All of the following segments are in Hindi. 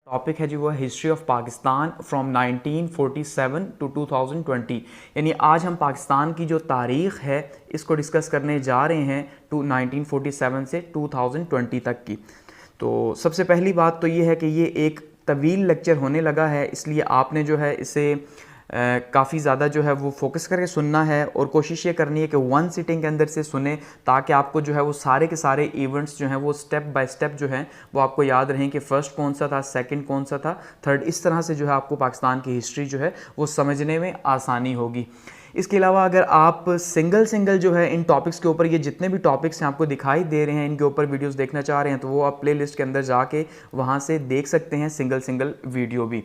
टॉपिक है जी वो history of Pakistan from 1947 to 2020। यानी आज हम पाकिस्तान की जो तारीख़ है इसको डिस्कस करने जा रहे हैं टू 1947 से 2020 तक की। तो सबसे पहली बात तो ये है कि ये एक तवील लेक्चर होने लगा है, इसलिए आपने जो है इसे काफ़ी ज़्यादा जो है वो फोकस करके सुनना है और कोशिश ये करनी है कि वन सिटिंग के अंदर से सुने, ताकि आपको जो है वो सारे के सारे इवेंट्स जो हैं वो स्टेप बाय स्टेप जो हैं वो आपको याद रहें कि फ़र्स्ट कौन सा था, सेकंड कौन सा था, थर्ड। इस तरह से जो है आपको पाकिस्तान की हिस्ट्री जो है वो समझने में आसानी होगी। इसके अलावा अगर आप सिंगल जो है इन टॉपिक्स के ऊपर, ये जितने भी टॉपिक्स हैं आपको दिखाई दे रहे हैं, इनके ऊपर वीडियोस देखना चाह रहे हैं तो वो आप प्ले लिस्ट के अंदर जाके वहाँ से देख सकते हैं सिंगल वीडियो भी।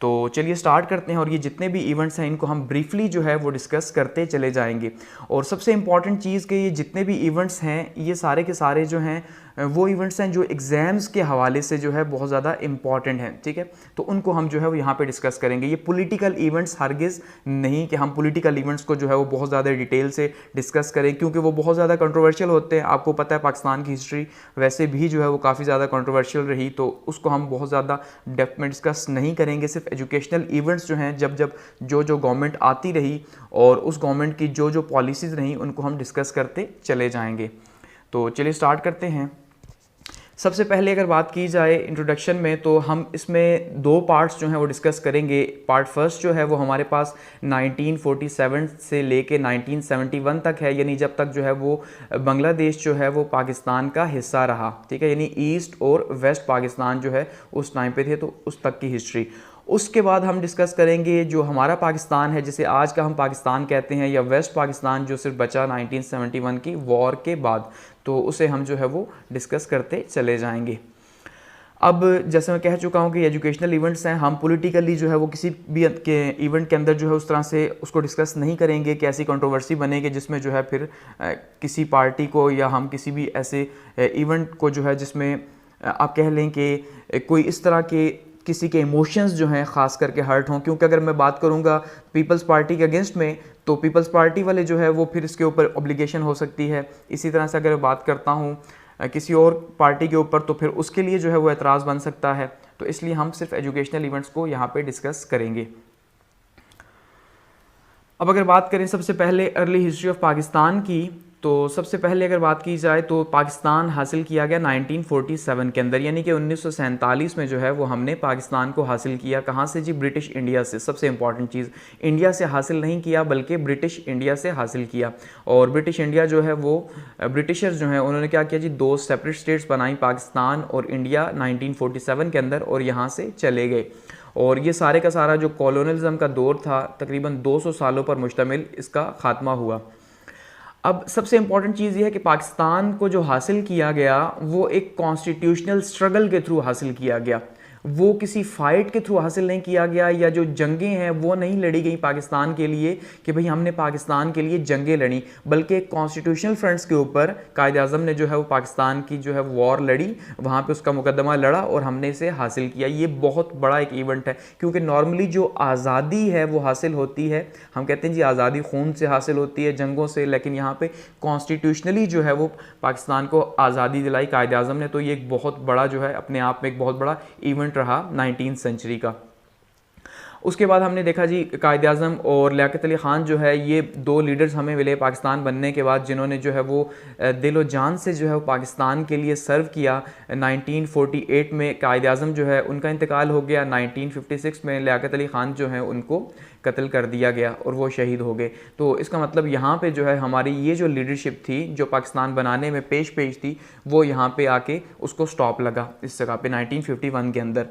तो चलिए स्टार्ट करते हैं और ये जितने भी इवेंट्स हैं इनको हम ब्रीफली जो है वो डिस्कस करते चले जाएंगे। और सबसे इम्पॉर्टेंट चीज़ कि ये जितने भी इवेंट्स हैं ये सारे के सारे जो हैं वो इवेंट्स हैं जो एग्ज़ाम्स के हवाले से जो है बहुत ज़्यादा इंपॉर्टेंट हैं, ठीक है। तो उनको हम जो है वो यहाँ पे डिस्कस करेंगे। ये पॉलिटिकल इवेंट्स हरगिज़ नहीं कि हम पॉलिटिकल इवेंट्स को जो है वो बहुत ज़्यादा डिटेल से डिस्कस करें, क्योंकि वो बहुत ज़्यादा कंट्रोवर्शियल होते हैं। आपको पता है पाकिस्तान की हिस्ट्री वैसे भी जो है वो काफ़ी ज़्यादा कंट्रोवर्शियल रही, तो उसको हम बहुत ज़्यादा डेप्थ में डिस्कस नहीं करेंगे। सिर्फ एजुकेशनल इवेंट्स जो हैं जब जो गवर्नमेंट आती रही और उस गवर्नमेंट की जो पॉलिसीज़ रहीं उनको हम डिस्कस करते चले जाएंगे। तो चलिए स्टार्ट करते हैं। सबसे पहले अगर बात की जाए इंट्रोडक्शन में, तो हम इसमें दो पार्ट्स जो हैं वो डिस्कस करेंगे। पार्ट फर्स्ट जो है वो हमारे पास 1947 से लेके 1971 तक है, यानी जब तक जो है वो बांग्लादेश जो है वो पाकिस्तान का हिस्सा रहा, ठीक है। यानी ईस्ट और वेस्ट पाकिस्तान जो है उस टाइम पे थे, तो उस तक की हिस्ट्री। उसके बाद हम डिस्कस करेंगे जो हमारा पाकिस्तान है, जिसे आज का हम पाकिस्तान कहते हैं, या वेस्ट पाकिस्तान जो सिर्फ बचा 1971 की वॉर के बाद, तो उसे हम जो है वो डिस्कस करते चले जाएंगे। अब जैसे मैं कह चुका हूँ कि एजुकेशनल इवेंट्स हैं, हम पॉलिटिकली जो है वो किसी भी के इवेंट के अंदर जो है उस तरह से उसको डिस्कस नहीं करेंगे कि ऐसी कंट्रोवर्सी बने कि जिसमें जो है फिर किसी पार्टी को या हम किसी भी ऐसे इवेंट को जो है जिसमें आप कह लें कि कोई इस तरह के किसी के इमोशंस जो हैं ख़ास करके हर्ट हों। क्योंकि अगर मैं बात करूंगा पीपल्स पार्टी के अगेंस्ट में, तो पीपल्स पार्टी वाले जो है वो फिर इसके ऊपर ऑब्लिगेशन हो सकती है। इसी तरह से अगर बात करता हूँ किसी और पार्टी के ऊपर, तो फिर उसके लिए जो है वो एतराज़ बन सकता है। तो इसलिए हम सिर्फ एजुकेशनल इवेंट्स को यहाँ पे डिस्कस करेंगे। अब अगर बात करें सबसे पहले अर्ली हिस्ट्री ऑफ पाकिस्तान की, तो सबसे पहले अगर बात की जाए तो पाकिस्तान हासिल किया गया 1947 के अंदर, यानी कि 1947 में जो है वो हमने पाकिस्तान को हासिल किया। कहाँ से जी? ब्रिटिश इंडिया से। सबसे इंपॉर्टेंट चीज़, इंडिया से हासिल नहीं किया बल्कि ब्रिटिश इंडिया से हासिल किया। और ब्रिटिश इंडिया जो है वो ब्रिटिशर्स जो हैं उन्होंने क्या किया जी, दो सेपरेट स्टेट्स बनाई, पाकिस्तान और इंडिया 1947 के अंदर, और यहाँ से चले गए। और ये सारे का सारा जो कॉलोनलिज्म का दौर था तकरीबन 200 सालों पर मुश्तमिल इसका खात्मा हुआ। अब सबसे इम्पॉर्टेंट चीज़ ये है कि पाकिस्तान को जो हासिल किया गया वो एक कॉन्स्टिट्यूशनल स्ट्रगल के थ्रू हासिल किया गया। वो किसी फाइट के थ्रू हासिल नहीं किया गया, या जो जंगें हैं वो नहीं लड़ी गई पाकिस्तान के लिए कि भाई हमने पाकिस्तान के लिए जंगें लड़ी, बल्कि एक कॉन्स्टिट्यूशनल फ्रंट्स के ऊपर कायद आज़म ने जो है वो पाकिस्तान की जो है वॉर लड़ी, वहाँ पे उसका मुकदमा लड़ा और हमने इसे हासिल किया। ये बहुत बड़ा एक इवेंट है, क्योंकि नॉर्मली जो आज़ादी है वो हासिल होती है, हम कहते हैं जी आज़ादी खून से हासिल होती है, जंगों से, लेकिन यहाँ पे कॉन्स्टिट्यूशनली जो है वो पाकिस्तान को आज़ादी दिलाई कायद आज़म ने। तो ये एक बहुत बड़ा जो है अपने आप में एक बहुत बड़ा इवेंट रहा 19वीं सेंचुरी का। उसके बाद हमने देखा जी कायद आज़म और लियाकत अली ख़ान जो है, ये दो लीडर्स हमें मिले पाकिस्तान बनने के बाद, जिन्होंने जो है वो दिल और जान से जो है वो पाकिस्तान के लिए सर्व किया। 1948 में कायद आज़म जो है उनका इंतकाल हो गया। 1956 में लियाकत अली ख़ान जो है उनको कत्ल कर दिया गया और वो शहीद हो गए। तो इसका मतलब यहाँ पे जो है हमारी ये जो लीडरशिप थी जो पाकिस्तान बनाने में पेश थी, वो यहाँ पे आके उसको स्टॉप लगा इस जगह पे 1951 के अंदर।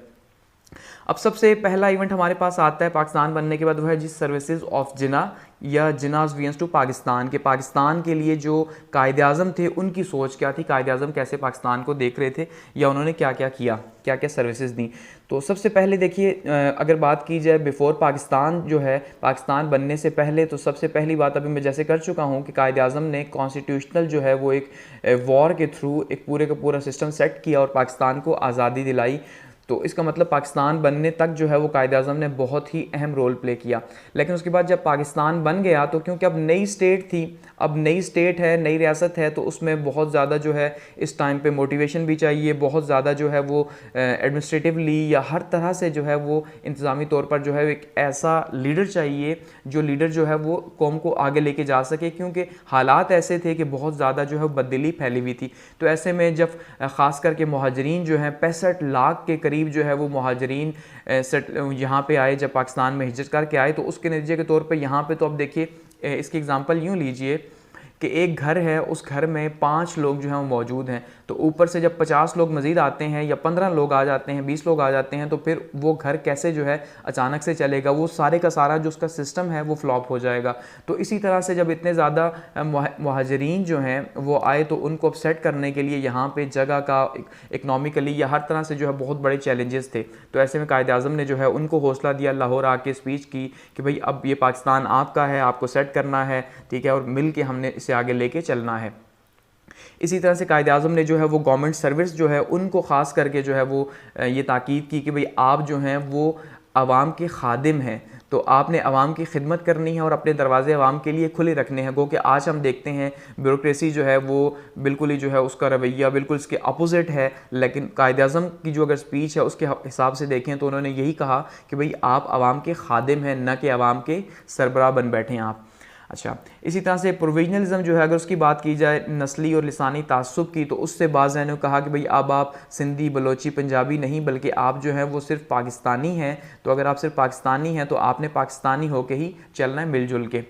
अब सबसे पहला इवेंट हमारे पास आता है पाकिस्तान बनने के बाद, वो है जी सर्विसेज ऑफ जिना या जिनाज वीएंस टू पाकिस्तान के। पाकिस्तान के लिए जो कायद आज़म थे उनकी सोच क्या थी, कायद आज़म कैसे पाकिस्तान को देख रहे थे, या उन्होंने क्या क्या किया, क्या क्या सर्विसेज दी। तो सबसे पहले देखिए, अगर बात की जाए बिफोर पाकिस्तान जो है, पाकिस्तान बनने से पहले, तो सबसे पहली बात अभी मैं जैसे कर चुका हूँ कि कायद आज़म ने कॉन्स्टिट्यूशनल जो है वो एक वॉर के थ्रू एक पूरे का पूरा सिस्टम सेट किया और पाकिस्तान को आज़ादी दिलाई। तो इसका मतलब पाकिस्तान बनने तक जो है वो कायद-ए-आज़म ने बहुत ही अहम रोल प्ले किया। लेकिन उसके बाद जब पाकिस्तान बन गया तो क्योंकि अब नई स्टेट थी, अब नई स्टेट है, नई रियासत है, तो उसमें बहुत ज़्यादा जो है इस टाइम पे मोटिवेशन भी चाहिए, बहुत ज़्यादा जो है वो एडमिनिस्ट्रेटिवली या हर तरह से जो है वो इंतज़ामी तौर पर जो है एक ऐसा लीडर चाहिए जो लीडर जो है वो कौम को आगे लेके जा सके, क्योंकि हालात ऐसे थे कि बहुत ज़्यादा जो है बदली फैली हुई थी। तो ऐसे में जब ख़ास करके मुहाजिरीन जो हैं 65 लाख के करीब जो है वो मुहाजिरीन यहाँ पे आए, जब पाकिस्तान में हिजरत करके आए, तो उसके नतीजे के तौर पे यहाँ पे तो अब देखिए इसकी एग्ज़ाम्पल यूँ लीजिए कि एक घर है, उस घर में 5 लोग जो हैं वो मौजूद हैं, तो ऊपर से जब 50 लोग मज़ीद आते हैं या 15 लोग आ जाते हैं, 20 लोग आ जाते हैं, तो फिर वो घर कैसे जो है अचानक से चलेगा, वो सारे का सारा जो उसका सिस्टम है वो फ्लॉप हो जाएगा। तो इसी तरह से जब इतने ज़्यादा मुहाजिरीन जो हैं वो आए, तो उनको अपसेट करने के लिए यहाँ पे जगह का इकनॉमिकली या हर तरह से जो है बहुत बड़े चैलेंजेस थे। तो ऐसे में कायद-ए-आज़म ने जो है उनको हौसला दिया, लाहौर आके स्पीच की कि भाई अब ये पाकिस्तान आपका है, आपको सेट करना है, ठीक है, और मिल के हमने इसे आगे लेके चलना है। इसी तरह से कायद-ए-आज़म ने जो है वो गवर्नमेंट सर्विस जो है उनको ख़ास करके जो है वो ये ताकीद की कि भाई आप जो हैं वो आवाम के खादिम हैं, तो आपने आवाम की खिदमत करनी है और अपने दरवाजे आवाम के लिए खुले रखने हैं। गो कि आज हम देखते हैं ब्यूरोक्रेसी जो है वो बिल्कुल ही जो है उसका रवैया बिल्कुल इसके अपोजिट है, लेकिन कायद-ए-आज़म की जो अगर स्पीच है उसके हिसाब से देखें तो उन्होंने यही कहा कि भाई आप आवाम के खादिम हैं, न कि आवाम के सरबराह बन बैठे हैं आप। अच्छा, इसी तरह से प्रोविजनलिज्म जो है अगर उसकी बात की जाए नस्ली और लिसानी तासुब की, तो उससे बाज़ ने कहा कि भाई अब आप सिंधी, बलोची, पंजाबी नहीं बल्कि आप जो हैं वो सिर्फ पाकिस्तानी हैं। तो अगर आप सिर्फ पाकिस्तानी हैं तो आपने पाकिस्तानी होके ही चलना है मिलजुल के।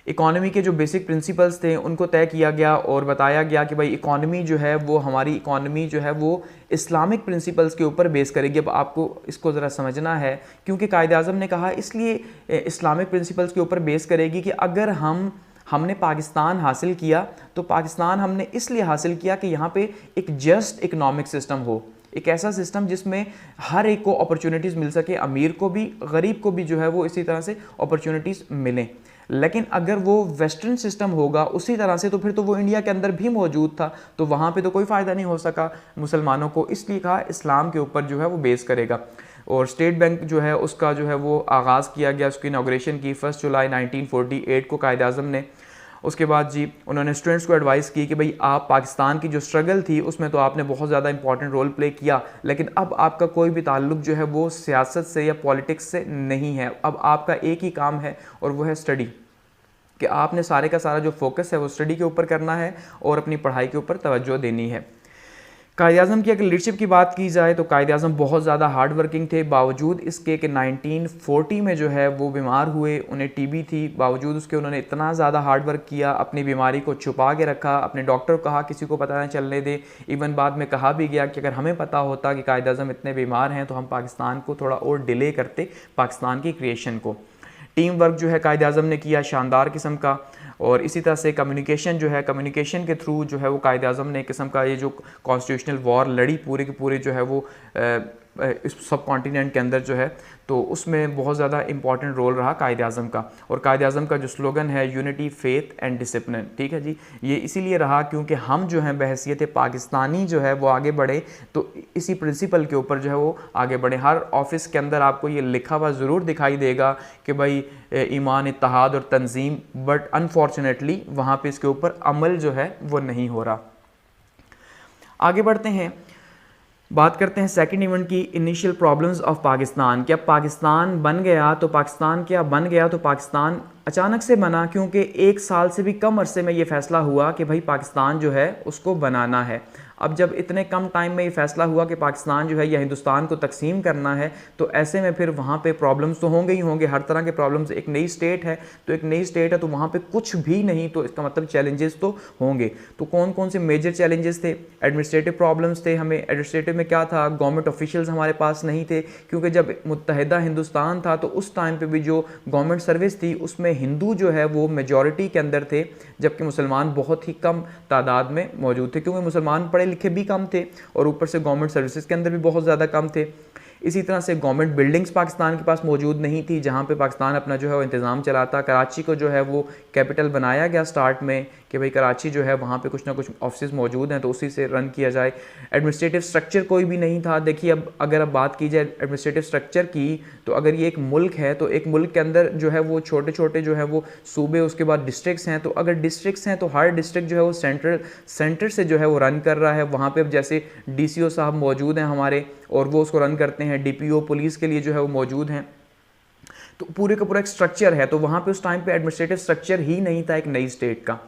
इकॉनमी के जो बेसिक प्रिंसिपल्स थे उनको तय किया गया और बताया गया कि भाई इकॉनमी जो है वो हमारी इकॉनमी जो है वो इस्लामिक प्रिंसिपल्स के ऊपर बेस करेगी। अब आपको इसको ज़रा समझना है, क्योंकि कायद-ए-आज़म ने कहा इसलिए इस्लामिक प्रिंसिपल्स के ऊपर बेस करेगी कि अगर हमने पाकिस्तान हासिल किया तो पाकिस्तान हमने इसलिए हासिल किया कि यहाँ पे एक जस्ट इकनॉमिक सिस्टम हो, एक ऐसा सिस्टम जिसमें हर एक को अपॉर्चुनिटीज़ मिल सके, अमीर को भी गरीब को भी जो है वो इसी तरह से अपॉर्चुनिटीज़ मिलें। लेकिन अगर वो वेस्टर्न सिस्टम होगा उसी तरह से तो फिर तो वो इंडिया के अंदर भी मौजूद था, तो वहाँ पे तो कोई फ़ायदा नहीं हो सका मुसलमानों को, इसलिए कहा इस्लाम के ऊपर जो है वो बेस करेगा। और स्टेट बैंक जो है उसका जो है वो आगाज़ किया गया, उसकी इनॉग्रेशन की 1 जुलाई 1948 को कायद-ए-आज़म ने। उसके बाद जी उन्होंने स्टूडेंट्स को एडवाइस की कि भाई आप पाकिस्तान की जो स्ट्रगल थी उसमें तो आपने बहुत ज़्यादा इंपॉर्टेंट रोल प्ले किया, लेकिन अब आपका कोई भी ताल्लुक जो है वो सियासत से या पॉलिटिक्स से नहीं है। अब आपका एक ही काम है और वो है स्टडी, कि आपने सारे का सारा जो फोकस है वो स्टडी के ऊपर करना है और अपनी पढ़ाई के ऊपर तवज्जो देनी है। कायद-ए-आज़म की अगर लीडरशिप की बात की जाए तो कायद-ए-आज़म बहुत ज़्यादा हार्ड वर्किंग थे, बावजूद इसके कि 1940 में जो है वो बीमार हुए, उन्हें टीबी थी, बावजूद उसके उन्होंने इतना ज़्यादा हार्ड वर्क किया, अपनी बीमारी को छुपा के रखा, अपने डॉक्टर को कहा किसी को पता न चलने दे। इवन बाद में कहा भी गया कि अगर हमें पता होता कि कायद-ए-आज़म इतने बीमार हैं तो हम पाकिस्तान को थोड़ा और डिले करते, पाकिस्तान की क्रिएशन को। टीम वर्क जो है कायद-ए-आज़म ने किया शानदार किस्म का, और इसी तरह से कम्युनिकेशन जो है, कम्युनिकेशन के थ्रू जो है वो कायद-ए-आज़म ने किस्म का ये जो कॉन्स्टिट्यूशनल वॉर लड़ी पूरे के पूरे जो है वो इस सब कॉन्टिनेंट के अंदर जो है, तो उसमें बहुत ज़्यादा इंपॉर्टेंट रोल रहा कायद-ए-आज़म का। और कायद-ए-आज़म का जो स्लोगन है यूनिटी, फेथ एंड डिसिप्लिन, ठीक है जी, ये इसीलिए रहा क्योंकि हम जो हैं बहैसियत पाकिस्तानी जो है वो आगे बढ़े, तो इसी प्रिंसिपल के ऊपर जो है वो आगे बढ़े। हर ऑफिस के अंदर आपको ये लिखा हुआ ज़रूर दिखाई देगा कि भाई ईमान, इत्तेहाद और तंजीम, बट अनफॉर्चुनेटली वहाँ पे इसके ऊपर अमल जो है वो नहीं हो रहा। आगे बढ़ते हैं, बात करते हैं सेकंड इवेंट की, इनिशियल प्रॉब्लम्स ऑफ पाकिस्तान। क्या पाकिस्तान बन गया तो पाकिस्तान क्या बन गया तो पाकिस्तान अचानक से बना, क्योंकि 1 साल से भी कम अरसे में ये फ़ैसला हुआ कि भाई पाकिस्तान जो है उसको बनाना है। अब जब इतने कम टाइम में ये फ़ैसला हुआ कि पाकिस्तान जो है या हिंदुस्तान को तकसीम करना है, तो ऐसे में फिर वहाँ पे प्रॉब्लम्स तो होंगे ही होंगे, हर तरह के प्रॉब्लम्स। एक नई स्टेट है तो एक नई स्टेट है तो वहाँ पे कुछ भी नहीं, तो इसका मतलब चैलेंजेस तो होंगे। तो कौन कौन से मेजर चैलेंजेस थे? एडमिनिस्ट्रेटिव प्रॉब्लम्स थे। हमें एडमिनिस्ट्रेटिव में क्या था, गवर्नमेंट ऑफिशियल्स हमारे पास नहीं थे, क्योंकि जब मुत्तहिदा हिंदुस्तान था तो उस टाइम पर भी जो गवर्नमेंट सर्विस थी उसमें हिंदू जो है वो मेजॉरिटी के अंदर थे, जबकि मुसलमान बहुत ही कम तादाद में मौजूद थे, क्योंकि मुसलमान पढ़े लिखे भी कम थे और ऊपर से गवर्नमेंट सर्विसेज के अंदर भी बहुत ज़्यादा कम थे। इसी तरह से गवर्नमेंट बिल्डिंग्स पाकिस्तान के पास मौजूद नहीं थी जहाँ पे पाकिस्तान अपना जो है वो इंतज़ाम चलाता। कराची को जो है वो कैपिटल बनाया गया स्टार्ट में कि भाई कराची जो है वहाँ पे कुछ ना कुछ ऑफिस मौजूद हैं तो उसी से रन किया जाए। एडमिनिस्ट्रेटिव स्ट्रक्चर कोई भी नहीं था। देखिए अब अगर अब बात की जाए एडमिनिस्ट्रेटिव स्ट्रक्चर की, तो अगर ये एक मुल्क है तो एक मुल्क के अंदर जो है वो छोटे छोटे जो है वो सूबे, उसके बाद डिस्ट्रिक्ट्स हैं। तो अगर डिस्ट्रिक्ट्स हैं तो हर डिस्ट्रिक्ट जो है वो सेंटर से जो है वो रन कर रहा है। वहाँ पे अब जैसे DCO साहब मौजूद हैं हमारे और वो उसको रन करते हैं। DPO पुलिस के लिए जो है वो मौजूद हैं। तो पूरे का पूरा एक स्ट्रक्चर है। तो वहाँ पे उस टाइम पे एडमिनिस्ट्रेटिव स्ट्रक्चर ही नहीं था एक नई स्टेट का।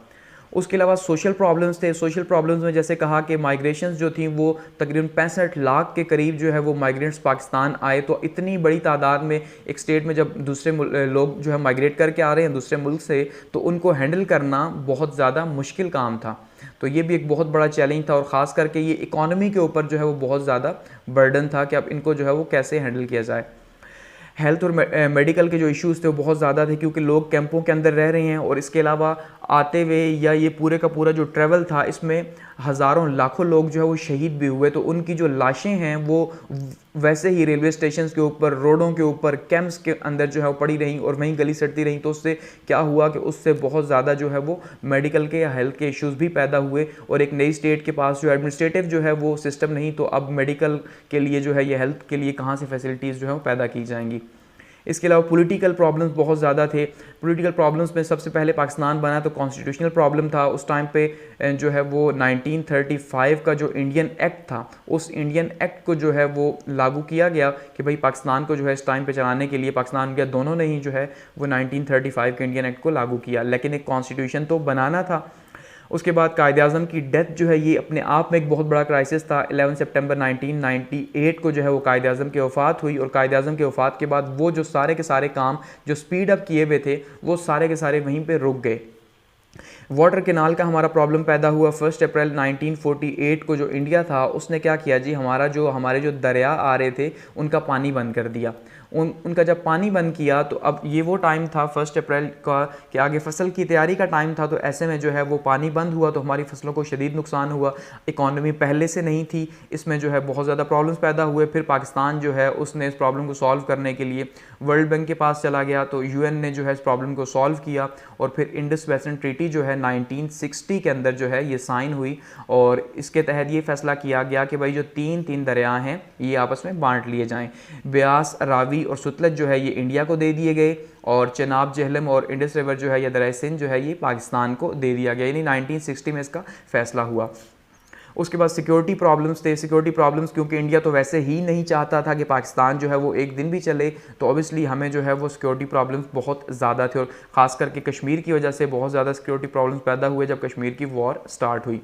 उसके अलावा सोशल प्रॉब्लम्स थे। सोशल प्रॉब्लम्स में जैसे कहा कि माइग्रेशंस जो थी वो तकरीबन 65 लाख के करीब जो है वो माइग्रेंट्स पाकिस्तान आए। तो इतनी बड़ी तादाद में एक स्टेट में जब दूसरे लोग जो है माइग्रेट करके आ रहे हैं दूसरे मुल्क से, तो उनको हैंडल करना बहुत ज़्यादा मुश्किल काम था। तो ये भी एक बहुत बड़ा चैलेंज था और ख़ास करके ये इकॉनमी के ऊपर जो है वो बहुत ज़्यादा बर्डन था कि अब इनको जो है वो कैसे हैंडल किया जाए। हेल्थ और मेडिकल के जो इश्यूज़ थे वो बहुत ज़्यादा थे क्योंकि लोग कैंपों के अंदर रह रहे हैं और इसके अलावा आते हुए या ये पूरे का पूरा जो ट्रैवल था इसमें हज़ारों लाखों लोग जो है वो शहीद भी हुए। तो उनकी जो लाशें हैं वो वैसे ही रेलवे स्टेशन के ऊपर, रोडों के ऊपर, कैंप्स के अंदर जो है वो पड़ी रहीं और वहीं गली सड़ती रहीं। तो उससे क्या हुआ कि उससे बहुत ज़्यादा जो है वो मेडिकल के या हेल्थ के इश्यूज़ भी पैदा हुए। और एक नई स्टेट के पास जो एडमिनिस्ट्रेटिव जो है वो सिस्टम नहीं, तो अब मेडिकल के लिए जो है ये हेल्थ के लिए कहाँ से फैसिलिटीज़ जो है वो पैदा की जाएंगी। इसके अलावा पॉलिटिकल प्रॉब्लम्स बहुत ज़्यादा थे। पॉलिटिकल प्रॉब्लम्स में सबसे पहले पाकिस्तान बना तो कॉन्स्टिट्यूशनल प्रॉब्लम था। उस टाइम पे जो है वो 1935 का जो इंडियन एक्ट था, उस इंडियन एक्ट को जो है वो लागू किया गया कि भाई पाकिस्तान को जो है इस टाइम पे चलाने के लिए पाकिस्तान इंडिया दोनों ने ही जो है वो 1935 के इंडियन एक्ट को लागू किया। लेकिन एक कॉन्स्टिट्यूशन तो बनाना था। उसके बाद कायद-ए-आज़म की डेथ जो है ये अपने आप में एक बहुत बड़ा क्राइसिस था। 11 सितंबर 1998 को जो है वो कायद-ए-आज़म की वफ़ात हुई और कायद-ए-आज़म की वफ़ात के बाद वो जो सारे के सारे काम जो स्पीड अप किए हुए थे वो सारे के सारे वहीं पे रुक गए। वाटर कैनाल का हमारा प्रॉब्लम पैदा हुआ। 1 अप्रैल 1948 को जो इंडिया था उसने क्या किया जी, हमारे जो दरिया आ रहे थे उनका पानी बंद कर दिया। उनका जब पानी बंद किया तो अब ये वो टाइम था 1 अप्रैल का कि आगे फसल की तैयारी का टाइम था। तो ऐसे में जो है वो पानी बंद हुआ तो हमारी फसलों को शदीद नुकसान हुआ। इकॉनमी पहले से नहीं थी, इसमें जो है बहुत ज़्यादा प्रॉब्लम्स पैदा हुए। फिर पाकिस्तान जो है उसने इस प्रॉब्लम को सॉल्व करने के लिए वर्ल्ड बैंक के पास चला गया। तो UN ने जो है इस प्रॉब्लम को सॉल्व किया और फिर इंडस वैसन ट्रीटी जो है 1960 के अंदर जो है ये साइन हुई और इसके तहत ये फैसला किया गया कि भाई जो तीन दरिया हैं ये आपस में बांट लिए जाएं। ब्यास, रावी और सतलज जो है ये इंडिया को दे दिए गए और चनाब, जेहलम और इंडस रिवर जो है या दरिया सिंध जो है ये पाकिस्तान को दे दिया गया। यानी 1960 में इसका फैसला हुआ। उसके बाद सिक्योरिटी प्रॉब्लम्स थे। सिक्योरिटी प्रॉब्लम्स क्योंकि इंडिया तो वैसे ही नहीं चाहता था कि पाकिस्तान जो है वो एक दिन भी चले, तो ऑब्वियसली हमें जो है वो सिक्योरिटी प्रॉब्लम्स बहुत ज़्यादा थे और ख़ास करके कश्मीर की वजह से बहुत ज़्यादा सिक्योरिटी प्रॉब्लम्स पैदा हुए जब कश्मीर की वॉर स्टार्ट हुई।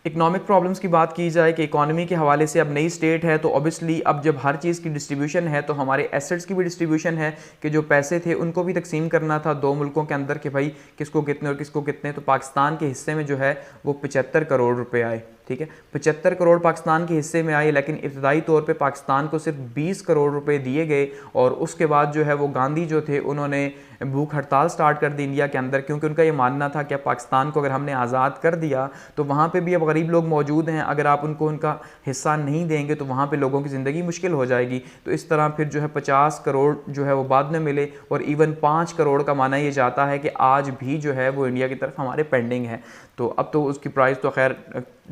इकोनॉमिक प्रॉब्लम्स की बात की जाए कि इकॉनमी के हवाले से अब नई स्टेट है तो ऑब्वियसली अब जब हर चीज़ की डिस्ट्रीब्यूशन है तो हमारे एसेट्स की भी डिस्ट्रीब्यूशन है कि जो पैसे थे उनको भी तकसीम करना था दो मुल्कों के अंदर कि भाई किसको कितने और किसको कितने। तो पाकिस्तान के हिस्से में जो है वो 75 करोड़ रुपए आए। ठीक है, 75 करोड़ पाकिस्तान के हिस्से में आए, लेकिन इब्तदाई तौर पे पाकिस्तान को सिर्फ 20 करोड़ रुपए दिए गए और उसके बाद जो है वो गांधी जो थे उन्होंने भूख हड़ताल स्टार्ट कर दी इंडिया के अंदर, क्योंकि उनका ये मानना था कि पाकिस्तान को अगर हमने आज़ाद कर दिया तो वहाँ पे भी अब गरीब लोग मौजूद हैं, अगर आप उनको उनका हिस्सा नहीं देंगे तो वहाँ पे लोगों की ज़िंदगी मुश्किल हो जाएगी। तो इस तरह फिर जो है 50 करोड़ जो है वो बाद में मिले और इवन 5 करोड़ का माना ये जाता है कि आज भी जो है वो इंडिया की तरफ हमारे पेंडिंग है। तो अब तो उसकी प्राइस तो खैर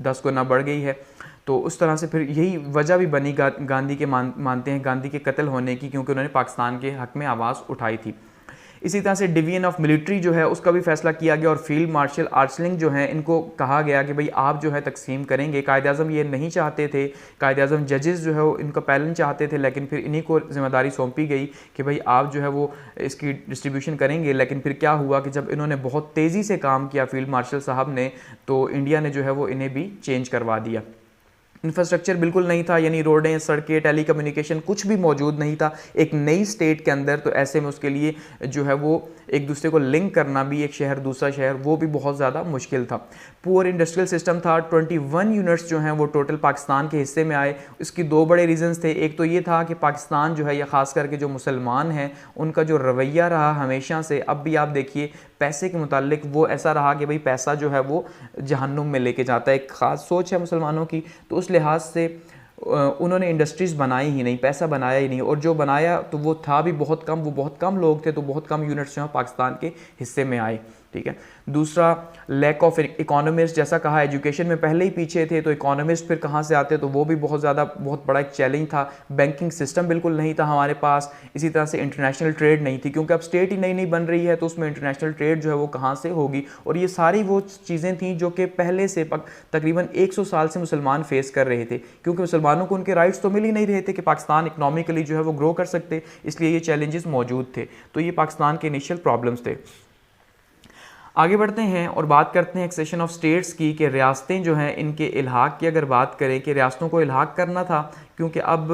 10 गुना बढ़ गई है। तो उस तरह से फिर यही वजह भी बनी गांधी के मानते हैं गांधी के कत्ल होने की, क्योंकि उन्होंने पाकिस्तान के हक़ में आवाज़ उठाई थी। इसी तरह से डिवीजन ऑफ मिलिट्री जो है उसका भी फैसला किया गया और फील्ड मार्शल आर्चलिंग जो है इनको कहा गया कि भाई आप जो है तकसीम करेंगे। कायद-ए-आज़म ये नहीं चाहते थे, कायद-ए-आज़म जजेस जो है इनको पैलन चाहते थे, लेकिन फिर इन्हीं को जिम्मेदारी सौंपी गई कि भाई आप जो है वो इसकी डिस्ट्रीब्यूशन करेंगे। लेकिन फिर क्या हुआ कि जब इन्होंने बहुत तेज़ी से काम किया फील्ड मार्शल साहब ने, तो इंडिया ने जो है वो इन्हें भी चेंज करवा दिया। इंफ्रास्ट्रक्चर बिल्कुल नहीं था, यानी रोडें, सड़कें, टेलीकम्युनिकेशन कुछ भी मौजूद नहीं था एक नई स्टेट के अंदर। तो ऐसे में उसके लिए जो है वो एक दूसरे को लिंक करना भी, एक शहर दूसरा शहर, वो भी बहुत ज़्यादा मुश्किल था। पुअर इंडस्ट्रियल सिस्टम था। 21 यूनिट्स जो हैं वो टोटल पाकिस्तान के हिस्से में आए। इसकी दो बड़े रीजंस थे। एक तो ये था कि पाकिस्तान जो है या ख़ास करके जो मुसलमान हैं उनका जो रवैया रहा हमेशा से, अब भी आप देखिए पैसे के मुतालिक वो ऐसा रहा कि भाई पैसा जो है वो जहन्नुम में लेके जाता है, एक ख़ास सोच है मुसलमानों की। तो उस लिहाज से उन्होंने इंडस्ट्रीज़ बनाई ही नहीं, पैसा बनाया ही नहीं, और जो बनाया तो वो था भी बहुत कम, वो बहुत कम लोग थे, तो बहुत कम यूनिट्स जो हैं पाकिस्तान के हिस्से में आए। ठीक है। दूसरा, लैक ऑफ इकोनॉमिस्ट, जैसा कहा एजुकेशन में पहले ही पीछे थे, तो इकोनॉमिस्ट फिर कहाँ से आते, तो वो भी बहुत बड़ा एक चैलेंज था। बैंकिंग सिस्टम बिल्कुल नहीं था हमारे पास, इसी तरह से इंटरनेशनल ट्रेड नहीं थी, क्योंकि अब स्टेट ही नई नई बन रही है, तो उसमें इंटरनेशनल ट्रेड जो है वो कहाँ से होगी। और ये सारी वो चीज़ें थी जो कि पहले से तकरीबन 100 साल से मुसलमान फेस कर रहे थे, क्योंकि मुसलमानों को उनके राइट्स तो मिल ही नहीं रहे थे कि पाकिस्तान इकनॉमिकली जो है वो ग्रो कर सकते, इसलिए ये चैलेंजेस मौजूद थे। तो ये पाकिस्तान के इनिशियल प्रॉब्लम्स थे। आगे बढ़ते हैं और बात करते हैं एक्सेशन ऑफ स्टेट्स की, कि रियासतें जो हैं इनके इल्हाक की अगर बात करें कि रियासतों को इल्हाक करना था, क्योंकि अब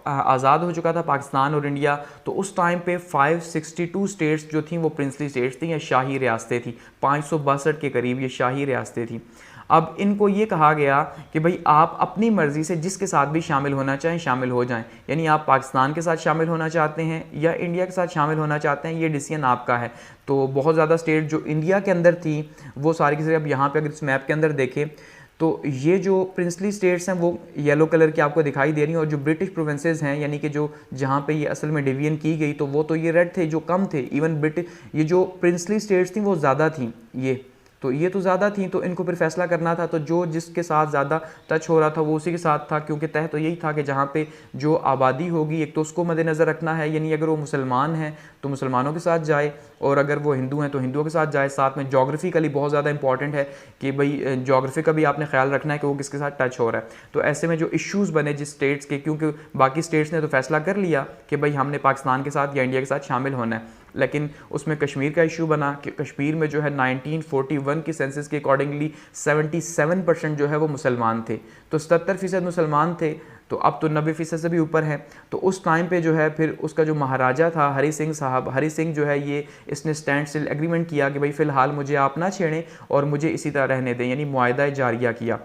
आज़ाद हो चुका था पाकिस्तान और इंडिया, तो उस टाइम पे 562 स्टेट्स जो थी वो प्रिंसली स्टेट्स थी या शाही रियासतें थी, 562 के करीब ये शाही रियासतें थी। अब इनको ये कहा गया कि भाई आप अपनी मर्ज़ी से जिसके साथ भी शामिल होना चाहें शामिल हो जाएं, यानी आप पाकिस्तान के साथ शामिल होना चाहते हैं या इंडिया के साथ शामिल होना चाहते हैं, ये डिसीजन आपका है। तो बहुत ज़्यादा स्टेट जो इंडिया के अंदर थी वो सारी की सारी, अब यहाँ पे अगर इस मैप के अंदर देखें तो ये जो प्रिंसली स्टेट्स हैं वो येलो कलर की आपको दिखाई दे रही हैं, और जो ब्रिटिश प्रोविंसेस हैं यानी कि जो जहाँ पे ये असल में डिवीजन की गई तो वो तो ये रेड थे, जो कम थे। इवन ब्रिटिश ये जो प्रिंसली स्टेट्स थी वो ज़्यादा थी, ये तो ज़्यादा थी, तो इनको फिर फैसला करना था, तो जो जिसके साथ ज़्यादा टच हो रहा था वो उसी के साथ था, क्योंकि तय तो यही था कि जहाँ पे जो आबादी होगी एक तो उसको मद्देनज़र रखना है, यानी अगर वो मुसलमान हैं तो मुसलमानों के साथ जाए, और अगर वो हिंदू हैं तो हिंदुओं के साथ जाए। साथ में जोग्राफिकली बहुत ज़्यादा इंपॉर्टेंट है कि भाई जोग्राफी का भी आपने ख्याल रखना है कि वो किसके साथ टच हो रहा है। तो ऐसे में जो इश्यूज़ बने जिस स्टेट्स के, क्योंकि बाकी स्टेट्स ने तो फैसला कर लिया कि भाई हमने पाकिस्तान के साथ या इंडिया के साथ शामिल होना है, लेकिन उसमें कश्मीर का इशू बना कि कश्मीर में जो है 1941 की सेंसस के अकॉर्डिंगली 77% जो है वो मुसलमान थे, तो 77% मुसलमान थे, तो अब तो 90% से भी ऊपर है। तो उस टाइम पे जो है फिर उसका जो महाराजा था हरी सिंह साहब, हरी सिंह जो है इसने स्टैंड स्टिल एग्रीमेंट किया कि भाई फ़िलहाल मुझे आप ना छेड़ें और मुझे इसी तरह रहने दें, यानी मुआहदा जारिया किया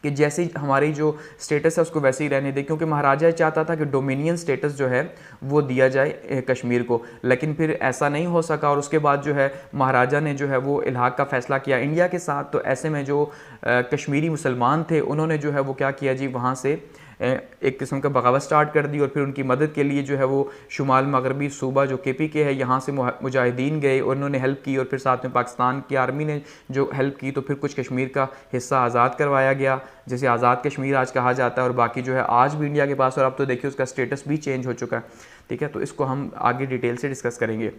कि जैसे हमारी जो स्टेटस है उसको वैसे ही रहने दे, क्योंकि महाराजा चाहता था कि डोमिनियन स्टेटस जो है वो दिया जाए कश्मीर को, लेकिन फिर ऐसा नहीं हो सका, और उसके बाद जो है महाराजा ने जो है वो इल्हाक का फ़ैसला किया इंडिया के साथ। तो ऐसे में जो कश्मीरी मुसलमान थे उन्होंने जो है वो क्या किया जी, वहाँ से एक किस्म का बगावत स्टार्ट कर दी, और फिर उनकी मदद के लिए जो है वो शुमाल मगरबी सूबा जो KP के है यहाँ से मुजाहिदीन गए और उन्होंने हेल्प की, और फिर साथ में पाकिस्तान की आर्मी ने जो हेल्प की, तो फिर कुछ कश्मीर का हिस्सा आज़ाद करवाया गया, जैसे आज़ाद कश्मीर आज कहा जाता है, और बाकी जो है आज भी इंडिया के पास, और अब तो देखिए उसका स्टेटस भी चेंज हो चुका है। ठीक है, तो इसको हम आगे डिटेल से डिस्कस करेंगे।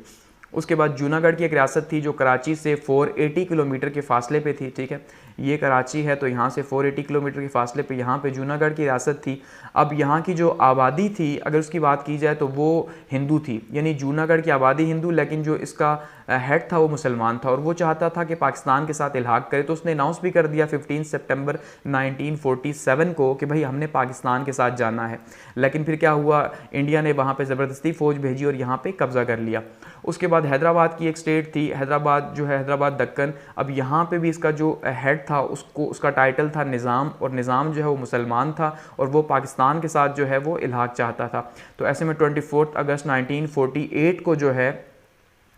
उसके बाद जूनागढ़ की एक रियासत थी जो कराची से 480 किलोमीटर के फासले पे थी। ठीक है, ये कराची है तो यहाँ से 480 किलोमीटर के फासले पे यहाँ पे जूनागढ़ की रियासत थी। अब यहाँ की जो आबादी थी अगर उसकी बात की जाए तो वो हिंदू थी, यानी जूनागढ़ की आबादी हिंदू, लेकिन जो इसका हेड था वो मुसलमान था, और वो चाहता था कि पाकिस्तान के साथ इल्हाक करे। तो उसने अनाउंस भी कर दिया 15 सितंबर 1947 को कि भाई हमने पाकिस्तान के साथ जाना है। लेकिन फिर क्या हुआ, इंडिया ने वहाँ पे ज़बरदस्ती फ़ौज भेजी और यहाँ पे कब्ज़ा कर लिया। उसके बाद हैदराबाद की एक स्टेट थी, हैदराबाद जो है हैदराबाद दक्कन। अब यहाँ पे भी इसका जो हेड था उसका टाइटल था निज़ाम, और निज़ाम जो है वो मुसलमान था और वो पाकिस्तान के साथ जो है वो इल्हाक चाहता था। तो ऐसे में 24 अगस्त 1948 को जो है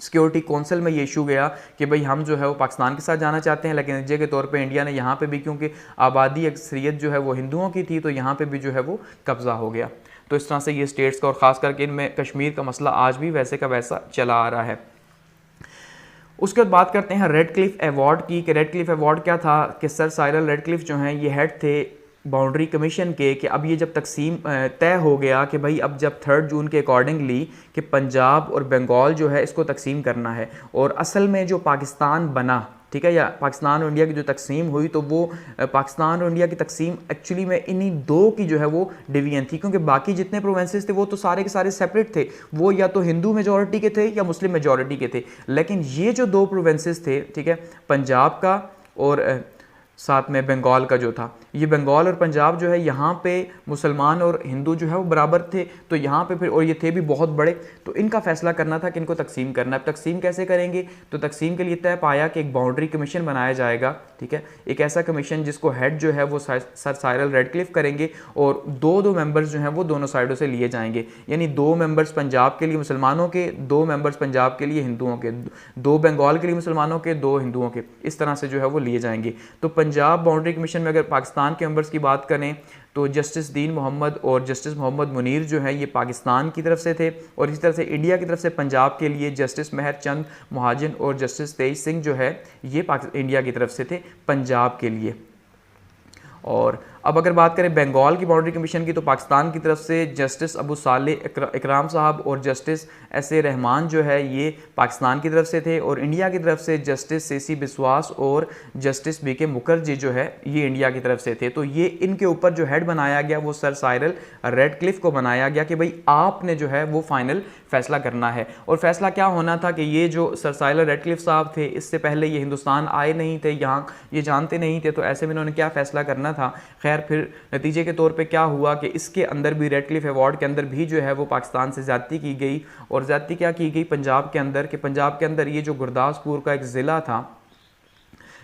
सिक्योरिटी काउंसिल में ये इशू गया कि भाई हम जो है वो पाकिस्तान के साथ जाना चाहते हैं, लेकिन नतीजे के तौर पे इंडिया ने यहाँ पे भी, क्योंकि आबादी अक्सरियत जो है वो हिंदुओं की थी, तो यहाँ पे भी जो है वो कब्ज़ा हो गया। तो इस तरह से ये स्टेट्स का और ख़ास करके इनमें कश्मीर का मसला आज भी वैसे का वैसा चला आ रहा है। उसके बाद बात करते हैं रेड क्लिफ अवार्ड की, कि रेड क्लिफ अवार्ड क्या था कि सर साइरल रेड क्लिफ जो हैं ये हेड थे बाउंड्री कमीशन के, कि अब ये जब तकसीम तय हो गया कि भाई अब जब 3 जून के अकॉर्डिंगली कि पंजाब और बंगाल जो है इसको तकसीम करना है, और असल में जो पाकिस्तान बना, ठीक है, या पाकिस्तान और इंडिया की जो तकसीम हुई, तो वो पाकिस्तान और इंडिया की तकसीम एक्चुअली में इन्हीं दो की जो है वो डिवीजन थी, क्योंकि बाकी जितने प्रोविंसेस थे वो तो सारे के सारे सेपरेट थे, वो या तो हिंदू मेजॉरिटी के थे या मुस्लिम मेजॉरिटी के थे। लेकिन ये जो 2 प्रोविंसेस थे, ठीक है, पंजाब का और साथ में बंगाल का जो था, ये बंगाल और पंजाब जो है यहाँ पे मुसलमान और हिंदू जो है वो बराबर थे, तो यहाँ पे फिर और ये थे भी बहुत बड़े, तो इनका फैसला करना था कि इनको तकसीम करना है। अब तकसीम कैसे करेंगे, तो तकसीम के लिए तय पाया कि एक बाउंड्री कमीशन बनाया जाएगा। ठीक है, एक ऐसा कमीशन जिसको हेड जो है वो सर साइरल रेडक्लिफ करेंगे, और 2 मेंबर्स जो हैं वो दोनों साइडों से लिए जाएंगे, यानी 2 मेंबर्स पंजाब के लिए मुसलमानों के, 2 मेंबर्स पंजाब के लिए हिंदुओं के, 2 बंगाल के लिए मुसलमानों के, 2 हिंदुओं के, इस तरह से जो है वो लिए जाएंगे। तो पंजाब बाउंड्री कमीशन में अगर पाकिस्तान के मेंबर्स की बात करें तो जस्टिस दीन मोहम्मद और जस्टिस मोहम्मद मुनीर जो है ये पाकिस्तान की तरफ से थे, और इसी तरह से इंडिया की तरफ से पंजाब के लिए जस्टिस महर चंद महाजन और जस्टिस तेज सिंह जो है ये इंडिया की तरफ से थे पंजाब के लिए। और अब अगर बात करें बंगाल की बाउंड्री कमीशन की, तो पाकिस्तान की तरफ से जस्टिस अबू साले इकराम साहब और जस्टिस एस ए रहमान जो है ये पाकिस्तान की तरफ से थे, और इंडिया की तरफ से जस्टिस सीसी बिस्वास और जस्टिस बी के मुखर्जी जो है ये इंडिया की तरफ से थे। तो ये इनके ऊपर जो हेड बनाया गया वो सर साइरल रेडक्लिफ को बनाया गया कि भाई आपने जो है वो फाइनल फैसला करना है। और फैसला क्या होना था कि ये जो सर साइरल रेडक्लिफ साहब थे इससे पहले ये हिंदुस्तान आए नहीं थे, यहाँ ये जानते नहीं थे, तो ऐसे में इन्होंने क्या फैसला करना था। खैर फिर नतीजे के तौर पे क्या हुआ कि इसके अंदर भी रेडक्लिफ अवार्ड के अंदर भी जो है वो पाकिस्तान से ज़्यादती की गई, और ज़्यादती क्या की गई पंजाब के अंदर, कि पंजाब के अंदर ये जो गुरदासपुर का एक ज़िला था,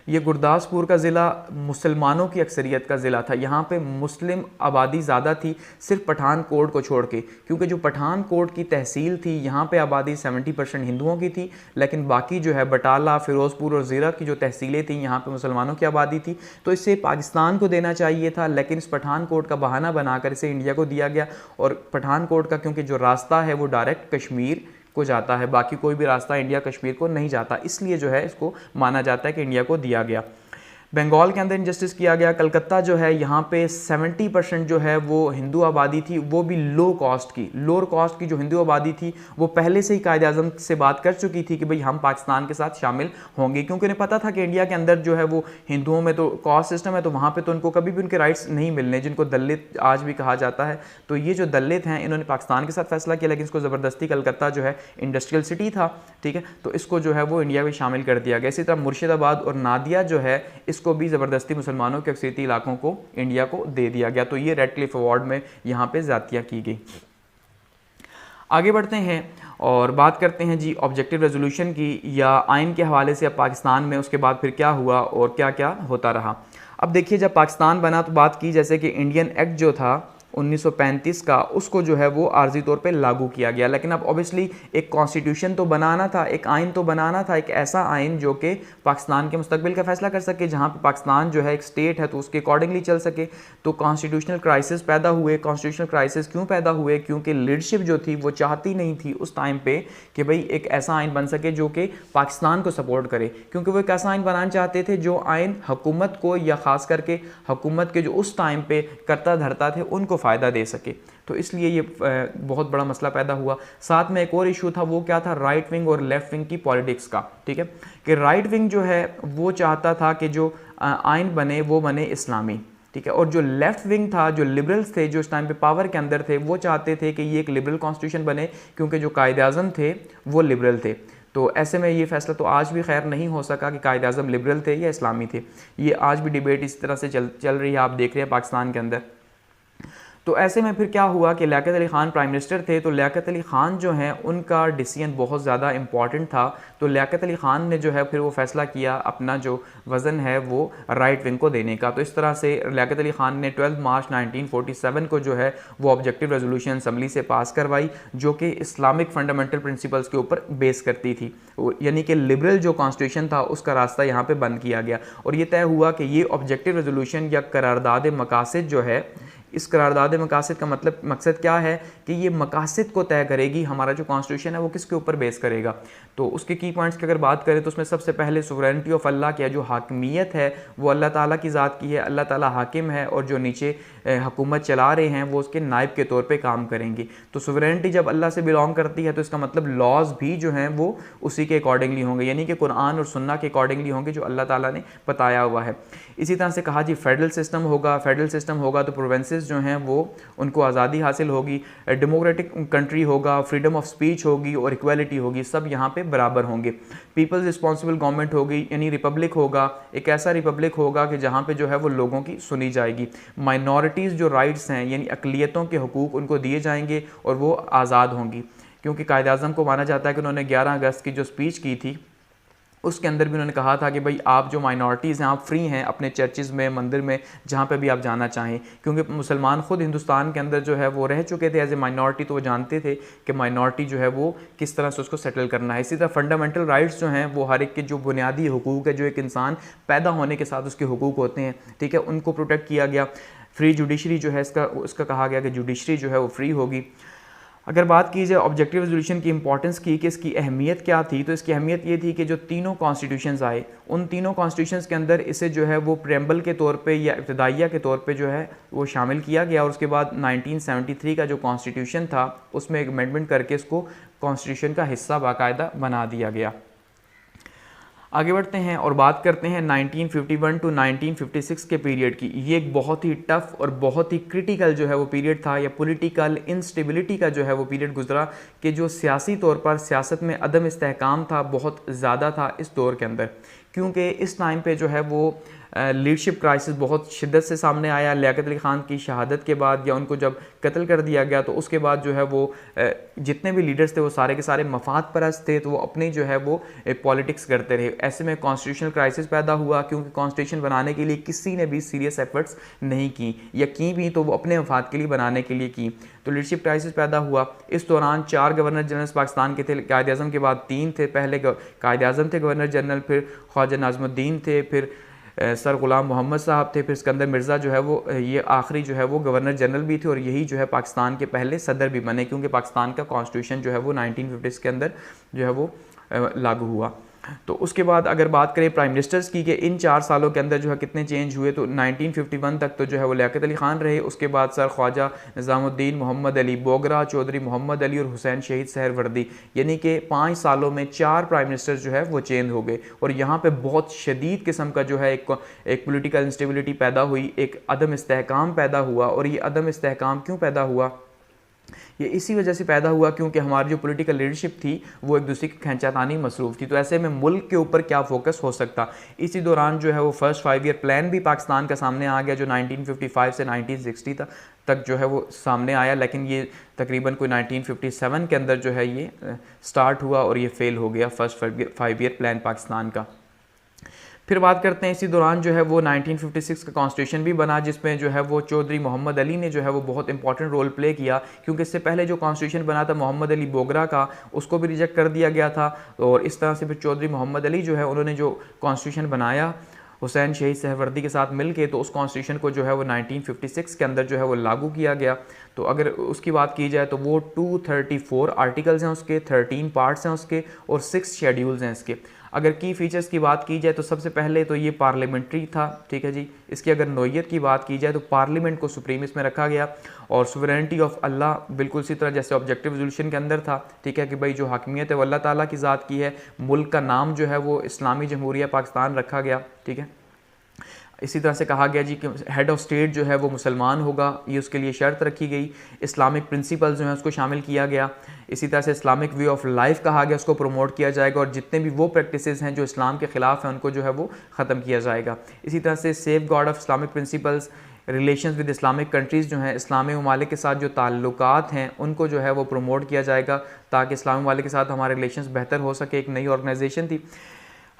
ये गुरदासपुर का ज़िला मुसलमानों की अक्सरियत का ज़िला था। यहाँ पे मुस्लिम आबादी ज़्यादा थी सिर्फ पठानकोट को छोड़ के, क्योंकि जो पठानकोट की तहसील थी यहाँ पे आबादी 70% हिंदुओं की थी, लेकिन बाकी जो है बटाला, फिरोज़पुर और ज़ीरा की जो तहसीलें थी यहाँ पे मुसलमानों की आबादी थी। तो इससे पाकिस्तान को देना चाहिए था, लेकिन इस पठानकोट का बहाना बनाकर इसे इंडिया को दिया गया। और पठानकोट का क्योंकि जो रास्ता है वो डायरेक्ट कश्मीर को जाता है, बाकी कोई भी रास्ता इंडिया कश्मीर को नहीं जाता, इसलिए जो है इसको माना जाता है कि इंडिया को दिया गया। बंगाल के अंदर इनजस्टिस किया गया। कलकत्ता जो है यहाँ पे 70% जो है वो हिंदू आबादी थी, वो भी लोअर कास्ट की जो हिंदू आबादी थी वो पहले से ही कायदे आज़म से बात कर चुकी थी कि भाई हम पाकिस्तान के साथ शामिल होंगे, क्योंकि उन्हें पता था कि इंडिया के अंदर जो है वो हिंदुओं में तो कास्ट सिस्टम है, तो वहाँ पर तो उनको कभी भी उनके राइट्स नहीं मिलने, जिनको दलित आज भी कहा जाता है। तो ये जो दलित हैं इन्होंने पाकिस्तान के साथ फैसला किया, लेकिन इसको ज़बरदस्ती कलकत्ता जो है इंडस्ट्रियल सिटी था, ठीक है, तो इसको जो है वो इंडिया में शामिल कर दिया गया। इसी तरह मुर्शिदाबाद और नादिया जो है इसको भी ज़बरदस्ती मुसलमानों के अक्सरियती इलाकों को इंडिया को दे दिया गया। तो ये रेडक्लिफ अवार्ड में यहाँ पे ज़्यादतियाँ की गई। आगे बढ़ते हैं और बात करते हैं जी ऑब्जेक्टिव रेजोल्यूशन की या आइन के हवाले से अब पाकिस्तान में उसके बाद फिर क्या हुआ और क्या क्या होता रहा। अब देखिए जब पाकिस्तान बना तो बात की जैसे कि इंडियन एक्ट जो था 1935 का, उसको जो है वो आर्जी तौर पे लागू किया गया। लेकिन अब ऑब्वियसली एक कॉन्स्टिट्यूशन तो बनाना था, एक आइन तो बनाना था, एक ऐसा आइन जो कि पाकिस्तान के मुस्तकबिल का फैसला कर सके, जहाँ पे पाकिस्तान जो है एक स्टेट है तो उसके अकॉर्डिंगली चल सके। तो कॉन्स्टिट्यूशनल क्राइसिस पैदा हुए। कॉन्स्टिट्यूशनल क्राइसिस क्यों पैदा हुए? क्योंकि लीडरशिप जो थी वो चाहती नहीं थी उस टाइम पे कि भाई एक ऐसा आइन बन सके जो कि पाकिस्तान को सपोर्ट करे, क्योंकि वो एक ऐसा आइन बनाना चाहते थे जो आइन हुकूमत को या ख़ास करके हुकूमत के जो उस टाइम पे करता धरता थे उनको फ़ायदा दे सके। तो इसलिए ये बहुत बड़ा मसला पैदा हुआ। साथ में एक और इशू था, वो क्या था? राइट विंग और लेफ्ट विंग की पॉलिटिक्स का, ठीक है, कि राइट विंग जो है वो चाहता था कि जो आइन बने वो बने इस्लामी, ठीक है, और जो लेफ्ट विंग था, जो लिबरल्स थे जो इस टाइम पे पावर के अंदर थे, वो चाहते थे कि ये एक लिबरल कॉन्स्टिट्यूशन बने, क्योंकि जो कायदे आज़म थे वो लिबरल थे। तो ऐसे में ये फैसला तो आज भी खैर नहीं हो सका कि कायदे आज़म लिबरल थे या इस्लामी थे। ये आज भी डिबेट इस तरह से चल रही है, आप देख रहे हैं पाकिस्तान के अंदर। तो ऐसे में फिर क्या हुआ कि लियाकत अली ख़ान प्राइम मिनिस्टर थे, तो लियाकत अली ख़ान जो हैं उनका डिसीजन बहुत ज़्यादा इंपॉर्टेंट था। तो लियाकत अली ख़ान ने जो है फिर वो फैसला किया अपना जो वज़न है वो राइट विंग को देने का। तो इस तरह से लियाकत अली ख़ान ने 12 मार्च 1947 को जो है वो ऑब्जेक्टिव रेजोल्यूशन असम्बली से पास करवाई, जो कि इस्लामिक फंडामेंटल प्रिंसिपल्स के ऊपर बेस करती थी, यानी कि लिबरल जो कॉन्स्टिट्यूशन था उसका रास्ता यहाँ पर बंद किया गया। और ये तय हुआ कि ये ऑब्जेक्टिव रेजोल्यूशन या करारदाद मकासद जो है, इस करारदाद मकासद का मतलब मकसद क्या है कि ये मकासद को तय करेगी, हमारा जो कॉन्स्टिट्यूशन है वो किसके ऊपर बेस करेगा। तो उसके की पॉइंट्स की अगर बात करें तो उसमें सबसे पहले सुवरेनिटी ऑफ अल्लाह की, जो हाकिमियत है वो अल्लाह ताला की ज़ात की है, अल्लाह ताला हाकिम है और जो नीचे हुकूमत चला रहे हैं वो उसके नायब के तौर पे काम करेंगे। तो सुवरेनिटी जब अल्लाह से बिलोंग करती है तो इसका मतलब लॉज भी जो हैं वो उसी के अकॉर्डिंगली होंगे, यानी कि कुरान और सुन्ना के अकॉर्डिंगली होंगे जो अल्लाह ताला ने बताया हुआ है। इसी तरह से कहा जी फेडरल सिस्टम होगा, फेडरल सिस्टम होगा तो प्रोविंसेस जो हैं वो उनको आज़ादी हासिल होगी, डेमोक्रेटिक कंट्री होगा, फ्रीडम ऑफ स्पीच होगी और इक्वालिटी होगी, सब यहाँ पे बराबर होंगे। पीपल्स रिस्पॉन्सिबल गवर्नमेंट होगी, यानी रिपब्लिक होगा, एक ऐसा रिपब्लिक होगा कि जहाँ पे जो है वो लोगों की सुनी जाएगी। माइनॉरिटीज़ जो राइट्स हैं यानी अक़लियतों के हुकूक उनको दिए जाएंगे और वो आज़ाद होंगी, क्योंकि कायदे आज़म को माना जाता है कि उन्होंने 11 अगस्त की जो स्पीच की थी उसके अंदर भी उन्होंने कहा था कि भाई आप जो माइनॉरिटीज़ हैं आप फ्री हैं अपने चर्चेज़ में, मंदिर में, जहाँ पे भी आप जाना चाहें, क्योंकि मुसलमान ख़ुद हिंदुस्तान के अंदर जो है वो रह चुके थे एज ए माइनॉरिटी, तो वो जानते थे कि माइनॉरिटी जो है वो किस तरह से उसको सेटल करना है। इसी तरह फंडामेंटल राइट्स जो हैं वो हर एक के जो बुनियादी हुकूक है, जो एक इंसान पैदा होने के साथ उसके हुकूक होते हैं, ठीक है, उनको प्रोटेक्ट किया गया। फ्री जुडिशरी जो है इसका कहा गया कि जुडिशरी जो है वो फ्री होगी। अगर बात की जाए ऑब्जेक्टिव रेजोल्यूशन की इंपॉर्टेंस की कि इसकी अहमियत क्या थी, तो इसकी अहमियत ये थी कि जो तीनों कॉन्स्टिट्यूशंस आए, उन तीनों कॉन्स्टिट्यूशंस के अंदर इसे जो है वो प्रेम्बल के तौर पे या इब्तदाइया के तौर पे जो है वो शामिल किया गया, और उसके बाद 1973 का जो कॉन्स्टिट्यूशन था उसमें एक अमेंडमेंट करके इसको कॉन्स्टिट्यूशन का हिस्सा बाकायदा बना दिया गया। आगे बढ़ते हैं और बात करते हैं 1951 टू 1956 के पीरियड की। ये एक बहुत ही टफ और बहुत ही क्रिटिकल जो है वो पीरियड था, या पॉलिटिकल इंस्टेबिलिटी का जो है वो पीरियड गुजरा, कि जो सियासी तौर पर सियासत में अदम इस्तेहकाम था बहुत ज़्यादा था इस दौर के अंदर, क्योंकि इस टाइम पे जो है वो लीडरशिप क्राइसिस बहुत शिद्दत से सामने आया। लियाकत अली ख़ान की शहादत के बाद या उनको जब कत्ल कर दिया गया, तो उसके बाद जो है वो जितने भी लीडर्स थे वो सारे के सारे मफाद परस्त थे, तो वो अपनी जो है वो पॉलिटिक्स करते रहे। ऐसे में कॉन्स्टिट्यूशनल क्राइसिस पैदा हुआ, क्योंकि कॉन्स्टिट्यूशन बनाने के लिए किसी ने भी सीरियस एफर्ट्स नहीं की, या की भी तो वो अपने मफाद के लिए बनाने के लिए की, तो लीडरशिप क्राइसिस पैदा हुआ। इस दौरान 4 गवर्नर जनरल पाकिस्तान के थे, कायद आज़म के बाद 3 थे। पहले कायद आज़म थे गवर्नर जनरल, फिर ख्वाजा नाज़मुद्दीन थे, फिर सर ग़ुलाम मोहम्मद साहब थे, फिर सिकंदर मिर्ज़ा जो है वो ये आखिरी जो है वो गवर्नर जनरल भी थे, और यही जो है पाकिस्तान के पहले सदर भी बने, क्योंकि पाकिस्तान का कॉन्स्टिट्यूशन जो है वो 1950 के अंदर जो है वो लागू हुआ। तो उसके बाद अगर बात करें प्राइम मिनिस्टर्स की कि इन 4 सालों के अंदर जो है कितने चेंज हुए, तो 1951 तक तो जो है वो लियाकत अली ख़ान रहे। उसके बाद सर ख्वाजा निज़ामुद्दीन, मोहम्मद अली बोगरा, चौधरी मोहम्मद अली और हुसैन शहीद सहरवर्दी, यानी कि 5 सालों में 4 प्राइम मिनिस्टर जो है वो चेंज हो गए। और यहाँ पे बहुत शदीद किस्म का जो है एक पोलिटिकल इंस्टेबिलिटी पैदा हुई, एक अदम इस्तेहकाम पैदा हुआ। और ये अदम इस्तेहकाम क्यों पैदा हुआ? ये इसी वजह से पैदा हुआ क्योंकि हमारी जो पॉलिटिकल लीडरशिप थी वो एक दूसरे की खींचातानी मसरूफ़ थी। तो ऐसे में मुल्क के ऊपर क्या फोकस हो सकता, इसी दौरान जो है वो फर्स्ट 5 ईयर प्लान भी पाकिस्तान का सामने आ गया, जो 1955 से 1960 तक जो है वो सामने आया, लेकिन ये तकरीबन कोई 1957 के अंदर जो है ये स्टार्ट हुआ और ये फेल हो गया फर्स्ट 5 ईयर प्लान पाकिस्तान का। फिर बात करते हैं इसी दौरान जो है वो 1956 का कॉन्स्टिट्यूशन भी बना, जिसमें जो है वो चौधरी मोहम्मद अली ने जो है वो बहुत इंपॉर्टेंट रोल प्ले किया, क्योंकि इससे पहले जो कॉन्स्टिट्यूशन बना था मोहम्मद अली बोगरा का, उसको भी रिजेक्ट कर दिया गया था। और इस तरह से फिर चौधरी मोहम्मद अली जो है उन्होंने जो कॉन्स्टिट्यूशन बनाया हुसैन शहीद सहरवर्दी के साथ मिलके, तो उस कॉन्स्टिट्यूशन को जो है वो 1956 के अंदर जो है वो लागू किया गया। तो अगर उसकी बात की जाए तो वो 234 आर्टिकल्स हैं उसके, 13 पार्ट्स हैं उसके, और 6 शेड्यूल्स हैं इसके। अगर की फ़ीचर्स की बात की जाए तो सबसे पहले तो ये पार्लियामेंट्री था, ठीक है जी। इसकी अगर नोयत की बात की जाए तो पार्लियामेंट को सुप्रीम इसमें रखा गया, और सुवरेनिटी ऑफ अल्लाह बिल्कुल इसी तरह जैसे ऑब्जेक्टिव रेजोल्यूशन के अंदर था, ठीक है, कि भाई जो हाकिमियत है वो अल्लाह ताला की ज़ात की है। मुल्क का नाम जो है वो इस्लामी जमहूरिया पाकिस्तान रखा गया, ठीक है। इसी तरह से कहा गया जी कि हेड ऑफ़ स्टेट जो है वो मुसलमान होगा, ये उसके लिए शर्त रखी गई। इस्लामिक प्रिंसिपल्स जो हैं उसको शामिल किया गया। इसी तरह से इस्लामिक वे ऑफ लाइफ कहा गया, उसको प्रमोट किया जाएगा, और जितने भी वो प्रैक्टिसेस हैं जो इस्लाम के ख़िलाफ़ हैं उनको जो है वो ख़त्म किया जाएगा। इसी तरह से safe guard of Islamic principles, relations with Islamic countries जो हैं, इस्लामी ममालिक के साथ जो ताल्लुकात हैं उनको जो है वो प्रमोट किया जाएगा, ताकि इस्लामी ममालिक के साथ हमारे रिलेशंस बेहतर हो सके। एक नई ऑर्गेनाइजेशन थी।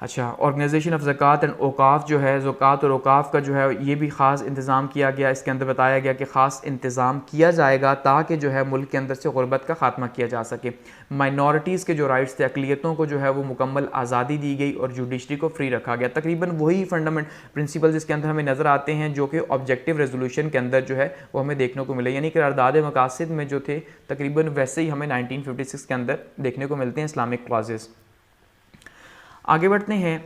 अच्छा, ऑर्गेनाइजेशन ऑफ ज़कात एंड औकाफ जो है, ज़कात और औकाफ का जो है ये भी ख़ास इंतज़ाम किया गया। इसके अंदर बताया गया कि ख़ास इंतज़ाम किया जाएगा ताकि जो है मुल्क के अंदर से ग़ुरबत का ख़ात्मा किया जा सके। माइनॉरिटीज़ के जो राइट्स थे, अक़लियतों को जो है वो मुकम्मल आज़ादी दी गई, और जुडिशरी को फ्री रखा गया। तकरीबन वही फंडामेंट प्रिंसिपल्स इसके अंदर हमें नज़र आते हैं जो कि ऑब्जेक्टिव रेजोल्यूशन के अंदर जो है वो हमें देखने को मिले, यानी करारदाद मकासद में जो थे तकरीबन वैसे ही हमें 1956 के अंदर देखने को मिलते हैं इस्लामिक क्लॉजेज़। आगे बढ़ते हैं।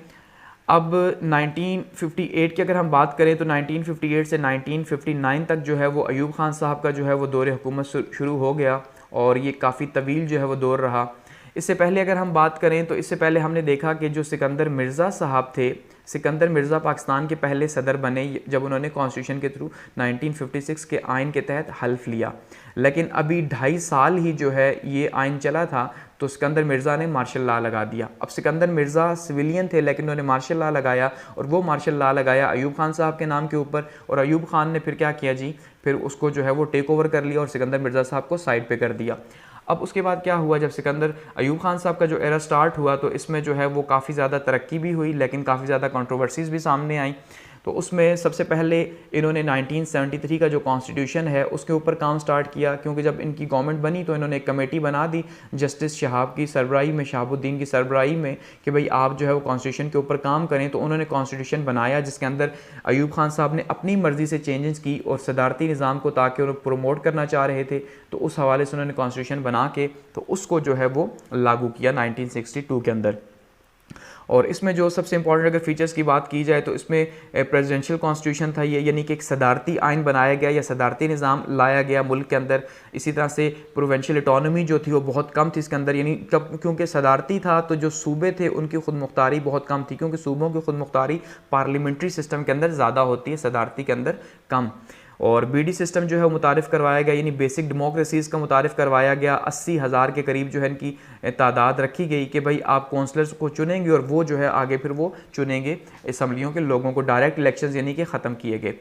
अब 1958 की अगर हम बात करें तो 1958 से 1959 तक जो है वो अयूब खान साहब का जो है वो दौर हुकूमत शुरू हो गया, और ये काफ़ी तवील जो है वो दौर रहा। इससे पहले अगर हम बात करें तो इससे पहले हमने देखा कि जो सिकंदर मिर्ज़ा साहब थे, सिकंदर मिर्ज़ा पाकिस्तान के पहले सदर बने जब उन्होंने कॉन्स्टिट्यूशन के थ्रू 1956 के आइन के तहत हल्फ लिया। लेकिन अभी 2.5 साल ही जो है ये आइन चला था तो सिकंदर मिर्ज़ा ने मार्शल लॉ लगा दिया। अब सिकंदर मिर्ज़ा सिविलियन थे लेकिन उन्होंने मार्शल लॉ लगाया, और वो मार्शल लॉ लगाया अयूब खान साहब के नाम के ऊपर, और अयूब खान ने फिर क्या किया जी, फिर उसको जो है वो टेक ओवर कर लिया और सिकंदर मिर्ज़ा साहब को साइड पे कर दिया। अब उसके बाद क्या हुआ, जब सिकंदर अयूब खान साहब का जो एरा स्टार्ट हुआ तो इसमें जो है वो काफ़ी ज़्यादा तरक्की भी हुई, लेकिन काफ़ी ज़्यादा कंट्रोवर्सीज़ भी सामने आई। तो उसमें सबसे पहले इन्होंने 1973 का जो कॉन्स्टिट्यूशन है उसके ऊपर काम स्टार्ट किया, क्योंकि जब इनकी गवर्नमेंट बनी तो इन्होंने एक कमेटी बना दी जस्टिस शहाब की सरबराही में, शहाबुद्दीन की सरबराही में, कि भाई आप जो है वो कॉन्स्टिट्यूशन के ऊपर काम करें। तो उन्होंने कॉन्स्टिट्यूशन बनाया जिसके अंदर अयूब खान साहब ने अपनी मर्ज़ी से चेंजेस की और सदारती निज़ाम को ताकि उन्हें प्रमोट करना चाह रहे थे, तो उस हवाले से उन्होंने कॉन्स्टिट्यूशन बना के तो उसको जो है वो लागू किया 1962 के अंदर। और इसमें जो सबसे इंपॉर्टेंट अगर फीचर्स की बात की जाए तो इसमें प्रेसिडेंशियल कॉन्स्टिट्यूशन था ये, यानी कि एक सदारती आइन बनाया गया या सदारती निज़ाम लाया गया मुल्क के अंदर। इसी तरह से प्रोविंशियल इटोनॉमी जो थी वो बहुत कम थी इसके अंदर, यानी क्योंकि सदारती था तो जो सूबे थे उनकी खुद मुख्तारी बहुत कम थी, क्योंकि सूबों की खुद मुख्तारी पार्लियामेंट्री सिस्टम के अंदर ज़्यादा होती है, सदारती के अंदर कम। और बीडी सिस्टम जो है वो मुतारिफ़ करवाया गया, यानी बेसिक डेमोक्रेसीज़ का मुतारिफ़ करवाया गया। 80,000 के करीब जो है इनकी तादाद रखी गई कि भाई आप कौंसलर्स को चुनेंगे और वो जो है आगे फिर वो चुनेंगे असम्बलियों के लोगों को। डायरेक्ट इलेक्शंस यानी कि ख़त्म किए गए।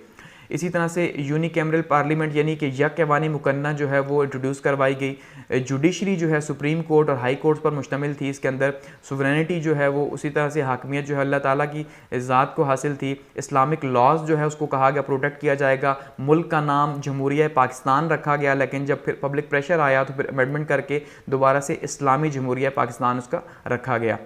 इसी तरह से यूनिकैमरल पार्लियामेंट यानी कि यक ऐवानी मुकन्ना जो है वो इंट्रोड्यूस करवाई गई। जुडिशरी जो है सुप्रीम कोर्ट और हाई कोर्ट पर मुश्तमिल थी, इसके अंदर सुवरेनिटी जो है वो उसी तरह से हाकमियत जो है अल्लाह ताला की ज़ात को हासिल थी। इस्लामिक लॉज जो है उसको कहा गया प्रोटेक्ट किया जाएगा। मुल्क का नाम जमहूरिया पाकिस्तान रखा गया, लेकिन जब फिर पब्लिक प्रेशर आया तो फिर अमेंडमेंट करके दोबारा से इस्लामी जमहूरिया पाकिस्तान उसका रखा गया।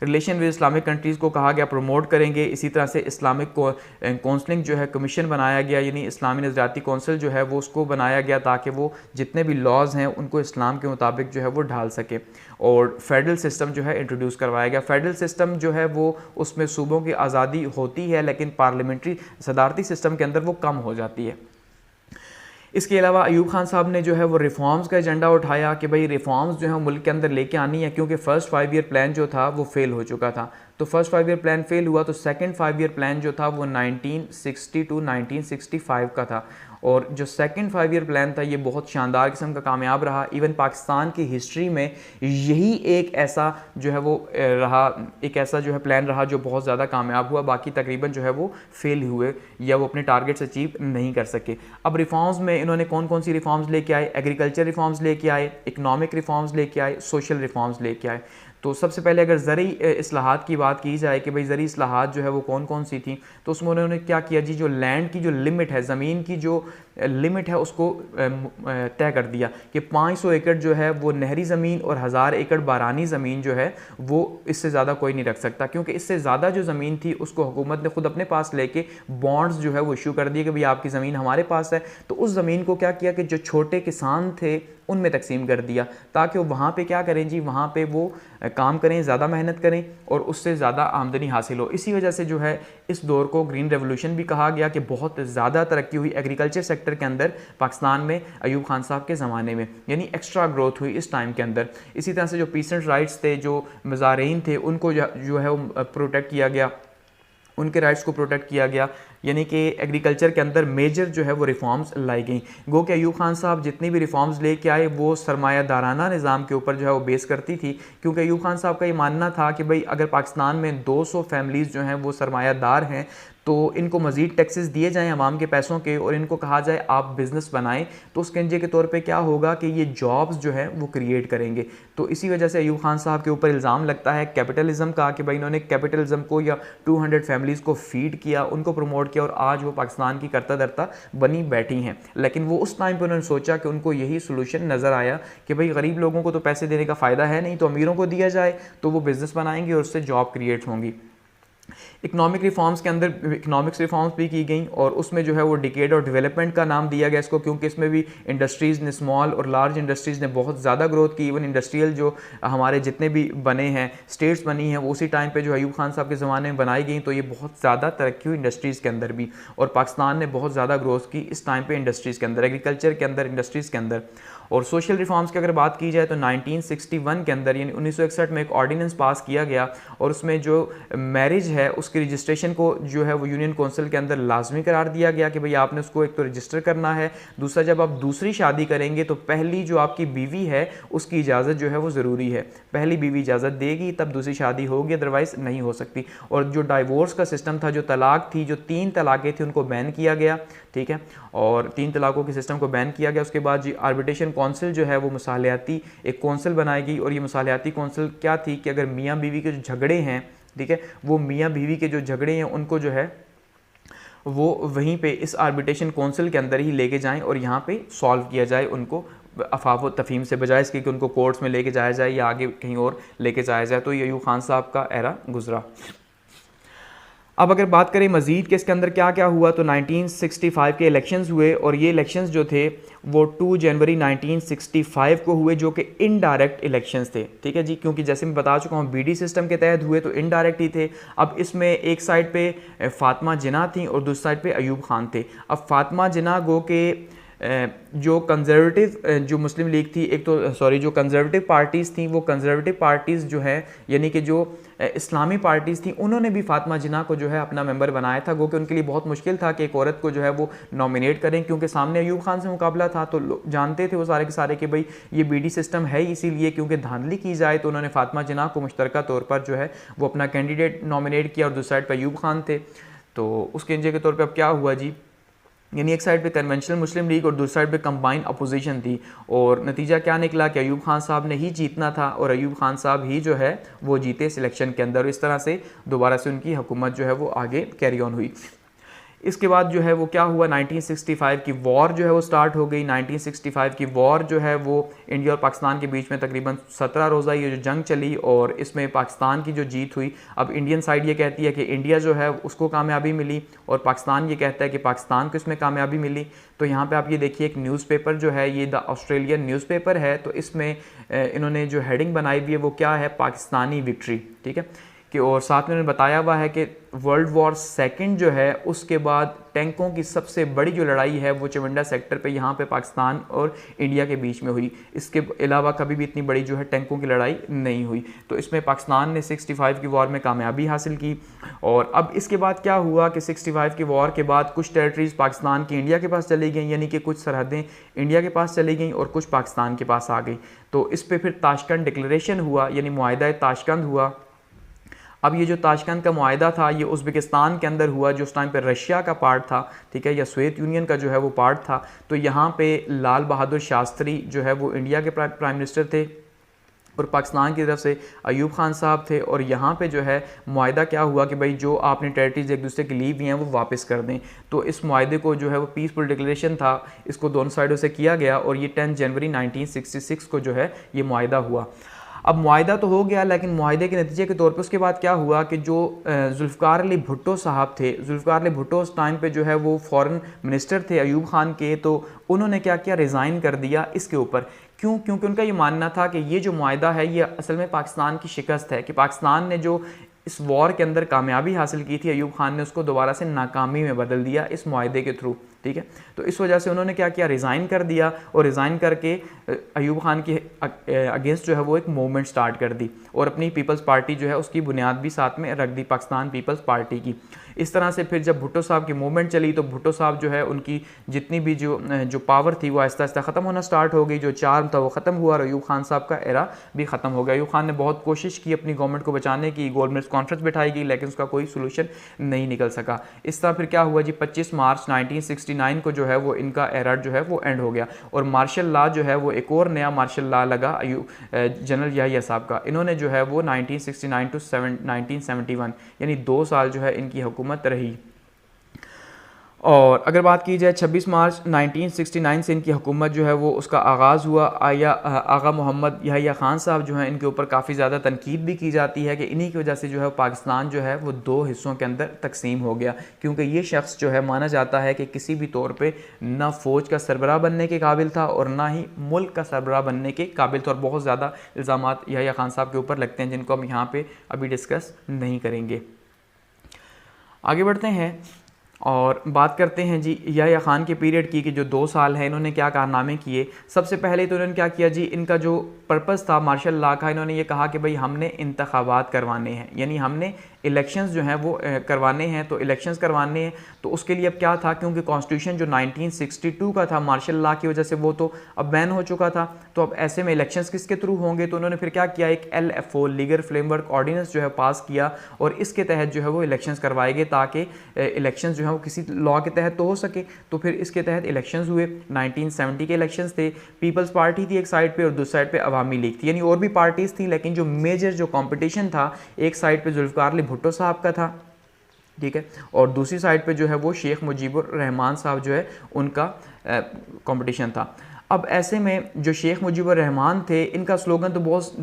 रिलेशन विद इस्लामिक कंट्रीज़ को कहा गया प्रमोट करेंगे। इसी तरह से इस्लामिक काउंसलिंग जो है कमीशन बनाया गया, यानी इस्लामी नज़रियाती कौंसल जो है वो उसको बनाया गया ताकि वो जितने भी लॉज हैं उनको इस्लाम के मुताबिक जो है वो ढाल सके। और फेडरल सिस्टम जो है इंट्रोड्यूस करवाया गया। फेडरल सिस्टम जो है वो उसमें सूबों की आज़ादी होती है, लेकिन पार्लियामेंट्री सदारती सिस्टम के अंदर वो कम हो जाती है। इसके अलावा अयूब खान साहब ने जो है वो रिफॉर्म्स का एजेंडा उठाया कि भाई रिफॉर्म्स जो है मुल्क के अंदर लेके आनी है, क्योंकि फर्स्ट 5 ईयर प्लान जो था वो फेल हो चुका था। तो फर्स्ट 5 ईयर प्लान फेल हुआ तो सेकंड 5 ईयर प्लान जो था वो 1960 टू 1965 का था। और जो सेकंड 5 ईयर प्लान था ये बहुत शानदार किस्म का कामयाब रहा। इवन पाकिस्तान की हिस्ट्री में यही एक ऐसा जो है वो रहा, एक ऐसा जो है प्लान रहा जो बहुत ज़्यादा कामयाब हुआ। बाकी तकरीबन जो है वो फेल हुए या वो अपने टारगेट्स अचीव नहीं कर सके। अब रिफॉर्म्स में इन्होंने कौन कौन सी रिफॉर्म्स लेके आए? एग्रीकल्चर रिफॉर्म्स लेके आए, इकनॉमिक रिफॉर्म्स लेके आए, सोशल रिफॉर्म्स लेके आए। तो सबसे पहले अगर ज़री इस्लाहात की बात की जाए कि भाई ज़री इस्लाहात जो है वो कौन कौन सी थी, तो उसमें उन्होंने क्या किया जी, जो लैंड की जो लिमिट है, ज़मीन की जो लिमिट है उसको तय कर दिया कि 500 एकड़ जो है वो नहरी ज़मीन और 1000 एकड़ बारानी ज़मीन जो है वो इससे ज़्यादा कोई नहीं रख सकता, क्योंकि इससे ज़्यादा जो ज़मीन थी उसको हुकूमत ने खुद अपने पास लेके बॉन्ड्स जो है वो इशू कर दिए कि भाई आपकी ज़मीन हमारे पास है। तो उस ज़मीन को क्या किया कि जो छोटे किसान थे उनमें तकसीम कर दिया, ताकि वो वहाँ पे क्या करें जी, वहाँ पे वो काम करें, ज़्यादा मेहनत करें और उससे ज़्यादा आमदनी हासिल हो। इसी वजह से जो है इस दौर को ग्रीन रेवोल्यूशन भी कहा गया कि बहुत ज़्यादा तरक्की हुई एग्रीकल्चर सेक्टर के अंदर पाकिस्तान में अयूब खान साहब के ज़माने में, यानी एक्स्ट्रा ग्रोथ हुई इस टाइम के अंदर। इसी तरह से जो पीसेंट राइट्स थे, जो मज़ारीन थे, उनको जो है वो प्रोटेक्ट किया गया, उनके राइट्स को प्रोटेक्ट किया गया, यानी कि एग्रीकल्चर के अंदर मेजर जो है वो रिफॉर्म्स लाई गई। गो कि अयूब खान साहब जितनी भी रिफॉर्म्स लेके आए वो सरमायादाराना निज़ाम के ऊपर जो है वो बेस करती थी, क्योंकि अयूब खान साहब का ये मानना था कि भाई अगर पाकिस्तान में 200 फैमिलीज़ जो हैं वो सरमायादार हैं तो इनको मज़ीद टैक्सेस दिए जाएँ अवाम के पैसों के और इनको कहा जाए आप बिज़नेस बनाएं, तो उसके नतीजे के तौर पे क्या होगा कि ये जॉब्स जो है वो क्रिएट करेंगे। तो इसी वजह से अयूब खान साहब के ऊपर इल्ज़ाम लगता है कैपिटलिज़म का कि भाई इन्होंने कैपिटलिज़म को या 200 फैमिलीज़ को फीड किया, उनको प्रमोट किया और आज वो पाकिस्तान की करता धरता बनी बैठी हैं। लेकिन वो उस टाइम पर उन्होंने सोचा कि उनको यही सोल्यूशन नज़र आया कि भाई गरीब लोगों को तो पैसे देने का फ़ायदा है नहीं, तो अमीरों को दिया जाए तो वो बिज़नेस बनाएंगे और उससे जॉब क्रिएट होंगी। इकनॉमिक रिफॉर्म्स के अंदर इकनॉमिक्स रिफॉर्म्स भी की गई और उसमें जो है वो डिकेड और डेवलपमेंट का नाम दिया गया इसको, क्योंकि इसमें भी इंडस्ट्रीज़ ने, स्मॉल और लार्ज इंडस्ट्रीज़ ने बहुत ज़्यादा ग्रोथ की। इवन इंडस्ट्रियल जो हमारे जितने भी बने हैं स्टेट्स बनी हैं वो उसी टाइम पे जो अयूब खान साहब के ज़माने में बनाई गई, तो ये बहुत ज़्यादा तरक्की हुई इंडस्ट्रीज़ के अंदर भी और पाकिस्तान ने बहुत ज़्यादा ग्रोथ की इस टाइम पर इंडस्ट्रीज़ के अंदर, एग्रीकल्चर के अंदर, इंडस्ट्रीज़ के अंदर। और सोशल रिफॉर्म्स की अगर बात की जाए तो 1961 के अंदर यानी 1961 में एक ऑर्डिनेंस पास किया गया और उसमें जो मैरिज है उसकी रजिस्ट्रेशन को जो है वो यूनियन काउंसिल के अंदर लाजमी करार दिया गया कि भाई आपने उसको एक तो रजिस्टर करना है, दूसरा जब आप दूसरी शादी करेंगे तो पहली जो आपकी बीवी है उसकी इजाज़त जो है वो ज़रूरी है, पहली बीवी इजाज़त देगी तब दूसरी शादी होगी, अदरवाइज़ नहीं हो सकती। और जो डाइवोर्स का सिस्टम था, जो तलाक थी, जो 3 तलाक़ें थी उनको बैन किया गया, ठीक है, और 3 तलाक़ों के सिस्टम को बैन किया गया। उसके बाद जी आर्बिट्रेशन कौंसिल जो है वो मसालियाती एक कौंसिल बनाई गई और ये मसालियाती कौंसिल क्या थी कि अगर मियाँ बीवी के जो झगड़े हैं, ठीक है, वो मियाँ बीवी के जो झगड़े हैं उनको जो है वो वहीं पे इस आर्बिट्रेशन काउंसिल के अंदर ही लेके जाएं और यहाँ पे सॉल्व किया जाए उनको अफवाह तफहीम से, बजाय इसके कि उनको कोर्ट्स में लेके जाया जाए या आगे कहीं और लेके जाया जाए। तो ये अयूब खान साहब का एरा गुजरा। अब अगर बात करें मज़ीद कि इसके अंदर क्या क्या हुआ, तो 1965 के इलेक्शंस हुए और ये इलेक्शंस जो थे वो 2 जनवरी 1965 को हुए, जो कि इनडायरेक्ट इलेक्शंस थे। ठीक है जी, क्योंकि जैसे मैं बता चुका हूँ बीडी सिस्टम के तहत हुए तो इनडायरेक्ट ही थे। अब इसमें एक साइड पे फातिमा जिन्ना थी और दूसरी साइड पे अयूब खान थे। अब फातिमा जिन्ना गो के जो कंजर्वेटिव जो मुस्लिम लीग थी, एक तो सॉरी जो कंजर्वेटिव पार्टीज़ थी, वो कंजर्वेटिव पार्टीज़ जो है यानी कि जो इस्लामी पार्टीज़ थी, उन्होंने भी फातिमा जिन्ना को जो है अपना मेंबर बनाया था। गो कि उनके लिए बहुत मुश्किल था कि एक औरत को जो है वो नॉमिनेट करें, क्योंकि सामने अयूब खान से मुकाबला था। तो जानते थे वो सारे के सारे कि भाई ये बीडी सिस्टम है, इसीलिए क्योंकि धांधली की जाए तो उन्होंने फातिमा जिन्ना को मुश्तरका तौर पर जो है वो अपना कैंडिडेट नॉमिनेट किया और दूसरी साइड पर अयूब खान थे। तो उसके नतीजे के तौर पर अब क्या हुआ जी, यानी एक साइड पे कन्वेंशनल मुस्लिम लीग और दूसरी साइड पे कंबाइंड अपोजिशन थी, और नतीजा क्या निकला कि अयूब खान साहब ने ही जीतना था और अयूब खान साहब ही जो है वो जीते सिलेक्शन के अंदर। इस तरह से दोबारा से उनकी हुकूमत जो है वो आगे कैरी ऑन हुई। इसके बाद जो है वो क्या हुआ, 1965 की वॉर जो है वो स्टार्ट हो गई। 1965 की वॉर जो है वो इंडिया और पाकिस्तान के बीच में तकरीबन 17 रोज़ा ये जो जंग चली और इसमें पाकिस्तान की जो जीत हुई। अब इंडियन साइड ये कहती है कि इंडिया जो है उसको कामयाबी मिली और पाकिस्तान ये कहता है कि पाकिस्तान को इसमें कामयाबी मिली। तो यहाँ पे आप ये देखिए एक न्यूज़पेपर जो है ये द ऑस्ट्रेलियन न्यूज़पेपर है, तो इसमें इन्होंने जो हेडिंग बनाई हुई है वो क्या है, पाकिस्तानी विक्ट्री। ठीक है कि और साथ में उन्होंने बताया हुआ है कि वर्ल्ड वॉर सेकंड जो है उसके बाद टैंकों की सबसे बड़ी जो लड़ाई है वो चवंडा सेक्टर पे यहाँ पे पाकिस्तान और इंडिया के बीच में हुई। इसके अलावा कभी भी इतनी बड़ी जो है टैंकों की लड़ाई नहीं हुई। तो इसमें पाकिस्तान ने 65 की वॉर में कामयाबी हासिल की। और अब इसके बाद क्या हुआ कि 65 की वॉर के बाद कुछ टेरिटरीज पाकिस्तान की इंडिया के पास चली गई, यानी कि कुछ सरहदें इंडिया के पास चली गई और कुछ पाकिस्तान के पास आ गई। तो इस पर फिर ताशकंद डिक्लेरेशन हुआ, यानी मुआहिदा ताशकंद हुआ। अब ये जो ताशकंद का मुआहिदा था ये उज़्बेकिस्तान के अंदर हुआ, जो उस टाइम पे रशिया का पार्ट था। ठीक है, या सोवियत यूनियन का जो है वो पार्ट था। तो यहाँ पे लाल बहादुर शास्त्री जो है वो इंडिया के प्राइम मिनिस्टर थे और पाकिस्तान की तरफ से अयूब खान साहब थे। और यहाँ पे जो है मुआहिदा क्या हुआ कि भाई जो आपने टेरिटरीज एक दूसरे की ली हुई हैं वो वापस कर दें। तो इस मुआहिदे को जो है वो पीसफुल डिक्लेरेशन था, इसको दोनों साइडों से किया गया और ये 10 जनवरी 1966 को जो है ये मुआहिदा हुआ। अब मुआहिदा तो हो गया, लेकिन मुआहिदे के नतीजे के तौर पे उसके बाद क्या हुआ कि जो जुल्फ़िकार अली भुट्टो साहब थे, जुल्फ़िकार अली भुट्टो उस टाइम पे जो है वो फॉरेन मिनिस्टर थे अयूब खान के, तो उन्होंने क्या किया, रिज़ाइन कर दिया इसके ऊपर। क्यों? क्योंकि उनका ये मानना था कि ये जो मुआहिदा है ये असल में पाकिस्तान की शिकस्त है, कि पाकिस्तान ने जो इस वॉर के अंदर कामयाबी हासिल की थी अयूब खान ने उसको दोबारा से नाकामी में बदल दिया इस मुआहिदे के थ्रू। ठीक है, तो इस वजह से उन्होंने क्या किया, रिज़ाइन कर दिया और रिज़ाइन करके अयूब खान के अगेंस्ट जो है वो एक मूवमेंट स्टार्ट कर दी और अपनी पीपल्स पार्टी जो है उसकी बुनियाद भी साथ में रख दी, पाकिस्तान पीपल्स पार्टी की। इस तरह से फिर जब भुट्टो साहब की मूवमेंट चली तो भुट्टो साहब जो है उनकी जितनी भी जो पावर थी वो आहिस्ता आहिस्ता ख़त्म होना स्टार्ट हो गई, जो चार्म था वो ख़त्म हुआ और अयूब खान साहब का एरा भी ख़त्म हो गया। अयूब खान ने बहुत कोशिश की अपनी गवर्नमेंट को बचाने की, गोलमेज कॉन्फ्रेंस बिठाई गई, लेकिन उसका कोई सोल्यूशन नहीं निकल सका। इस तरह फिर क्या हुआ जी, 25 मार्च 1969 को जो है वो इनका एरा जो है वो एंड हो गया और मार्शल लॉ जो है वो एक और नया मार्शल लॉ लगा जनरल याहिया साहब का। इन्होंने जो है वो 1969 टू 1971 यानी 2 साल जो है इनकी हुकूमत रही। और अगर बात की जाए 26 मार्च 1969 से इनकी हुकूमत जो है वो उसका आगाज़ हुआ। आगा मोहम्मद याहिया ख़ान साहब जो हैं इनके ऊपर काफ़ी ज़्यादा तनकीद भी की जाती है कि इन्हीं की वजह से जो है पाकिस्तान जो है वो 2 हिस्सों के अंदर तकसीम हो गया, क्योंकि ये शख्स जो है माना जाता है कि किसी भी तौर पे ना फ़ौज का सरबराह बनने के काबिल था और ना ही मुल्क का सरबराह बनने के काबिल था। और बहुत ज़्यादा इल्ज़ामात याहिया ख़ान साहब के ऊपर लगते हैं जिनको हम यहाँ पर अभी डिस्कस नहीं करेंगे। आगे बढ़ते हैं और बात करते हैं जी याहिया खान के पीरियड की कि जो 2 साल हैं इन्होंने क्या कारनामे किए। सबसे पहले तो इन्होंने क्या किया जी, इनका जो पर्पस था मार्शल लॉ का, इन्होंने ये कहा कि भाई हमने इंतखाबात करवाने हैं, यानी हमने इलेक्शंस जो हैं वो करवाने हैं। तो इलेक्शंस करवाने हैं तो उसके लिए अब क्या था, क्योंकि कॉन्स्टिट्यूशन जो 1962 का था मार्शल लॉ की वजह से वो तो अब बैन हो चुका था, तो अब ऐसे में इलेक्शंस किसके थ्रू होंगे। तो उन्होंने फिर क्या किया, एक LFO लीगल फ्रेमवर्क ऑर्डिनेंस जो है पास किया और इसके तहत जो है वो इलेक्शंस करवाए गए ताकि इलेक्शंस जो है वो किसी लॉ के तहत तो हो सके। तो फिर इसके तहत इलेक्शंस हुए। 1970 के इलेक्शंस थे, पीपल्स पार्टी थी एक साइड पे और दूसरी साइड पे अवामी लीग थी, यानी और भी पार्टीज़ थी, लेकिन जो मेजर जो कंपटीशन था एक साइड पे जुल्फ़िकार अली भुट्टो साहब का था ठीक है। और दूसरी साइड पे जो है वो शेख मुजीबुर रहमान साहब जो है उनका कंपटीशन था। अब ऐसे में जो शेख मुजीबुर रहमान थे, इनका स्लोगन तो बहुत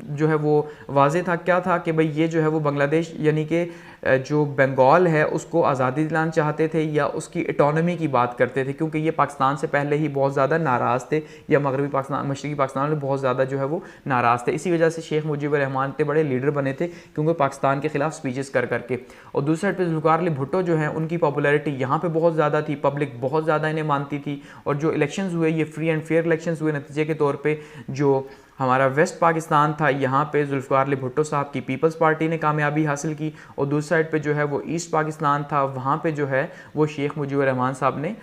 जो है वो वाज़ेह था। क्या था कि भाई ये जो है वो बांग्लादेश यानी कि जो बंगाल है उसको आज़ादी दिलाना चाहते थे या उसकी इटॉनमी की बात करते थे, क्योंकि ये पाकिस्तान से पहले ही बहुत ज़्यादा नाराज़ थे या मगरबी पाकिस्तान मशरक़ी पाकिस्तान में बहुत ज़्यादा जो है वो नाराज़ थे। इसी वजह से शेख मुजीबुर रहमान इतने बड़े लीडर बने थे क्योंकि पाकिस्तान के खिलाफ स्पीचेस कर करके। और दूसरी साइड पर जुल्फ़िकार अली भुट्टो जो है उनकी पॉपुलैरिटी यहाँ पर बहुत ज़्यादा थी, पब्लिक बहुत ज़्यादा इन्हें मानती थी। और जो इलेक्शन हुए ये फ्री एंड फेयर इलेक्शन हुए, नतीजे के तौर पर जो हमारा वेस्ट पाकिस्तान था यहाँ पे जुल्फ़िकार अली भुट्टो साहब की पीपल्स पार्टी ने कामयाबी हासिल की, और दूसरी साइड पे जो है वो ईस्ट पाकिस्तान था, वहाँ पे जो है वो शेख मुजीबुर रहमान साहब ने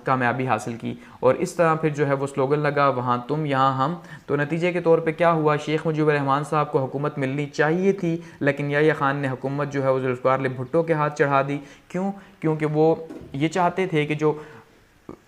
कामयाबी हासिल की। और इस तरह फिर जो है वो स्लोगन लगा वहाँ तुम यहाँ हम। तो नतीजे के तौर पे क्या हुआ, शेख मुजीबुर रहमान साहब को हुकूमत मिलनी चाहिए थी, लेकिन याह्या खान ने हुकूमत जो है वो जुल्फ़िकार अली भुट्टो के हाथ चढ़ा दी। क्यों? क्योंकि वो ये चाहते थे कि जो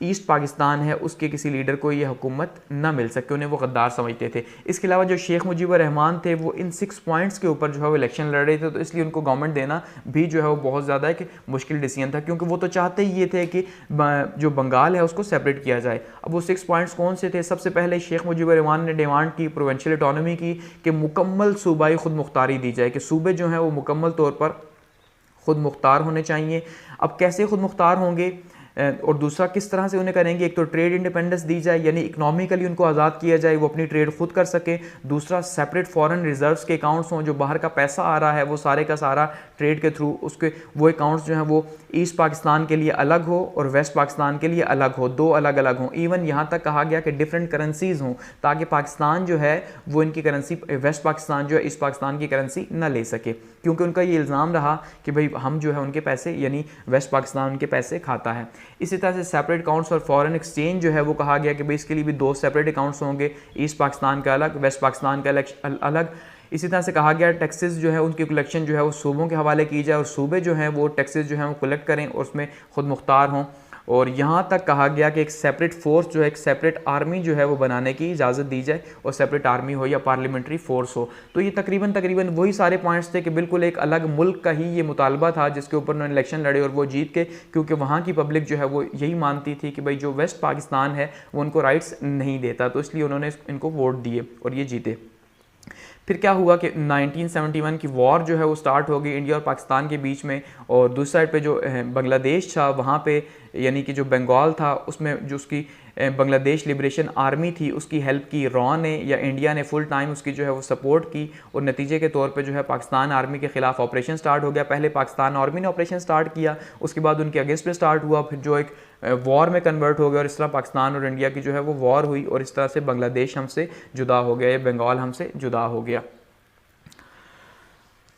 ईस्ट पाकिस्तान है उसके किसी लीडर को ये हुकूमत ना मिल सके, उन्हें वो गद्दार समझते थे। इसके अलावा जो शेख मुजीबुर रहमान थे वो इन 6 पॉइंट्स के ऊपर जो है वो इलेक्शन लड़ रहे थे, तो इसलिए उनको गवर्नमेंट देना भी जो है वो बहुत ज़्यादा एक मुश्किल डिसीजन था, क्योंकि वो तो चाहते ही ये थे कि जो बंगाल है उसको सेपरेट किया जाए। अब वो 6 पॉइंट्स कौन से थे? सबसे पहले शेख मुजीबुर रहमान ने डिमांड की प्रोविंशियल ऑटोनॉमी की, कि मुकम्मल सूबाई खुद मुख्तारी दी जाए, कि सूबे जो हैं वो मुकम्मल तौर पर खुद मुख्तार होने चाहिए। अब कैसे खुद मुख्तार होंगे और दूसरा किस तरह से उन्हें करेंगे? एक तो ट्रेड इंडिपेंडेंस दी जाए, यानी इकोनॉमिकली उनको आज़ाद किया जाए, वो अपनी ट्रेड खुद कर सके। दूसरा सेपरेट फॉरेन रिजर्व्स के अकाउंट्स हों, जो बाहर का पैसा आ रहा है वो सारे का सारा ट्रेड के थ्रू उसके वो अकाउंट्स जो हैं वो ईस्ट पाकिस्तान के लिए अलग हो और वेस्ट पाकिस्तान के लिए अलग हो, 2 अलग अलग हों। इवन यहाँ तक कहा गया कि डिफरेंट करेंसीज़ हों, ताकि पाकिस्तान जो है वो इनकी करेंसी, वेस्ट पाकिस्तान जो है ईस्ट पाकिस्तान की करेंसी ना ले सके, क्योंकि उनका ये इल्ज़ाम रहा कि भाई हम जो है उनके पैसे यानी वेस्ट पाकिस्तान उनके पैसे खाता है। इसी तरह से सेपरेट अकाउंट्स और फॉरेन एक्सचेंज जो है वो कहा गया कि भाई इसके लिए भी 2 सेपरेट अकाउंट्स होंगे, ईस्ट पाकिस्तान का अलग, वेस्ट पाकिस्तान का अलग। इसी तरह से कहा गया टैक्सेस जो है उनकी कलेक्शन जो है वो सूबों के हवाले की जाए, और सूबे जो हैं वो टैक्सेस जो हैं वो कलेक्ट करें और उसमें खुद मुख्तार हों। और यहाँ तक कहा गया कि एक सेपरेट फोर्स जो है, एक सेपरेट आर्मी जो है वो बनाने की इजाज़त दी जाए, और सेपरेट आर्मी हो या पार्लियामेंट्री फोर्स हो। तो ये तकरीबन वही सारे पॉइंट्स थे कि बिल्कुल एक अलग मुल्क का ही ये मुतालबा था जिसके ऊपर उन्होंने इलेक्शन लड़े और वो जीत के, क्योंकि वहाँ की पब्लिक जो है वो यही मानती थी कि भाई जो वेस्ट पाकिस्तान है वो उनको राइट्स नहीं देता, तो इसलिए उन्होंने इनको वोट दिए और ये जीते। फिर क्या हुआ कि 1971 की वॉर जो है वो स्टार्ट हो गई इंडिया और पाकिस्तान के बीच में, और दूसरी साइड पे जो बांग्लादेश था वहाँ पे यानी कि जो बंगाल था उसमें जो उसकी बांग्लादेश लिबरेशन आर्मी थी उसकी हेल्प की रॉ ने या इंडिया ने फुल टाइम उसकी जो है वो सपोर्ट की, और नतीजे के तौर पे जो है पाकिस्तान आर्मी के ख़िलाफ़ ऑपरेशन स्टार्ट हो गया। पहले पाकिस्तान आर्मी ने ऑपरेशन स्टार्ट किया, उसके बाद उनके अगेंस्ट पे स्टार्ट हुआ, फिर जो एक वॉर में कन्वर्ट हो गया, और इस तरह पाकिस्तान और इंडिया की जो है वो वॉर हुई, और इस तरह से बांग्लादेश हमसे जुदा हो गया या बंगाल हमसे जुदा हो गया।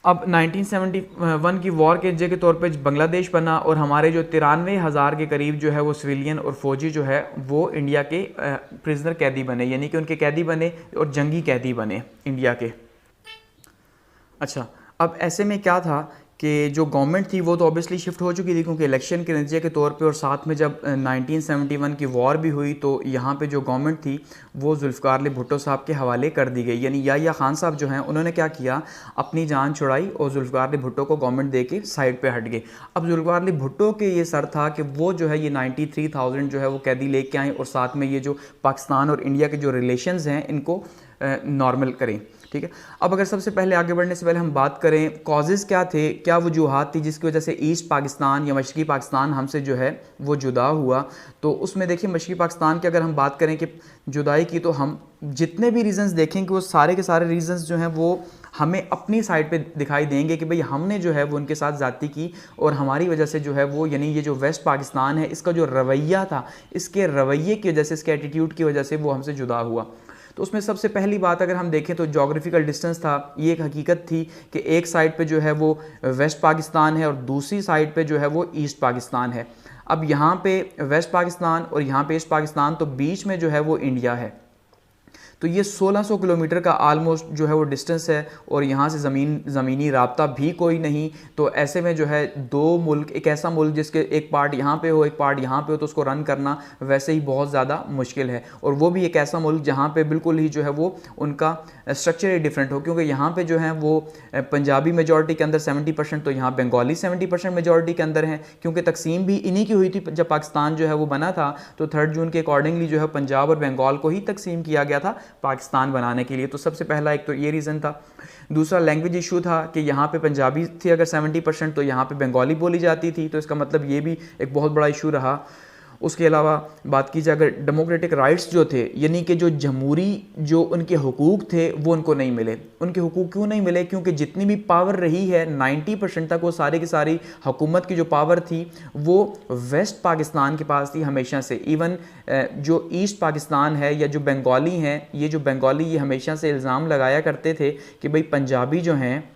अब 1971 की वॉर के नतीजे के तौर पे बांग्लादेश बना, और हमारे जो 93,000 के करीब जो है वो सिविलियन और फौजी जो है वो इंडिया के प्रिजनर कैदी बने, यानी कि उनके कैदी बने और जंगी कैदी बने इंडिया के। अच्छा, अब ऐसे में क्या था कि जो गवर्नमेंट थी वो तो ऑब्वियसली शिफ्ट हो चुकी थी, क्योंकि इलेक्शन के नतीजे के तौर पे, और साथ में जब 1971 की वॉर भी हुई तो यहाँ पे जो गवर्नमेंट थी वो जुल्फ़िकार अली भुट्टो साहब के हवाले कर दी गई। यानी याह्या खान साहब जो हैं उन्होंने क्या किया, अपनी जान छुड़ाई और जुल्फ़िकार अली भुट्टो को गवर्नमेंट दे के साइड पर हट गए। अब जुल्फ़िकार अली भुट्टो के ये सर था कि वो जो है ये 93,000 जो है वो कैदी लेके आएँ, और साथ में ये जो पाकिस्तान और इंडिया के जो रिलेशंस हैं इनको नॉर्मल करें। ठीक है। अब अगर सबसे पहले आगे बढ़ने से पहले हम बात करें कॉजेज़ क्या थे, क्या वजूहात थी जिसकी वजह से ईस्ट पाकिस्तान या मशरक़ी पाकिस्तान हमसे जो है वो जुदा हुआ, तो उसमें देखिए मशरक़ी पाकिस्तान की अगर हम बात करें कि जुदाई की, तो हम जितने भी रीज़न्स देखेंगे वो सारे के सारे रीज़न्स जो हैं वो हमें अपनी साइड पे दिखाई देंगे कि भाई हमने जो है वो उनके साथ ज़्यादती की, और हमारी वजह से जो है वो यानी ये जो वेस्ट पाकिस्तान है इसका जो रवैया था, इसके रवैये की वजह से, इसके एटीट्यूड की वजह से वो हमसे जुदा हुआ। तो उसमें सबसे पहली बात अगर हम देखें तो जोग्राफिकल डिस्टेंस था। ये एक हकीकत थी कि एक साइड पे जो है वो वेस्ट पाकिस्तान है और दूसरी साइड पे जो है वो ईस्ट पाकिस्तान है। अब यहाँ पे वेस्ट पाकिस्तान और यहाँ पे ईस्ट पाकिस्तान, तो बीच में जो है वो इंडिया है। तो ये 1600 किलोमीटर का आलमोस्ट जो है वो डिस्टेंस है और यहाँ से ज़मीनी राब्ता भी कोई नहीं। तो ऐसे में जो है दो मुल्क, एक ऐसा मुल्क जिसके एक पार्ट यहाँ पे हो एक पार्ट यहाँ पे हो, तो उसको रन करना वैसे ही बहुत ज़्यादा मुश्किल है। और वो भी एक ऐसा मुल्क जहाँ पे बिल्कुल ही जो है वो उनका स्ट्रक्चर ही डिफरेंट हो, क्योंकि यहाँ पे जो है वो पंजाबी मेजॉरिटी के अंदर 70%, तो यहाँ बंगाली 70% मेजॉरिटी के अंदर हैं, क्योंकि तकसीम भी इन्हीं की हुई थी। जब पाकिस्तान जो है वो बना था तो 3 जून के अकॉर्डिंगली जो है पंजाब और बंगाल को ही तकसीम किया गया था पाकिस्तान बनाने के लिए। तो सबसे पहला एक तो ये रीज़न था। दूसरा लैंग्वेज इशू था कि यहाँ पे पंजाबी थी अगर 70%, तो यहाँ पे बंगाली बोली जाती थी, तो इसका मतलब ये भी एक बहुत बड़ा इशू रहा। उसके अलावा बात की जाए अगर डेमोक्रेटिक राइट्स जो थे, यानी कि जो जमहूरी जो उनके हुकूक थे वो उनको नहीं मिले। उनके हुकूक क्यों नहीं मिले? क्योंकि जितनी भी पावर रही है 90% तक वो सारी की सारी हुकूमत की जो पावर थी वो वेस्ट पाकिस्तान के पास थी हमेशा से। इवन जो ईस्ट पाकिस्तान है या जो बंगाली हैं, ये जो बंगाली ये हमेशा से इल्ज़ाम लगाया करते थे कि भाई पंजाबी जो हैं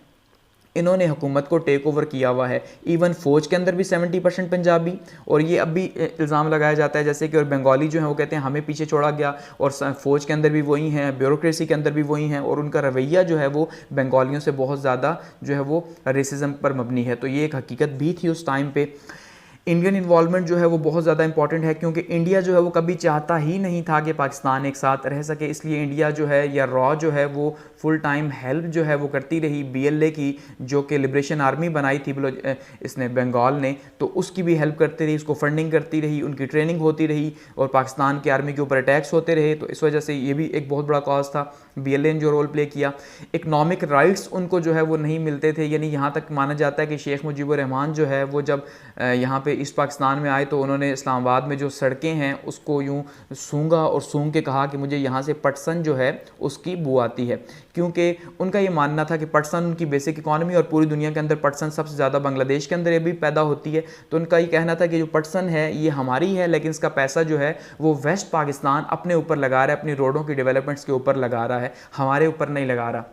इन्होंने हुकूमत को टेक ओवर किया हुआ है। इवन फ़ौज के अंदर भी 70% पंजाबी, और ये अब भी इल्ज़ाम लगाया जाता है जैसे कि और बंगाली जो है वो कहते हैं हमें पीछे छोड़ा गया, और फ़ौज के अंदर भी वही हैं, ब्यूरोक्रेसी के अंदर भी वही हैं, और उनका रवैया जो है वो बंगालियों से बहुत ज़्यादा जो है वो रेसिज्म पर मबनी है। तो ये एक हकीकत भी थी उस टाइम पे। इंडियन इन्वॉल्वमेंट जो है वो बहुत ज़्यादा इंपॉर्टेंट है, क्योंकि इंडिया जो है वो कभी चाहता ही नहीं था कि पाकिस्तान एक साथ रह सके, इसलिए इंडिया जो है या रॉ जो है वो फुल टाइम हेल्प जो है वो करती रही BLA की, जो कि लिबरेशन आर्मी बनाई थी इसने बंगाल ने, तो उसकी भी हेल्प करती रही, उसको फंडिंग करती रही, उनकी ट्रेनिंग होती रही, और पाकिस्तान की आर्मी के ऊपर अटैक्स होते रहे। तो इस वजह से ये भी एक बहुत बड़ा कॉज था। BLA ने जो रोल प्ले किया, इकनॉमिक राइट्स उनको जो है वो नहीं मिलते थे, यानी यहाँ तक माना जाता है कि शेख मुजीबुर रहमान जो है वो जब यहाँ पे ईस्ट पाकिस्तान में आए तो उन्होंने इस्लामाबाद में जो सड़कें हैं उसको यूँ सूंघा और सूंघ के कहा कि मुझे यहाँ से पटसन जो है उसकी बू आती है, क्योंकि उनका ये मानना था कि पटसन उनकी बेसिक इकॉनमी, और पूरी दुनिया के अंदर पटसन सबसे ज़्यादा बांग्लादेश के अंदर ये भी पैदा होती है। तो उनका ये कहना था कि जो पटसन है ये हमारी है, लेकिन इसका पैसा जो है वो वेस्ट पाकिस्तान अपने ऊपर लगा रहा है, अपनी रोडों की डेवलपमेंट्स के ऊपर लगा रहा है, हमारे ऊपर नहीं लगा रहा।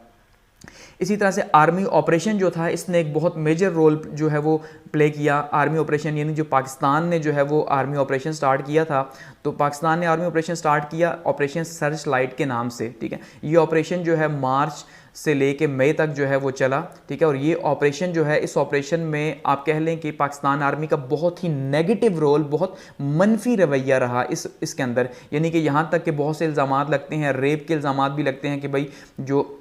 इसी तरह से आर्मी ऑपरेशन जो था इसने एक बहुत मेजर रोल जो है वो प्ले किया। आर्मी ऑपरेशन यानी जो पाकिस्तान ने जो है वो आर्मी ऑपरेशन स्टार्ट किया था, तो पाकिस्तान ने आर्मी ऑपरेशन स्टार्ट किया ऑपरेशन सर्च लाइट के नाम से, ठीक है। ये ऑपरेशन जो है मार्च से लेके मई तक जो है वो चला, ठीक है। और ये ऑपरेशन जो है, इस ऑपरेशन में आप कह लें कि पाकिस्तान आर्मी का बहुत ही नेगेटिव रोल, बहुत मनफी रवैया रहा इसके अंदर, यानी कि यहाँ तक कि बहुत से इल्ज़ामात लगते हैं, रेप के इल्ज़ामात भी लगते हैं कि भाई जो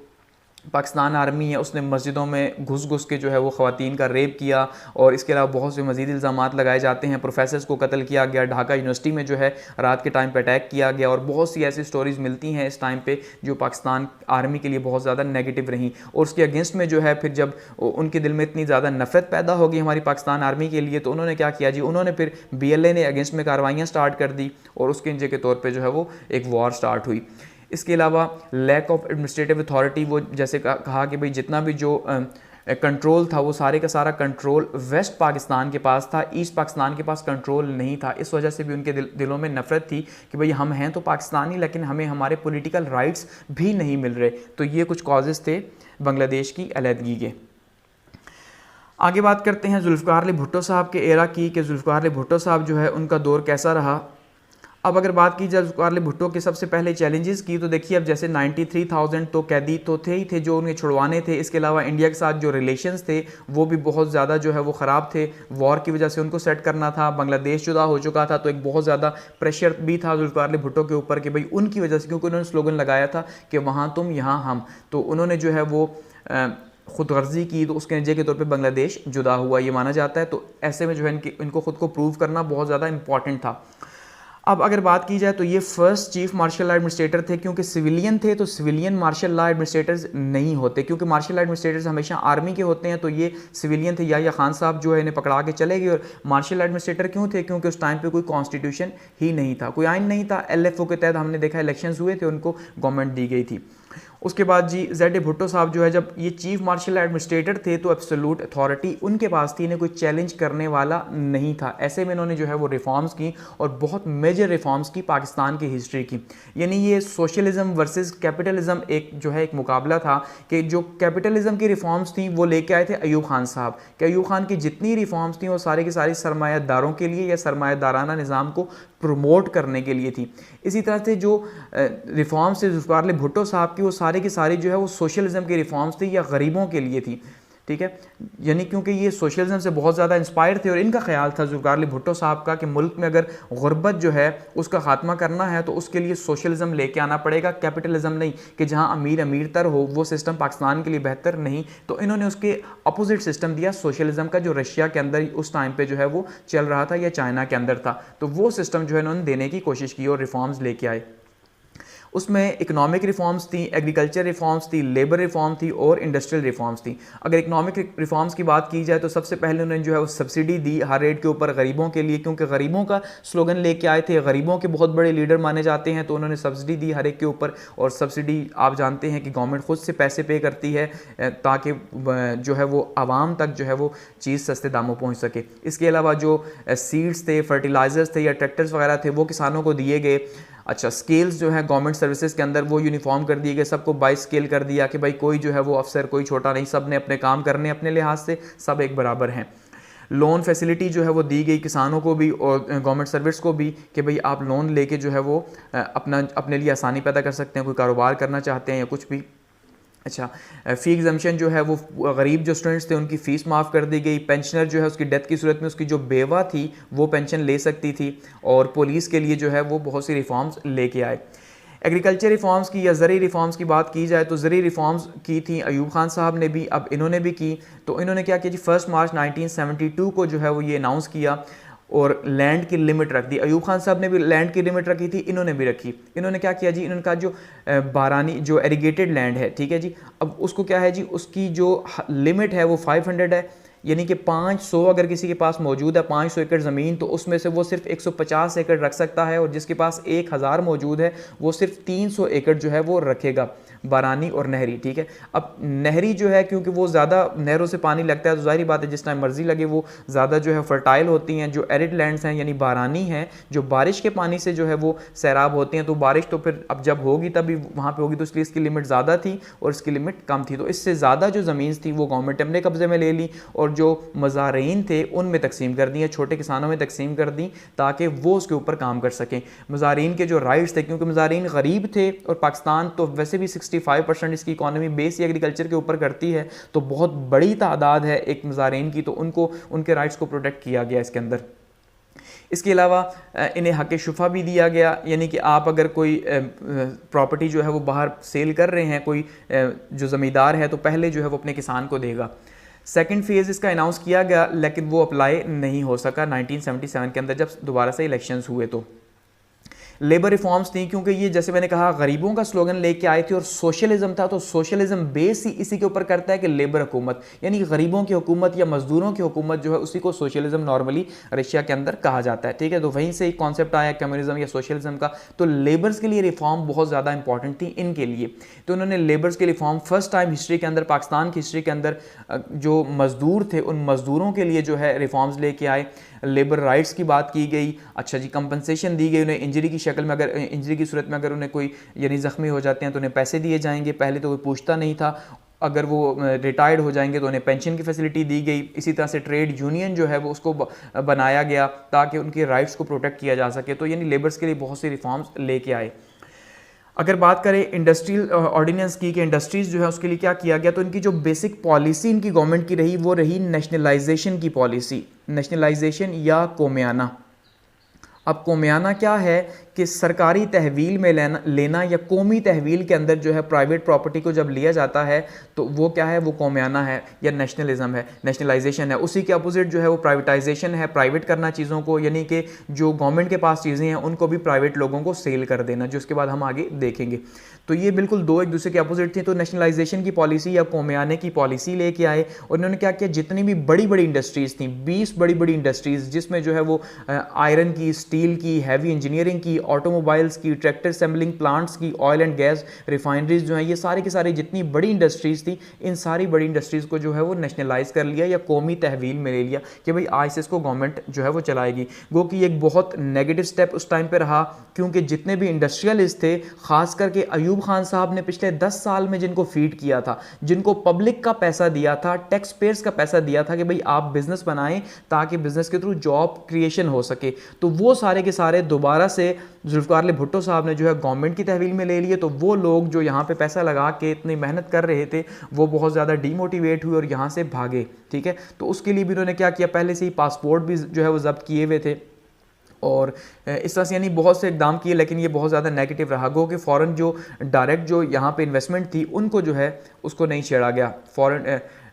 पाकिस्तान आर्मी है उसने मस्जिदों में घुस घुस के जो है वो ख़वातीन का रेप किया, और इसके अलावा बहुत से मज़ीद इल्ज़ामात लगाए जाते हैं। प्रोफेसर्स को कत्ल किया गया, ढाका यूनिवर्सिटी में जो है रात के टाइम पे अटैक किया गया, और बहुत सी ऐसी स्टोरीज़ मिलती हैं इस टाइम पे जो पाकिस्तान आर्मी के लिए बहुत ज़्यादा नेगेटिव रहीं। और उसके अगेंस्ट में जो है फिर जब उनके दिल में इतनी ज़्यादा नफ़रत पैदा होगी हमारी पाकिस्तान आर्मी के लिए, तो उन्होंने क्या किया जी, उन्होंने फिर BLA ने अगेंस्ट में कार्रवाइयाँ स्टार्ट कर दी, और उसके इंजे के तौर पर जो है वो एक वॉर स्टार्ट हुई। इसके अलावा लैक ऑफ एडमिनिस्ट्रेटिव अथॉरिटी, वो जैसे कहा कि भाई जितना भी जो कंट्रोल था वो सारे का सारा कंट्रोल वेस्ट पाकिस्तान के पास था, ईस्ट पाकिस्तान के पास कंट्रोल नहीं था। इस वजह से भी उनके दिलों में नफरत थी कि भाई हम हैं तो पाकिस्तानी, लेकिन हमें हमारे पॉलिटिकल राइट्स भी नहीं मिल रहे। तो ये कुछ कॉजेज़ थे बांग्लादेश की अलहदगी के। आगे बात करते हैं जुल्फ़िकार अली भुट्टो साहब के एरा की, कि जुल्फ़िकार अली भुट्टो साहब जो है उनका दौर कैसा रहा। अब अगर बात की जाए जुल्फ़िकार अली भुट्टो के सबसे पहले चैलेंजेस की, तो देखिए अब जैसे 93,000 तो कैदी तो थे ही थे जो उन्हें छुड़वाने थे। इसके अलावा इंडिया के साथ जो रिलेशंस थे वो भी बहुत ज़्यादा जो है वो ख़राब थे, वॉर की वजह से उनको सेट करना था। बांग्लादेश जुदा हो चुका था, तो एक बहुत ज़्यादा प्रेशर भी था जुल्फ़िकार अली भुट्टो के ऊपर कि भाई उनकी वजह से, क्योंकि उन्होंने स्लोगन लगाया था कि वहाँ तुम यहाँ हम, तो उन्होंने जो है वो खुद गर्जी की, तो उसके नतीजे के तौर पे बांग्लादेश जुदा हुआ ये माना जाता है। तो ऐसे में जो है इनको खुद को प्रूव करना बहुत ज़्यादा इंपॉर्टेंट था। अब अगर बात की जाए तो ये first chief marshal law administrator थे, क्योंकि सिविलियन थे, तो सिविलियन मार्शल लॉ एडमिनिस्ट्रेटर्स नहीं होते, क्योंकि मार्शल लॉ एडमिनिस्ट्रेटर्स हमेशा आर्मी के होते हैं। तो ये सिविलियन थे। या खान साहब जो है इन्हें पकड़ा के चले गए। और मार्शल लॉ एडमिनिस्ट्रेटर क्यों थे? क्योंकि उस टाइम पे कोई कॉन्स्टिट्यूशन ही नहीं था, कोई आइन नहीं था। LFO के तहत हमने देखा इलेक्शंस हुए थे, उनको गवर्नमेंट दी गई थी। उसके बाद जी ZA भुट्टो साहब जो है, जब ये चीफ मार्शल एडमिनिस्ट्रेटर थे तो एब्सोल्यूट अथॉरिटी उनके पास थी, इन्हें कोई चैलेंज करने वाला नहीं था। ऐसे में इन्होंने जो है वो रिफॉर्म्स की और बहुत मेजर मेजर रिफॉर्म्स की पाकिस्तान की हिस्ट्री की। यानी ये सोशलिज्म वर्सेस कैपिटलिज्म एक जो है एक मुकाबला था कि जो कैपिटलिज्म की रिफॉर्म्स थी वो लेके आए थे अयूब खान साहब, कि अयूब खान की जितनी रिफॉर्म्स थी वो सारी की सारी सरमायादारों के लिए या सरमायादाराना निज़ाम को प्रमोट करने के लिए थी। इसी तरह से जो रिफॉर्म्स थे जुल्फ़िकार भुट्टो साहब की, वो सारी की सारी जो है वो सोशलिज्म की रिफॉर्म्स थी या गरीबों के लिए थी, ठीक है। यानी क्योंकि ये सोशलिज्म से बहुत ज़्यादा इंस्पायर थे और इनका ख्याल था जुल्फ़िकार भुट्टो साहब का कि मुल्क में अगर गुर्बत जो है उसका खात्मा करना है तो उसके लिए सोशलिज्म लेके आना पड़ेगा, कैपिटलिज्म नहीं कि जहां अमीर अमीर तर हो, वो सिस्टम पाकिस्तान के लिए बेहतर नहीं। तो इन्होंने उसके अपोजिट सिस्टम दिया सोशलिज्म का, जो रशिया के अंदर उस टाइम पर जो है वो चल रहा था या चाइना के अंदर था। तो वो सिस्टम जो है इन्होंने देने की कोशिश की और रिफॉर्म्स लेके आए। उसमें इकोनॉमिक रिफॉर्म्स थी, एग्रीकल्चर रिफॉर्म्स थी, लेबर रिफॉर्म थी और इंडस्ट्रियल रिफॉर्म्स थी। अगर इकोनॉमिक रिफॉर्म्स की बात की जाए तो सबसे पहले उन्होंने जो है वो सब्सिडी दी हर रेट के ऊपर गरीबों के लिए, क्योंकि गरीबों का स्लोगन लेके आए थे, गरीबों के बहुत बड़े लीडर माने जाते हैं, तो उन्होंने सब्सिडी दी हर एक के ऊपर। और सब्सिडी आप जानते हैं कि गवर्नमेंट खुद से पैसे पे करती है ताकि जो है वो आवाम तक जो है वो चीज़ सस्ते दामों पहुँच सके। इसके अलावा जो सीड्स थे, फर्टिलाइजर्स थे या ट्रैक्टर्स वगैरह थे वो किसानों को दिए गए। अच्छा, स्केल्स जो है गवर्नमेंट सर्विसेज के अंदर वो यूनिफॉर्म कर दिए गए, सबको 22 स्केल कर दिया कि भाई कोई जो है वो अफसर कोई छोटा नहीं, सब ने अपने काम करने अपने लिहाज से, सब एक बराबर हैं। लोन फैसिलिटी जो है वो दी गई किसानों को भी और गवर्नमेंट सर्विस को भी कि भाई आप लोन लेके जो है वो अपने लिए आसानी पैदा कर सकते हैं, कोई कारोबार करना चाहते हैं या कुछ भी। अच्छा, फ़ी एग्जम्पशन जो है वो गरीब जो स्टूडेंट्स थे उनकी फ़ीस माफ़ कर दी गई। पेंशनर जो है उसकी डेथ की सूरत में उसकी जो बेवा थी वो पेंशन ले सकती थी। और पुलिस के लिए जो है वो बहुत सी रिफॉर्म्स लेके आए। एग्रीकल्चर रिफॉर्म्स की या ज़री रिफॉर्म्स की बात की जाए तो ज़री रिफॉर्म्स की थी अयूब खान साहब ने भी, अब इन्होंने भी की। तो इन्होंने क्या किया जी, 1 मार्च 1972 को जो है वो ये अनाउंस किया और लैंड की लिमिट रख दी। अयूब खान साहब ने भी लैंड की लिमिट रखी थी, इन्होंने भी रखी। इन्होंने क्या किया जी, इन्होंने कहा जो बारानी जो एरीगेटेड लैंड है, ठीक है जी, अब उसको क्या है जी, उसकी जो लिमिट है वो 500 है। यानी कि 500 अगर किसी के पास मौजूद है 500 एकड़ ज़मीन, तो उसमें से वो सिर्फ 150 एकड़ रख सकता है, और जिसके पास 1000 मौजूद है वो सिर्फ 300 एकड़ जो है वो रखेगा, बारानी और नहरी, ठीक है। अब नहरी जो है क्योंकि वो ज़्यादा नहरों से पानी लगता है तो ज़ाहिर बात है जिस टाइम मर्जी लगे वो ज़्यादा जो है फर्टाइल होती हैं। जो एरिड लैंड्स हैं यानी बारानी हैं, जो बारिश के पानी से जो है वो सैराब होती हैं, तो बारिश तो फिर अब जब होगी तभी वहाँ पर होगी, तो इसलिए इसकी लिमिट ज़्यादा थी और इसकी लिमिट कम थी। तो इससे ज़्यादा जो ज़मीन थी वो गवर्नमेंट अपने कब्जे में ले ली और जो मज़ारीन थे उनमें तकसीम कर दी, छोटे किसानों में तकसीम कर दी ताकि वो उसके ऊपर काम कर सकें। मज़ारीन के जो राइट्स थे, क्योंकि मज़ारीन गरीब थे और पाकिस्तान तो वैसे भी 65% इसकी इकॉनमी बेस ही एग्रीकल्चर के ऊपर करती है, तो बहुत बड़ी तादाद है एक मज़ारीन की, तो उनको उनके राइट्स को प्रोटेक्ट किया गया इसके अंदर। इसके अलावा इन्हें हक़ शुफ़ा भी दिया गया, यानी कि आप अगर कोई प्रॉपर्टी जो है वो बाहर सेल कर रहे हैं, कोई जो ज़मींदार है तो पहले जो है वो अपने किसान को देगा। सेकंड फेज़ इसका अनाउंस किया गया लेकिन वो अप्लाई नहीं हो सका 1977 के अंदर जब दोबारा से इलेक्शंस हुए। तो लेबर रिफॉर्म्स थी, क्योंकि ये जैसे मैंने कहा गरीबों का स्लोगन लेके आए थे और सोशलिज्म था, तो सोशलिज्म बेस ही इसी के ऊपर करता है कि लेबर हुकूमत, यानी गरीबों की हुकूमत या मजदूरों की हुकूमत जो है उसी को सोशलिज्म नॉर्मली रशिया के अंदर कहा जाता है, ठीक है। तो वहीं से एक कॉन्सेप्ट आया कम्युनिज्म या सोशलिज्म का। तो लेबर्स के लिए रिफॉर्म बहुत ज़्यादा इंपॉर्टेंट थी इनके लिए, तो उन्होंने लेबर्स के रिफॉर्म फर्स्ट टाइम हिस्ट्री के अंदर, पाकिस्तान की हिस्ट्री के अंदर जो मजदूर थे उन मजदूरों के लिए जो है रिफॉर्म्स लेके आए। लेबर राइट्स की बात की गई। अच्छा जी, कंपनसेशन दी गई उन्हें इंजरी की शक्ल में, अगर इंजरी की सूरत में अगर उन्हें कोई यानी ज़ख्मी हो जाते हैं तो उन्हें पैसे दिए जाएंगे, पहले तो कोई पूछता नहीं था। अगर वो रिटायर्ड हो जाएंगे तो उन्हें पेंशन की फैसिलिटी दी गई। इसी तरह से ट्रेड यूनियन जो है वो उसको बनाया गया ताकि उनके राइट्स को प्रोटेक्ट किया जा सके। तो यानी लेबर्स के लिए बहुत सी रिफॉर्म्स लेके आए। अगर बात करें इंडस्ट्रियल ऑर्डिनेंस की कि इंडस्ट्रीज़ जो है उसके लिए क्या किया गया, तो इनकी जो बेसिक पॉलिसी इनकी गवर्नमेंट की रही वो रही नेशनलाइजेशन की पॉलिसी, नेशनलाइजेशन या कोमियाना। अब कोमियाना क्या है कि सरकारी तहवील में लेना या कौमी तहवील के अंदर जो है प्राइवेट प्रॉपर्टी को जब लिया जाता है तो वो क्या है, वो कोमियाना है या नेशनलिज्म है, नेशनलाइजेशन है। उसी के अपोजिट जो है वो प्राइवेटाइजेशन है, प्राइवेट करना चीज़ों को, यानी कि जो गवर्नमेंट के पास चीज़ें हैं उनको भी प्राइवेट लोगों को सेल कर देना, जो उसके बाद हम आगे देखेंगे। तो ये बिल्कुल दो एक दूसरे के अपोजिट थी। तो नेशनलाइजेशन की पॉलिसी या कोमियाने की पॉलिसी लेके आए और इन्होंने क्या किया, जितनी भी बड़ी बड़ी इंडस्ट्रीज़ थी, 20 बड़ी बड़ी इंडस्ट्रीज़ जिसमें जो है वो आयरन की, स्टील की, हैवी इंजीनियरिंग की ऑटोमोबाइल्स की, ट्रैक्टर असेंबलिंग प्लांट्स की, ऑयल एंड गैस रिफाइनरीज जो हैं, ये सारे के सारे जितनी बड़ी इंडस्ट्रीज़ थी, इन सारी बड़ी इंडस्ट्रीज़ को जो है वो नेशनलाइज कर लिया या कौमी तहवील में ले लिया कि भाई आज से इसको गवर्नमेंट जो है वो चलाएगी। गो कि एक बहुत नेगेटिव स्टेप उस टाइम पे रहा, क्योंकि जितने भी इंडस्ट्रियलिस्ट थे, खास करके अयूब खान साहब ने पिछले 10 साल में जिनको फीड किया था, जिनको पब्लिक का पैसा दिया था, टैक्स पेयर्स का पैसा दिया था कि भाई आप बिजनेस बनाएं ताकि बिजनेस के थ्रू जॉब क्रिएशन हो सके, तो वो सारे के सारे दोबारा से जुल्फ़िकार अली भुट्टो साहब ने जो है गवर्नमेंट की तहवील में ले लिए। तो वो लोग जो यहाँ पे पैसा लगा के इतनी मेहनत कर रहे थे, वो बहुत ज़्यादा डीमोटिवेट हुए और यहाँ से भागे। ठीक है, तो उसके लिए भी उन्होंने क्या किया, पहले से ही पासपोर्ट भी जो है वो जब्त किए हुए थे और इस तरह से यानी बहुत से इकदाम किए, लेकिन ये बहुत ज़्यादा नेगेटिव रहा। गो कि फ़ॉरेन जो डायरेक्ट जो यहाँ पे इन्वेस्टमेंट थी उनको जो है उसको नहीं छेड़ा गया,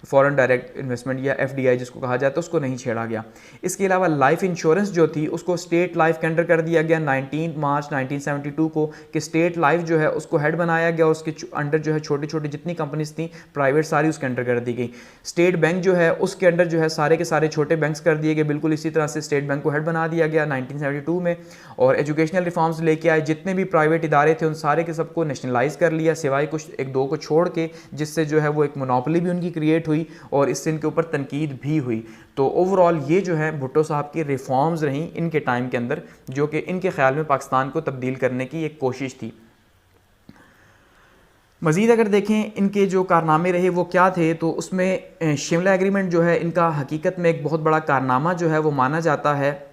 फ़ॉरेन डायरेक्ट इन्वेस्टमेंट या FDI जिसको कहा जाता है उसको नहीं छेड़ा गया। इसके अलावा लाइफ इंश्योरेंस जो थी उसको स्टेट लाइफ के अंडर कर दिया गया 19 मार्च 1972 को, कि स्टेट लाइफ जो है उसको हेड बनाया गया, उसके अंडर जो है छोटी छोटी जितनी कंपनीज थी प्राइवेट सारी उसके अंडर कर दी गई। स्टेट बैंक जो है उसके अंडर जो है सारे के सारे छोटे बैंक्स कर दिए गए, बिल्कुल इसी तरह से स्टेट बैंक को हेड बना दिया गया 1972 में। और एजुकेशनल रिफॉर्म्स लेके आए, जितने भी प्राइवेट इदारे थे उन सारे के सबको नेशनलाइज कर लिया, सिवाय कुछ एक दो को छोड़ के, जिससे जो है वो एक मोनोपोली भी उनकी क्रिएट हुई और इससे इनके ऊपर तनकीद भी हुई। तो ओवरऑल ये जो है भुट्टो साहब की रिफॉर्म्स रहीं इनके टाइम के अंदर, जो कि इनके ख्याल में पाकिस्तान को तब्दील करने की एक कोशिश थी। मज़ीद अगर देखें इनके जो कारनामे रहे वो क्या थे, तो उसमें शिमला एग्रीमेंट जो है इनका हकीकत में एक बहुत बड़ा कारनामा जो है वो माना जाता है।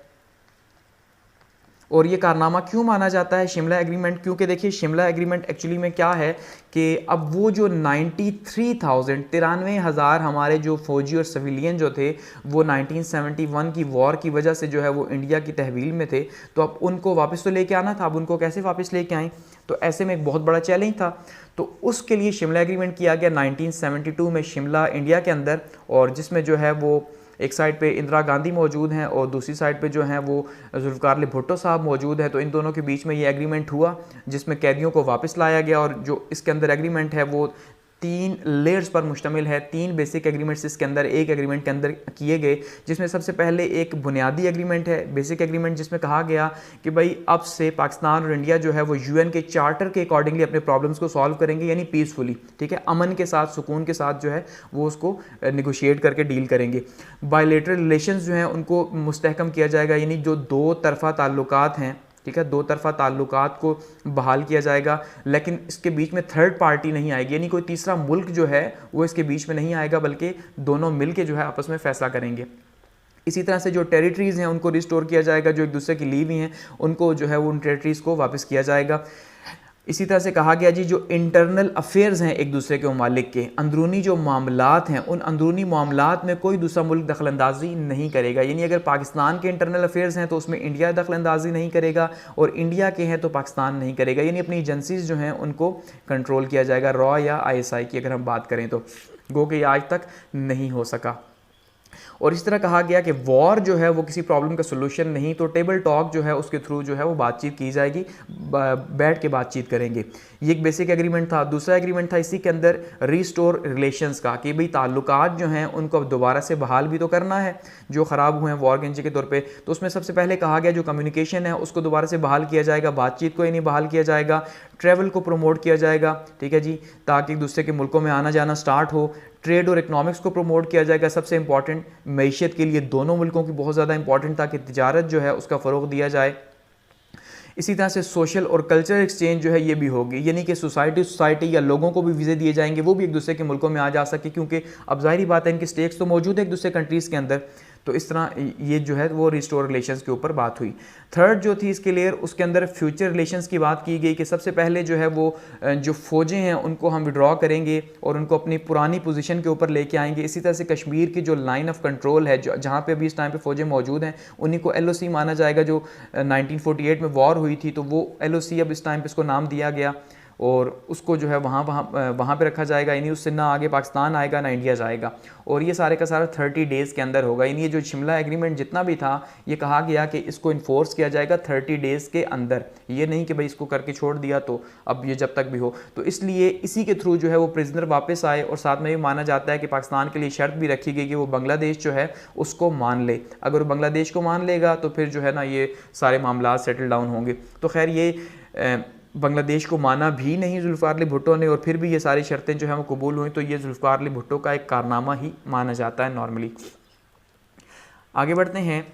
और ये कारनामा क्यों माना जाता है शिमला एग्रीमेंट, क्योंकि देखिए शिमला एग्रीमेंट एक्चुअली में क्या है कि अब वो जो 93,000 हमारे जो फ़ौजी और सिविलियन जो थे वो 1971 की वॉर की वजह से जो है वो इंडिया की तहवील में थे, तो अब उनको वापस तो लेके आना था। अब उनको कैसे वापस लेके आएँ, तो ऐसे में एक बहुत बड़ा चैलेंज था। तो उसके लिए शिमला एग्रीमेंट किया गया 1972 में शिमला इंडिया के अंदर, और जिसमें जो है वो एक साइड पे इंदिरा गांधी मौजूद हैं और दूसरी साइड पे जो हैं वो जुल्फ़िकार अली भुट्टो साहब मौजूद हैं। तो इन दोनों के बीच में ये एग्रीमेंट हुआ जिसमें कैदियों को वापस लाया गया, और जो इसके अंदर एग्रीमेंट है वो 3 लेयर्स पर मुश्तमिल है। 3 बेसिक एग्रीमेंट्स इसके अंदर एक एग्रीमेंट के अंदर किए गए, जिसमें सबसे पहले एक बुनियादी एग्रीमेंट है, बेसिक एग्रीमेंट, जिसमें कहा गया कि भाई अब से पाकिस्तान और इंडिया जो है वो UN के चार्टर के अकॉर्डिंगली अपने प्रॉब्लम्स को सॉल्व करेंगे, यानी पीसफुली, ठीक है, अमन के साथ, सुकून के साथ जो है वो उसको निगोशिएट करके डील करेंगे। बायलैटरल रिलेशंस जो हैं उनको मुस्तहकम किया जाएगा, यानी जो दो तरफा ताल्लुकात हैं, ठीक है, दो तरफा ताल्लुकात को बहाल किया जाएगा, लेकिन इसके बीच में थर्ड पार्टी नहीं आएगी, यानी कोई तीसरा मुल्क जो है वो इसके बीच में नहीं आएगा, बल्कि दोनों मिल के जो है आपस में फैसला करेंगे। इसी तरह से जो टेरिटरीज़ हैं उनको रिस्टोर किया जाएगा, जो एक दूसरे की ली हुई हैं उनको जो है वो उन टेरिटरीज़ को वापस किया जाएगा। इसी तरह से कहा गया जी जो इंटरनल अफेयर्स हैं एक दूसरे के ममालिक के, अंदरूनी जो मामलात हैं, उन अंदरूनी मामलात में कोई दूसरा मुल्क दखलंदाजी नहीं करेगा, यानी अगर पाकिस्तान के इंटरनल अफेयर्स हैं तो उसमें इंडिया दखलंदाजी नहीं करेगा, और इंडिया के हैं तो पाकिस्तान नहीं करेगा, यानी अपनी एजेंसीज जो हैं उनको कंट्रोल किया जाएगा। रॉ या ISI की अगर हम बात करें तो गो कि आज तक नहीं हो सका। और इस तरह कहा गया कि वॉर जो है वो किसी प्रॉब्लम का सोल्यूशन नहीं, तो टेबल टॉक जो है उसके थ्रू जो है वो बातचीत की जाएगी, बैठ के बातचीत करेंगे। ये एक बेसिक एग्रीमेंट था। दूसरा एग्रीमेंट था इसी के अंदर रिस्टोर रिलेशंस का, कि भाई ताल्लुकात जो हैं उनको अब दोबारा से बहाल भी तो करना है जो ख़राब हुए हैं वॉर के के तौर पे। तो उसमें सबसे पहले कहा गया जो कम्युनिकेशन है उसको दोबारा से बहाल किया जाएगा, बातचीत को ही नहीं बहाल किया जाएगा, ट्रैवल को प्रमोट किया जाएगा, ठीक है जी, ताकि एक दूसरे के मुल्कों में आना जाना स्टार्ट हो। ट्रेड और इकनॉमिक्स को प्रमोट किया जाएगा, सबसे इंपॉर्टेंट मईशत के लिए दोनों मुल्कों की बहुत ज़्यादा इंपॉर्टेंट था कि तिजारत जो है उसका फ़रोग दिया जाए। इसी तरह से सोशल और कल्चरल एक्सचेंज जो है ये भी होगी, यानी कि सोसाइटी या लोगों को भी वीज़े दिए जाएंगे, वो भी एक दूसरे के मुल्कों में आ जा सके, क्योंकि अब ज़ाहिरी बात है इनके स्टेक्स तो मौजूद है एक दूसरे कंट्रीज़ के अंदर। तो इस तरह ये जो है वो रिस्टोर रिलेशंस के ऊपर बात हुई। थर्ड जो थी इसके लेयर, उसके अंदर फ्यूचर रिलेशंस की बात की गई कि सबसे पहले जो है वो जो फ़ौजें हैं उनको हम विड्रॉ करेंगे और उनको अपनी पुरानी पोजीशन के ऊपर लेके आएंगे। इसी तरह से कश्मीर की जो लाइन ऑफ कंट्रोल है, जो जहाँ पे अभी इस टाइम पे फ़ौजें मौजूद हैं, उन्हीं को LOC माना जाएगा। जो 1948 में वॉर हुई थी तो वो LOC अब इस टाइम पे इसको नाम दिया गया। और उसको जो है वहाँ पे रखा जाएगा, यानी उससे ना आगे पाकिस्तान आएगा ना इंडिया जाएगा। और ये सारे का सारा 30 डेज़ के अंदर होगा। यानी ये जो शिमला एग्रीमेंट जितना भी था ये कहा गया कि इसको इन्फोर्स किया जाएगा 30 डेज़ के अंदर, ये नहीं कि भाई इसको करके छोड़ दिया तो अब ये जब तक भी हो। तो इसलिए इसी के थ्रू जो है वो प्रिजनर वापस आए, और साथ में ये माना जाता है कि पाकिस्तान के लिए शर्त भी रखी गई कि वो बांग्लादेश जो है उसको मान ले। अगर वो बांग्लादेश को मान लेगा तो फिर जो है ना ये सारे मामला सेटल डाउन होंगे। तो खैर ये बांग्लादेश को माना भी नहीं जुल्फ़िकार अली भुट्टो ने, और फिर भी ये सारी शर्तें जो है वो कबूल हुई। तो ये जुल्फ़िकार अली भुट्टो का एक कारनामा ही माना जाता है नॉर्मली। आगे बढ़ते हैं।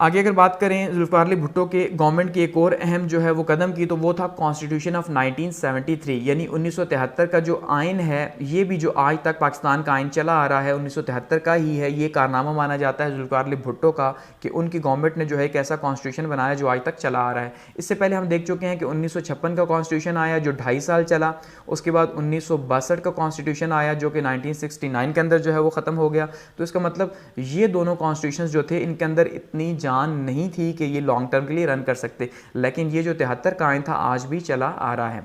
आगे अगर बात करें जुल्फ़िकार अली भुट्टो के गवर्नमेंट की एक और अहम जो है वो कदम की, तो वो था कॉन्स्टिट्यूशन ऑफ 1973, यानी 1973 का जो आइन है, ये भी जो आज तक पाकिस्तान का आइन चला आ रहा है 1973 का ही है। ये कारनामा माना जाता है जुल्फ़िकार अली भुट्टो का कि उनकी गवर्नमेंट ने जो है एक ऐसा कॉन्स्टिट्यूशन बनाया जो आज तक चला आ रहा है। इससे पहले हम देख चुके हैं कि 1956 का कॉन्स्टिट्यूशन आया जो 2.5 साल चला। उसके बाद 1962 का कॉन्स्टिट्यूशन आया जो कि 1969 के अंदर जो है वो ख़त्म हो गया। तो इसका मतलब ये दोनों कॉन्स्टिट्यूशन जो थे इनके अंदर इतनी जान नहीं थी कि ये लॉन्ग टर्म के लिए रन कर सकते, लेकिन ये जो 73 का आइन था आज भी चला आ रहा है।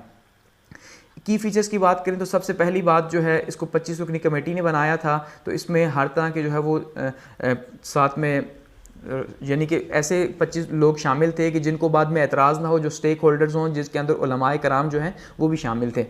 की फीचर्स की बात करें तो सबसे पहली बात जो है, इसको 25 रुकनी कमेटी ने बनाया था। तो इसमें हर तरह के जो है वो साथ में यानी कि ऐसे 25 लोग शामिल थे कि जिनको बाद में एतराज़ ना हो, जो स्टेक होल्डर्स हों, जिसके अंदर उलमाए कराम जो हैं वो भी शामिल थे।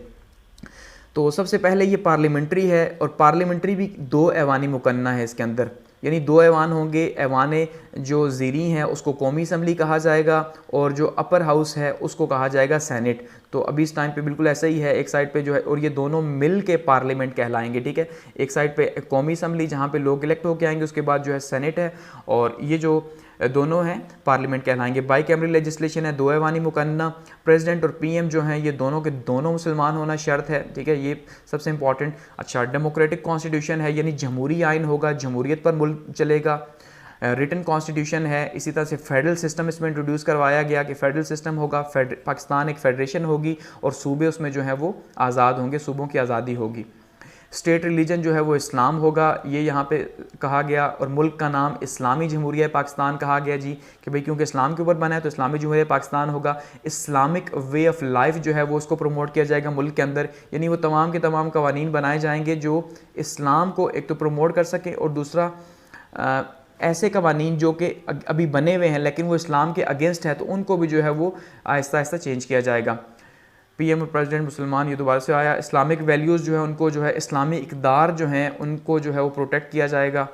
तो सबसे पहले ये पार्लियामेंट्री है, और पार्लियामेंट्री भी 2 ऐवानी मुकन्ना है इसके अंदर, यानी 2 ऐवान होंगे। ऐवान जो ज़ीरी हैं उसको कौमी असम्बली कहा जाएगा, और जो अपर हाउस है उसको कहा जाएगा सेनेट। तो अभी इस टाइम पे बिल्कुल ऐसा ही है, एक साइड पे जो है, और ये दोनों मिल के पार्लियामेंट कहलाएंगे, ठीक है। एक साइड पे कौमी असम्बली जहाँ पे लोग इलेक्ट होकर आएंगे, उसके बाद जो है सेनेट है, और ये जो दोनों हैं पार्लियामेंट कहलाएंगे। बाई कैमरल लेजिस्लेशन है, 2 ऐवानी मुकन्ना। प्रेसिडेंट और पीएम जो हैं ये दोनों के दोनों मुसलमान होना शर्त है, ठीक है, ये सबसे इंपॉर्टेंट। अच्छा, डेमोक्रेटिक कॉन्स्टिट्यूशन है, यानी जमहूरी आइन होगा, जमहूरियत पर मुल्क चलेगा। रिटन कॉन्स्टिट्यूशन है। इसी तरह से फेडरल सिस्टम इसमें इंट्रोड्यूस करवाया गया कि फेडरल सिस्टम होगा, पाकिस्तान एक फेडरेशन होगी, और सूबे उसमें जो है वो आज़ाद होंगे, सूबों की आज़ादी होगी। स्टेट रिलीजन जो है वो इस्लाम होगा, ये यहाँ पे कहा गया, और मुल्क का नाम इस्लामी जमहूरिया पाकिस्तान कहा गया जी, कि भाई क्योंकि इस्लाम के ऊपर बना है तो इस्लामी जमहूरिया पाकिस्तान होगा। इस्लामिक वे ऑफ लाइफ जो है वो उसको प्रमोट किया जाएगा मुल्क के अंदर, यानी वो तमाम के तमाम कवानीन बनाए जाएंगे जो इस्लाम को एक तो प्रमोट कर सकें, और दूसरा ऐसे कवानीन जो कि अभी बने हुए हैं लेकिन वो इस्लाम के अगेंस्ट है, तो उनको भी जो है वो आहिस्ता आहिस्ता चेंज किया जाएगा। पीएम और प्रेसिडेंट मुसलमान, ये दोबारा से आया। इस्लामिक वैल्यूज़ जो है उनको जो है इस्लामी इक़दार जो हैं उनको जो है वो प्रोटेक्ट किया जाएगा।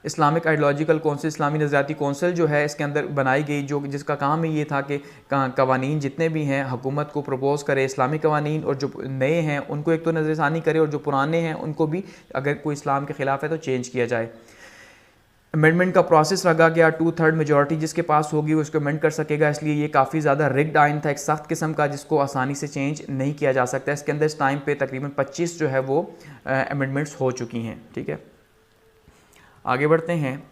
इस्लामिक आइडियोलॉजिकल कौंसिल, इस्लामी नज़रियाती कौंसिल जो है इसके अंदर बनाई गई, जो जिसका काम ही ये था कि कवानीन जितने भी हैं हुकूमत को प्रपोज़ करे इस्लामी कवानीन, और जो नए हैं उनको एक तो नज़रसानी करे, और जो पुराने हैं उनको भी अगर कोई इस्लाम के ख़िलाफ़ है तो चेंज किया जाए। अमेंडमेंट का प्रोसेस लगा गया, 2/3 मेजॉरिटी जिसके पास होगी वो उसको अमेंड कर सकेगा, इसलिए ये काफ़ी ज़्यादा रिग्ड आइन था, एक सख्त किस्म का, जिसको आसानी से चेंज नहीं किया जा सकता। इसके अंदर इस टाइम पे तकरीबन 25 जो है वो अमेंडमेंट्स हो चुकी हैं, ठीक है। आगे बढ़ते हैं।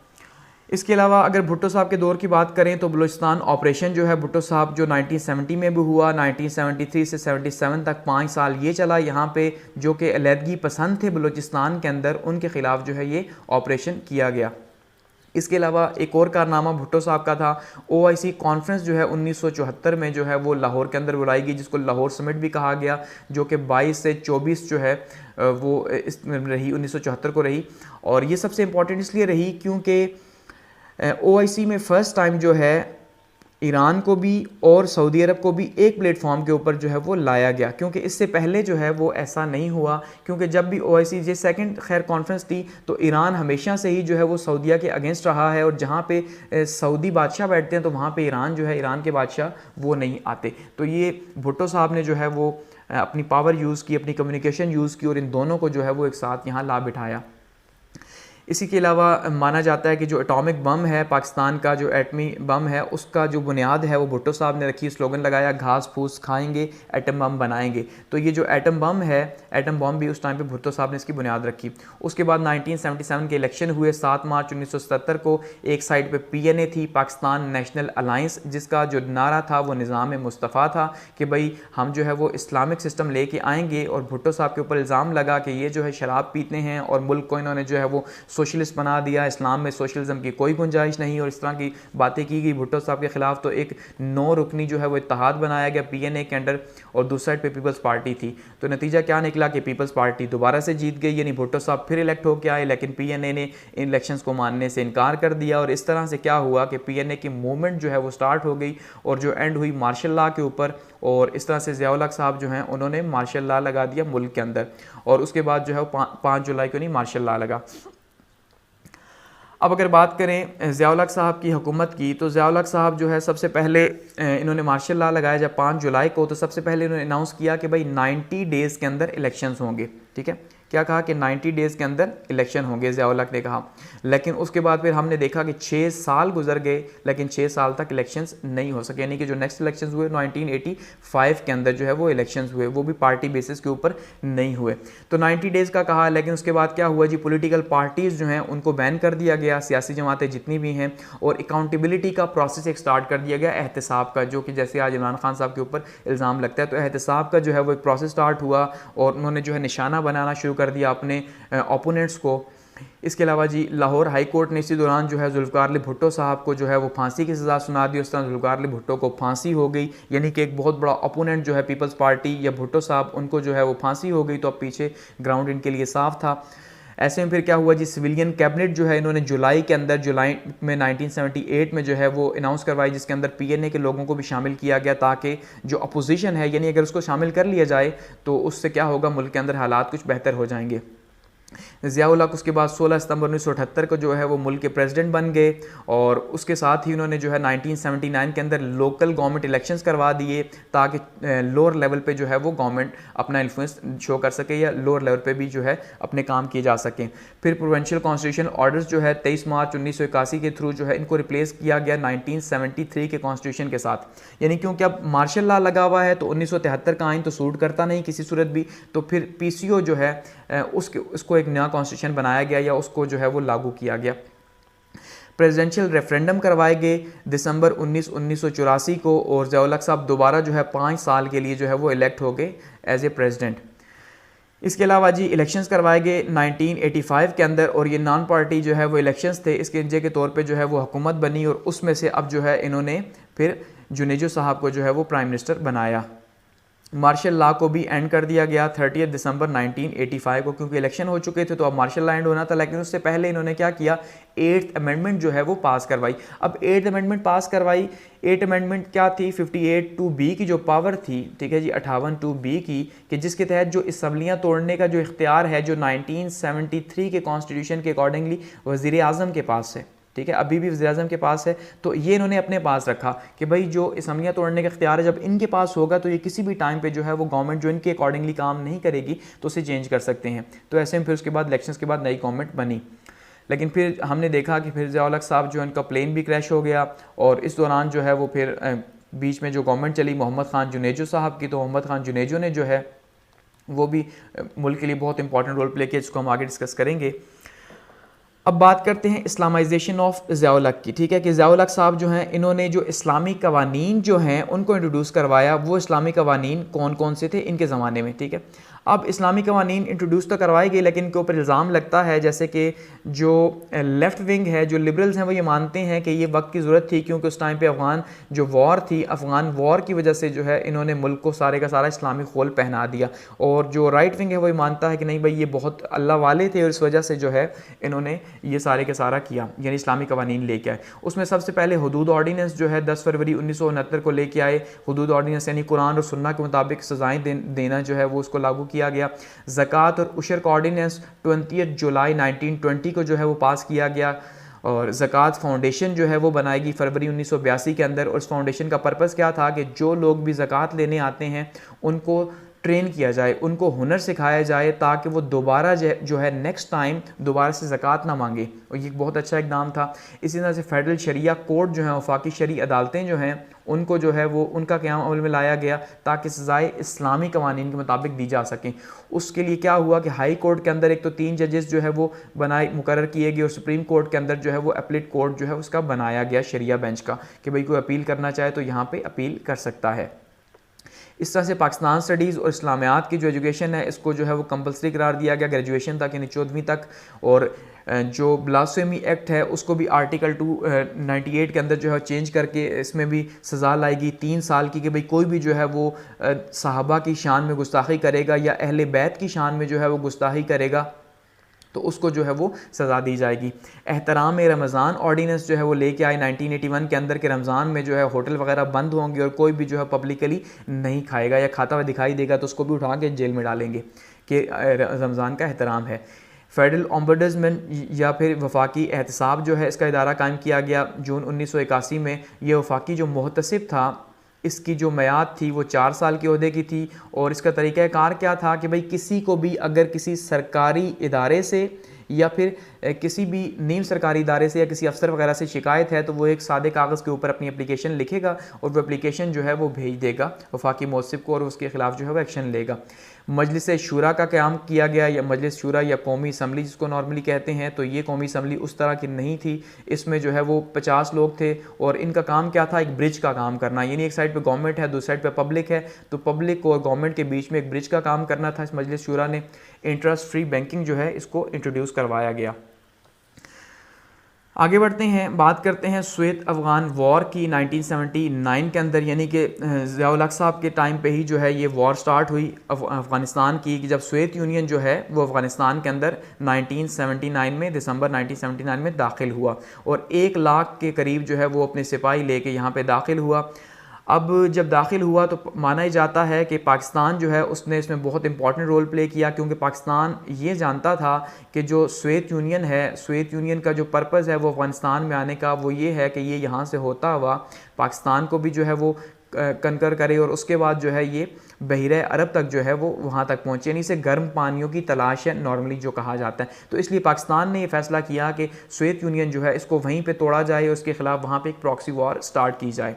इसके अलावा अगर भुट्टो साहब के दौर की बात करें तो बलूचिस्तान ऑपरेशन जो है भुट्टो साहब जो 1970 में भी हुआ, 1973 से 77 तक 5 साल ये चला। यहाँ पे जो कि अलहदगी पसंद थे बलूचिस्तान के अंदर, उनके ख़िलाफ़ जो है ये ऑपरेशन किया गया। इसके अलावा एक और कारनामा भुट्टो साहब का था, OIC कॉन्फ्रेंस जो है 1974 में जो है वो लाहौर के अंदर बुलाई गई, जिसको लाहौर समिट भी कहा गया, जो कि 22 से 24 जो है वो इस रही, 1974 को रही। और ये सबसे इम्पॉर्टेंट इसलिए रही क्योंकि OIC में फ़र्स्ट टाइम जो है ईरान को भी और सऊदी अरब को भी एक प्लेटफॉर्म के ऊपर जो है वो लाया गया, क्योंकि इससे पहले जो है वो ऐसा नहीं हुआ। क्योंकि जब भी OIC ये सेकंड खैर कॉन्फ्रेंस थी तो ईरान हमेशा से ही जो है वो सऊदीया के अगेंस्ट रहा है, और जहाँ पे सऊदी बादशाह बैठते हैं तो वहाँ पे ईरान जो है, ईरान के बादशाह वो नहीं आते। तो ये भुट्टो साहब ने जो है वो अपनी पावर यूज़ की, अपनी कम्युनिकेशन यूज़ की, और इन दोनों को जो है वो एक साथ यहाँ ला बिठाया। इसी के अलावा माना जाता है कि जो एटॉमिक बम है पाकिस्तान का, जो एटमी बम है उसका जो बुनियाद है वो भुट्टो साहब ने रखी। स्लोगन लगाया, घास फूस खाएंगे एटम बम बनाएंगे। तो ये जो एटम बम है, एटम बम भी उस टाइम पे भुट्टो साहब ने इसकी बुनियाद रखी। उसके बाद 1977 के इलेक्शन हुए 7 मार्च 1977 को। एक साइड पे PNA थी, पाकिस्तान नेशनल अलायंस, जिसका जो नारा था वो निज़ाम मुस्तफ़ा था कि भाई हम जो है वो इस्लामिक सिस्टम लेके आएंगे। और भुट्टो साहब के ऊपर इल्ज़ाम लगा कि ये जो है शराब पीते हैं और मुल्क को इन्होंने जो है वो सोशलिस्ट बना दिया, इस्लाम में सोशलिज्म की कोई गुंजाइश नहीं और इस तरह की बातें की गई भुट्टो साहब के खिलाफ। तो एक 9 रुकनी जो है वो इत्तेहाद बनाया गया PNA के अंडर और दूसरी साइड पे पीपल्स पार्टी थी। तो नतीजा क्या निकला कि पीपल्स पार्टी दोबारा से जीत गई, यानी भुट्टो साहब फिर इलेक्ट होकर आए, लेकिन PNA ने इन इलेक्शंस को मानने से इनकार कर दिया। और इस तरह से क्या हुआ कि PNA की मूवमेंट जो है वो स्टार्ट हो गई और जो एंड हुई मार्शल लॉ के ऊपर। और इस तरह से ज़िया-उल हक साहब जो हैं उन्होंने मार्शल लॉ लगा दिया मुल्क के अंदर और उसके बाद जो है 5 जुलाई को नहीं मार्शल लॉ लगा। अब अगर बात करें ज़िया-उल हक साहब की हुकूमत की, तो ज़िया-उल हक साहब जो है सबसे पहले इन्होंने मार्शल लॉ लगाया जब 5 जुलाई को, तो सबसे पहले इन्होंने अनाउंस किया कि भाई 90 डेज़ के अंदर इलेक्शंस होंगे। ठीक है, क्या कहा कि 90 डेज़ के अंदर इलेक्शन होंगे, ज़िया-उल हक ने कहा। लेकिन उसके बाद फिर हमने देखा कि 6 साल गुजर गए लेकिन 6 साल तक इलेक्शंस नहीं हो सके, यानी कि जो नेक्स्ट इलेक्शंस हुए 1985 के अंदर जो है वो इलेक्शंस हुए, वो भी पार्टी बेसिस के ऊपर नहीं हुए। तो 90 डेज़ का कहा, लेकिन उसके बाद क्या हुआ जी, पॉलिटिकल पार्टीज़ जो हैं उनको बैन कर दिया गया, सियासी जमातें जितनी भी हैं, और अकाउंटेबिलिटी का प्रोसेस एक स्टार्ट कर दिया गया एहतसाब का, जो कि जैसे आज इमरान खान साहब के ऊपर इल्ज़ाम लगता है। तो एहतसाब का जो है वो एक प्रोसेस स्टार्ट हुआ और उन्होंने जो है निशाना बनाना शुरू कर दिया अपने ओपोनेंट्स को। इसके अलावा जी लाहौर हाई कोर्ट ने इसी दौरान जो है जुल्फ़िकार अली भुट्टो साहब को जो है वो फांसी की सज़ा सुना दी। उस तरह जुल्फ़िकार अली भुट्टो को फांसी हो गई, यानी कि एक बहुत बड़ा ओपोनेंट जो है पीपल्स पार्टी या भुट्टो साहब, उनको जो है वो फांसी हो गई। तो अब पीछे ग्राउंड इनके लिए साफ था। ऐसे में फिर क्या हुआ जी, सिविलियन कैबिनेट जो है इन्होंने जुलाई के अंदर, जुलाई में 1978 में जो है वो अनाउंस करवाई, जिसके अंदर PNA के लोगों को भी शामिल किया गया, ताकि जो अपोजिशन है, यानी अगर उसको शामिल कर लिया जाए तो उससे क्या होगा, मुल्क के अंदर हालात कुछ बेहतर हो जाएंगे। ज़िया-उल हक उसके बाद 16 सितंबर 1978 को जो है वो मुल्क के प्रेसिडेंट बन गए और उसके साथ ही उन्होंने जो है 1979 के अंदर लोकल गवर्नमेंट इलेक्शंस करवा दिए, ताकि लोअर लेवल पे जो है वो गवर्नमेंट अपना इन्फ्लुएंस शो कर सके या लोअर लेवल पे भी जो है अपने काम किए जा सकें। फिर प्रोविंशियल कॉन्स्टिट्यूशन ऑर्डर्स जो है 23 मार्च 1981 के थ्रू जो है इनको रिप्लेस किया गया 1973 के कॉन्स्टिट्यूशन के साथ, यानी क्योंकि अब मार्शल लॉ लगा हुआ है तो 1973 का आइन तो सूट करता नहीं किसी सूरत भी, तो फिर PCO जो है उसको एक नया कॉन्स्टिट्यूशन बनाया गया या उसको जो है वो लागू किया गया। प्रेसिडेंशियल रेफरेंडम करवाए गए दिसंबर 1984 को और ज़िया-उल हक साहब दोबारा जो है 5 साल के लिए जो है वो इलेक्ट हो गए एज ए प्रेसिडेंट। इसके अलावा जी इलेक्शंस करवाए गए 1985 के अंदर और ये नॉन पार्टी जो है वो इलेक्शंस थे, इसके नतीजे के तौर पे जो है वो हुकूमत बनी और उसमें से अब जो है इन्होंने फिर जुनेजो साहब को जो है वो प्राइम मिनिस्टर बनाया। मार्शल लॉ को भी एंड कर दिया गया 30 दिसंबर 1985 को, क्योंकि इलेक्शन हो चुके थे तो अब मार्शल लॉ एंड होना था। लेकिन उससे पहले इन्होंने क्या किया, 8th अमेंडमेंट जो है वो पास करवाई। अब 8th अमेंडमेंट पास करवाई, 8th अमेंडमेंट क्या थी, 58(2)B की जो पावर थी, ठीक है जी, 58(2)B की, कि जिसके तहत जो असम्बलियाँ तोड़ने का जो इख्तियार है जो 1973 के कॉन्स्टिट्यूशन के अकॉर्डिंगली वज़ीर आज़म के पास है, ठीक है, अभी भी वज़ीर-ए-आज़म के पास है, तो ये इन्होंने अपने पास रखा कि भाई जो असम्बलियाँ तोड़ने का इख्तियार है जब इनके पास होगा तो ये किसी भी टाइम पे जो है वो गवर्नमेंट जो इनके अकॉर्डिंगली काम नहीं करेगी तो उसे चेंज कर सकते हैं। तो ऐसे में फिर उसके बाद इलेक्शंस के बाद नई गवर्नमेंट बनी। लेकिन फिर हमने देखा कि फिर ज़िया-उल हक साहब जो है उनका प्लेन भी क्रैश हो गया और इस दौरान जो है वो फिर बीच में जो गवर्नमेंट चली मोहम्मद ख़ान जुनेजो साहब की, तो मोहम्मद ख़ान जुनेजो ने जो है वो भी मुल्क के लिए बहुत इंपॉर्टेंट रोल प्ले किया, जिसको हम आगे डिस्कस करेंगे। अब बात करते हैं इस्लामाइजेशन ऑफ ज़िया-उल हक की, ठीक है, कि ज़िया-उल हक साहब जो हैं इन्होंने जो इस्लामी कवानीन जो हैं उनको इंट्रोड्यूस करवाया। वो इस्लामी कवानीन कौन कौन से थे इनके ज़माने में, ठीक है। अब इस्लामी कवानीन इंट्रोड्यूस तो करवाए गए, लेकिन इनके ऊपर इल्ज़ाम लगता है जैसे कि जो लेफ़्ट विंग है, जो लिबरल्स हैं, वो ये मानते हैं कि ये वक्त की ज़रूरत थी, क्योंकि उस टाइम पे अफ़गान जो वॉर थी, अफ़गान वॉर की वजह से जो है इन्होंने मुल्क को सारे का सारा इस्लामी खोल पहना दिया। और जो राइट विंग है वो ये मानता है कि नहीं भाई ये बहुत अल्लाह वाले थे और इस वजह से जो है इन्होंने ये सारे के सारा किया, यानी इस्लामी कवानीन लेके आए। उसमें सबसे पहले हुदूद ऑर्डीनेंस जो है 10 फरवरी 1969 को लेके आए। हुदूद ऑर्डीनेंस यानी कुरान और सुन्ना के मुताबिक सज़ाएँ देना जो है वो उसको लागू किया गया। ज़कात और उशर का ऑर्डीनेंस 20 जुलाई 1920 को जो है वो पास किया गया और ज़कात फाउंडेशन जो है वो बनाएगी फरवरी 1982 के अंदर। और इस फाउंडेशन का पर्पज़ क्या था कि जो लोग भी ज़कात लेने आते हैं उनको ट्रेन किया जाए, उनको हुनर सिखाया जाए, ताकि वो दोबारा जो है नेक्स्ट टाइम दोबारा से ज़कात ना मांगे। और ये बहुत अच्छा इक़दाम था। इसी तरह से फेडरल शरिया कोर्ट जो है, वफाकी शरी अदालतें जो हैं, उनको जो है वो उनका क़याम अमल में लाया गया ताकि सज़ाएँ इस्लामी कवानीन के मुताबिक दी जा सकें। उसके लिए क्या हुआ कि हाई कोर्ट के अंदर एक तो 3 जजेस जो है वो मुकर्रर किए गए और सुप्रीम कोर्ट के अंदर जो है वो अपीलेट कोर्ट जो है उसका बनाया गया शरिया बेंच का, कि भाई कोई अपील करना चाहे तो यहाँ पर अपील कर सकता है। इस तरह से पाकिस्तान स्टडीज़ और इस्लामियात की जो एजुकेशन है इसको जो है वो कंपलसरी करार दिया गया ग्रेजुएशन तक, यानी 14वीं तक। और जो ब्लास्फेमी एक्ट है उसको भी आर्टिकल 298 के अंदर जो है चेंज करके इसमें भी सज़ा लाएगी 3 साल की, कि भाई कोई भी जो है वो सहाबा की शान में गुस्ताखी करेगा या अहले बैत की शान में जो है वो गुस्ताखी करेगा तो उसको जो है वो सज़ा दी जाएगी। एहतराम रमज़ान ऑर्डिनेंस जो है वो लेके आए 1981 के अंदर, के रमज़ान में जो है होटल वगैरह बंद होंगे और कोई भी जो है पब्लिकली नहीं खाएगा या खाता हुआ दिखाई देगा तो उसको भी उठा के जेल में डालेंगे, कि रमज़ान का एहतराम है। फेडरल ओम्बुड्समैन या फिर वफाकी एहतसाब जो है इसका इदारा कायम किया गया जून 1981 में। ये वफाकी जो मोहतसिब था इसकी जो मियाद थी वो 4 साल के ओहदे की थी, और इसका तरीक़ाकार क्या था कि भाई किसी को भी अगर किसी सरकारी इदारे से या फिर किसी भी नीम सरकारी इदारे से या किसी अफसर वगैरह से शिकायत है तो वो एक सादे कागज़ के ऊपर अपनी एप्लीकेशन लिखेगा और वो एप्लीकेशन जो है वो भेज देगा वफाकी मौसिब को और उसके ख़िलाफ़ जो है वो एक्शन लेगा। मजलिस शूरा का क़याम किया गया, या मजलिस शूरा या कौमी असम्बली जिसको नॉर्मली कहते हैं, तो ये कौमी असम्बली उस तरह की नहीं थी। इसमें जो है वो 50 लोग थे और इनका काम क्या था, एक ब्रिज का काम करना, यानी एक साइड पे गवर्नमेंट है दूसरी साइड पे पब्लिक है, तो पब्लिक और गवर्नमेंट के बीच में एक ब्रिज का काम करना था। इस मजलिस शूरा ने इंटरेस्ट फ्री बैंकिंग जो है इसको इंट्रोड्यूस करवाया गया। आगे बढ़ते हैं, बात करते हैं स्वेत अफ़गान वॉर की 1979 के अंदर, यानी कि ज़िया-उल हक साहब के टाइम पे ही जो है ये वॉर स्टार्ट हुई अफ़गानिस्तान की, कि जब सोवियत यूनियन जो है वो अफ़गानिस्तान के अंदर 1979 में दिसंबर 1979 में दाखिल हुआ और 1 लाख के करीब जो है वो अपने सिपाही लेके यहाँ पे दाखिल हुआ। अब जब दाखिल हुआ तो माना ही जाता है कि पाकिस्तान जो है उसने इसमें बहुत इंपॉर्टेंट रोल प्ले किया, क्योंकि पाकिस्तान ये जानता था कि जो सोवियत यूनियन है, सोवियत यूनियन का जो पर्पज़ है वो अफ़गानिस्तान में आने का वो ये है कि ये यहाँ से होता हुआ पाकिस्तान को भी जो है वो कनकर करे और उसके बाद जो है ये बहरे अरब तक जो है वो वहाँ तक पहुँचे, यानी इसे गर्म पानियों की तलाश है नॉर्मली जो कहा जाता है। तो इसलिए पाकिस्तान ने ये फैसला किया कि सोवियत यूनियन जो है इसको वहीं पे तोड़ा जाए और उसके ख़िलाफ़ वहाँ पे एक प्रॉक्सी वॉर स्टार्ट की जाए।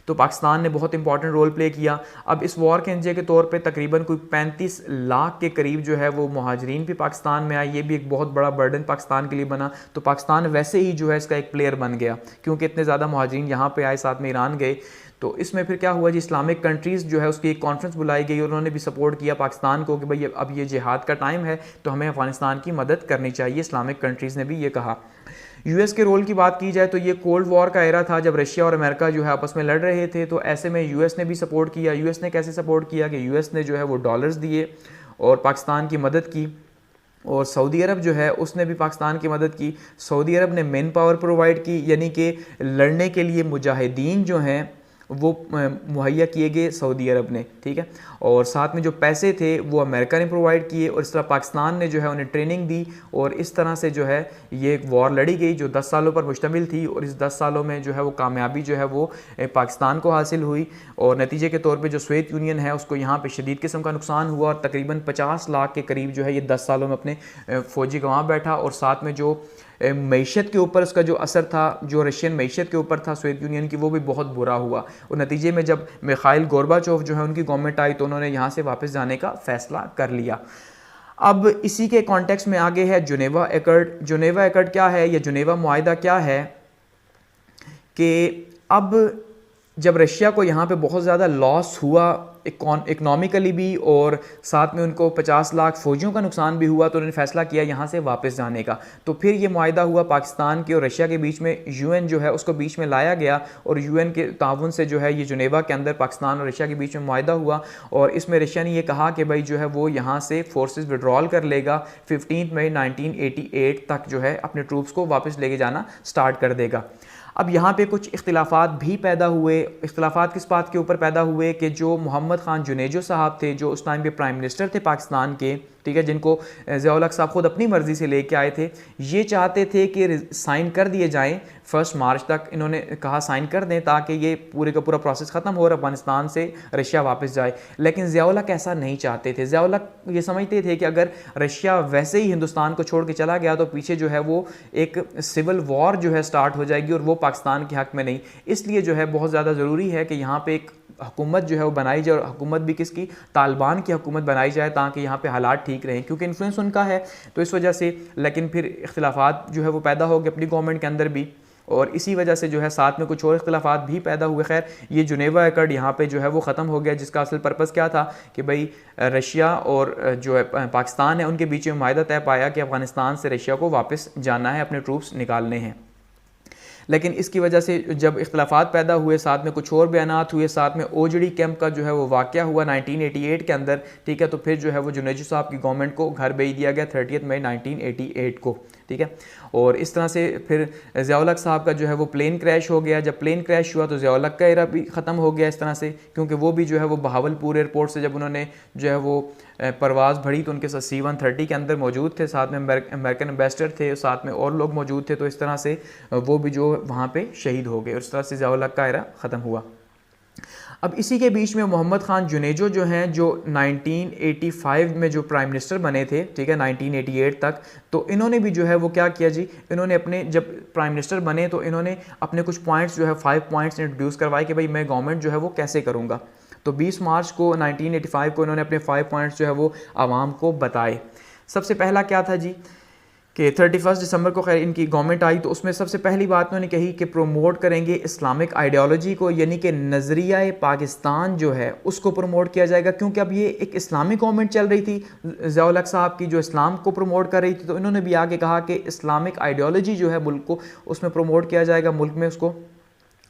तो पाकिस्तान ने बहुत इंपॉर्टेंट रोल प्ले किया। अब इस वॉर के नतीजे के तौर पे तकरीबन कोई 35 लाख के करीब जो है वो मुहाजिरीन भी पाकिस्तान में आए, ये भी एक बहुत बड़ा बर्डन पाकिस्तान के लिए बना। तो पाकिस्तान वैसे ही जो है इसका एक प्लेयर बन गया, क्योंकि इतने ज़्यादा मुहाजिरीन यहाँ पे आए, साथ में ईरान गए। तो इसमें फिर क्या हुआ जी, इस्लामिक कंट्रीज़ जो है उसकी एक कॉन्फ्रेंस बुलाई गई और उन्होंने भी सपोर्ट किया पाकिस्तान को कि भाई अब ये जिहाद का टाइम है तो हमें अफ़गानिस्तान की मदद करनी चाहिए। इस्लामिक कंट्रीज़ ने भी ये कहा। यूएस के रोल की बात की जाए तो ये कोल्ड वॉर का एरा था जब रशिया और अमेरिका जो है आपस में लड़ रहे थे, तो ऐसे में यूएस ने भी सपोर्ट किया। यूएस ने कैसे सपोर्ट किया कि यूएस ने जो है वो डॉलर्स दिए और पाकिस्तान की मदद की, और सऊदी अरब जो है उसने भी पाकिस्तान की मदद की। सऊदी अरब ने मैन पावर प्रोवाइड की, यानी कि लड़ने के लिए मुजाहिदीन जो हैं वो मुहैया किए गए सऊदी अरब ने, ठीक है। और साथ में जो पैसे थे वो अमेरिका ने प्रोवाइड किए और इस तरह पाकिस्तान ने जो है उन्हें ट्रेनिंग दी और इस तरह से जो है ये एक वॉर लड़ी गई जो 10 सालों पर मुश्तमिल थी। और इस 10 सालों में जो है वो कामयाबी जो है वो पाकिस्तान को हासिल हुई और नतीजे के तौर पर जो सोवियत यूनियन है उसको यहाँ पर शदीद किस्म का नुकसान हुआ और तकरीबन 50 लाख के करीब जो है ये 10 सालों में अपने फ़ौजी गंवा बैठा। और साथ में जो मईशत के ऊपर उसका जो असर था, जो रशियन मईशत के ऊपर था सोवियत यूनियन की, वो भी बहुत बुरा हुआ। और नतीजे में जब मिखाइल गोर्बाचोव जो है उनकी गवर्नमेंट आई तो उन्होंने यहाँ से वापस जाने का फ़ैसला कर लिया। अब इसी के कॉन्टेक्स्ट में आगे है जुनेवा एकर्ड। जुनेवा एकर्ड क्या है या जुनेवा मुआहिदा क्या है कि अब जब रशिया को यहाँ पे बहुत ज़्यादा लॉस हुआ इकनॉमिकली भी और साथ में उनको 50 लाख फ़ौजियों का नुकसान भी हुआ, तो उन्होंने फ़ैसला किया यहाँ से वापस जाने का। तो फिर ये मुआहिदा हुआ पाकिस्तान के और रशिया के बीच में, यूएन जो है उसको बीच में लाया गया और यूएन के ताउन से जो है ये जुनेवा के अंदर पाकिस्तान और रशिया के बीच में मुआहिदा हुआ। और इसमें रशिया ने ये कहा कि भाई जो है वो यहाँ से फोर्सेस विड्रॉल कर लेगा, 15 मई 1988 तक जो है अपने ट्रूप्स को वापस लेके जाना स्टार्ट कर देगा। अब यहाँ पे कुछ इख्तिलाफात भी पैदा हुए। इख्तिलाफात किस बात के ऊपर पैदा हुए कि जो मोहम्मद ख़ान जुनेजो साहब थे जो उस टाइम पे प्राइम मिनिस्टर थे पाकिस्तान के, ठीक है, जिनको ज़िया-उल हक साहब खुद अपनी मर्ज़ी से लेके आए थे, ये चाहते थे कि साइन कर दिए जाएं 1 मार्च तक। इन्होंने कहा साइन कर दें ताकि ये पूरे का पूरा प्रोसेस ख़त्म हो और अफगानिस्तान से रशिया वापस जाए। लेकिन ज़िया-उल हक ऐसा नहीं चाहते थे। ज़िया-उल हक ये समझते थे कि अगर रशिया वैसे ही हिंदुस्तान को छोड़ के चला गया तो पीछे जो है वो एक सिविल वॉर जो है स्टार्ट हो जाएगी और वो पाकिस्तान के हक़ में नहीं। इसलिए जो है बहुत ज़्यादा ज़रूरी है कि यहाँ पर एक हुकूमत जो है वो बनाई जाए और हुकूमत भी किसकी, तालिबान की हुकूमत बनाई जाए ताकि यहाँ पे हालात ठीक रहें, क्योंकि इन्फ्लुएंस उनका है तो इस वजह से। लेकिन फिर इख्तिलाफात जो है वो पैदा हो गए अपनी गवर्नमेंट के अंदर भी। और इसी वजह से जो है साथ में कुछ और इख्तिलाफात भी पैदा हुए। खैर ये जुनेवा एकॉर्ड यहाँ पे जो है वो ख़त्म हो गया, जिसका असल पर्पज़ क्या था कि भाई रशिया और जो है पाकिस्तान है उनके बीच में माहिदा तय पाया कि अफ़गानिस्तान से रशिया को वापस जाना है, अपने ट्रूप्स निकालने हैं। लेकिन इसकी वजह से जब इख्तिलाफात पैदा हुए, साथ में कुछ और बयानात हुए, साथ में ओजड़ी कैंप का जो है वो वाक़या हुआ 1988 के अंदर, ठीक है। तो फिर जो है वो जुनेजो साहब की गवर्नमेंट को घर भेज दिया गया 30 मई 1988 को, ठीक है। और इस तरह से फिर ज़िया-उल हक साहब का जो है वो प्लेन क्रैश हो गया। जब प्लेन क्रैश हुआ तो ज़िया-उल हक का एरा भी ख़त्म हो गया इस तरह से, क्योंकि वो भी जो है वो बहावलपुर एयरपोर्ट से जब उन्होंने जो है वो परवाज़ भरी तो उनके साथ C-130 के अंदर मौजूद थे, साथ में अमेरिकन एम्बेसडर थे, साथ में और लोग मौजूद थे। तो इस तरह से वो भी जो वहाँ पे शहीद हो गए और इस तरह से ज़िया-उल हक का एरा ख़त्म हुआ। अब इसी के बीच में मोहम्मद ख़ान जुनेजो जो हैं, जो 1985 में जो प्राइम मिनिस्टर बने थे, ठीक है, 1988 तक, तो इन्होंने भी जो है वो क्या किया जी, इन्होंने अपने जब प्राइम मिनिस्टर बने तो इन्होंने अपने कुछ पॉइंट्स जो है 5 पॉइंट्स इंट्रोड्यूस करवाए कि भाई मैं गवर्नमेंट जो है वो कैसे करूँगा। तो 20 मार्च को 1985 को इन्होंने अपने 5 पॉइंट्स जो है वो आवाम को बताए। सबसे पहला क्या था जी कि 31 दिसंबर को खैर इनकी गवर्नमेंट आई, तो उसमें सबसे पहली बात उन्होंने कही कि प्रमोट करेंगे इस्लामिक आइडियोलॉजी को, यानी कि नज़रिया पाकिस्तान जो है उसको प्रमोट किया जाएगा, क्योंकि अब ये एक इस्लामिक गवर्नमेंट चल रही थी ज़िया-उल हक साहब की, जो इस्लाम को प्रमोट कर रही थी। तो इन्होंने भी आगे कहा कि इस्लामिक आइडियोलॉजी जो है मुल्क को उसमें प्रमोट किया जाएगा, मुल्क में उसको।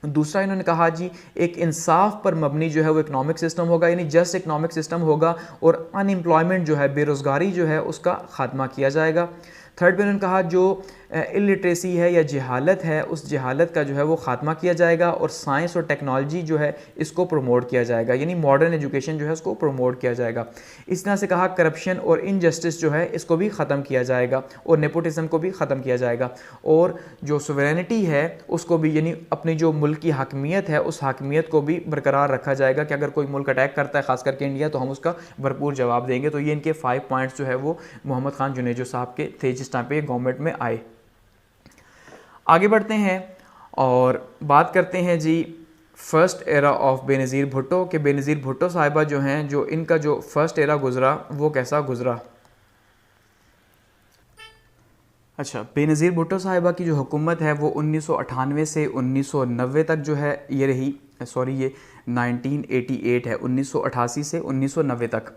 दूसरा इन्होंने कहा जी एक इंसाफ पर मबनी जो है वो इकनॉमिक सिस्टम होगा, यानी जस्ट इकनॉमिक सिस्टम होगा, और अनएम्प्लॉयमेंट जो है, बेरोज़गारी जो है उसका ख़ात्मा किया जाएगा। थर्ड पे उन्होंने कहा जो इलिटरेसी है या जहालत है, उस जहालत का जो है वो ख़ात्मा किया जाएगा, और साइंस और टेक्नोलॉजी जो है इसको प्रमोट किया जाएगा, यानी मॉडर्न एजुकेशन जो है उसको प्रमोट किया जाएगा। इस तरह से कहा करप्शन और इनजस्टिस जो है इसको भी ख़त्म किया जाएगा, और नेपोटिज्म को भी ख़त्म किया जाएगा, और जो सोवरेनिटी है उसको भी, यानी अपनी जो मुल्क की हकमियत है उस हकमियत को भी बरकरार रखा जाएगा कि अगर कोई मुल्क अटैक करता है, ख़ास करके इंडिया, तो हम उसका भरपूर जवाब देंगे। तो ये इनके 5 पॉइंट्स जो है वो मोहम्मद ख़ान जुनेजो साहब के थे जिस टाइम पे गवर्नमेंट में आए। आगे बढ़ते हैं और बात करते हैं जी first era of Benazir Bhutto के बेनज़ीर भुट्टो साहिबा जो हैं, जो इनका जो फ़र्स्ट एरा गुज़रा वो कैसा गुज़रा। अच्छा, बेनज़ीर भुट्टो साहिबा की जो हुकूमत है वो 1998 से 1990 तक जो है ये रही, सॉरी ये 1988 है, 1988 से 1990 तक।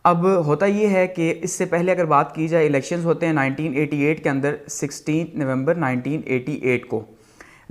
अब होता ये है कि इससे पहले अगर बात की जाए, इलेक्शंस होते हैं 1988 के अंदर 16 नवंबर 1988 को,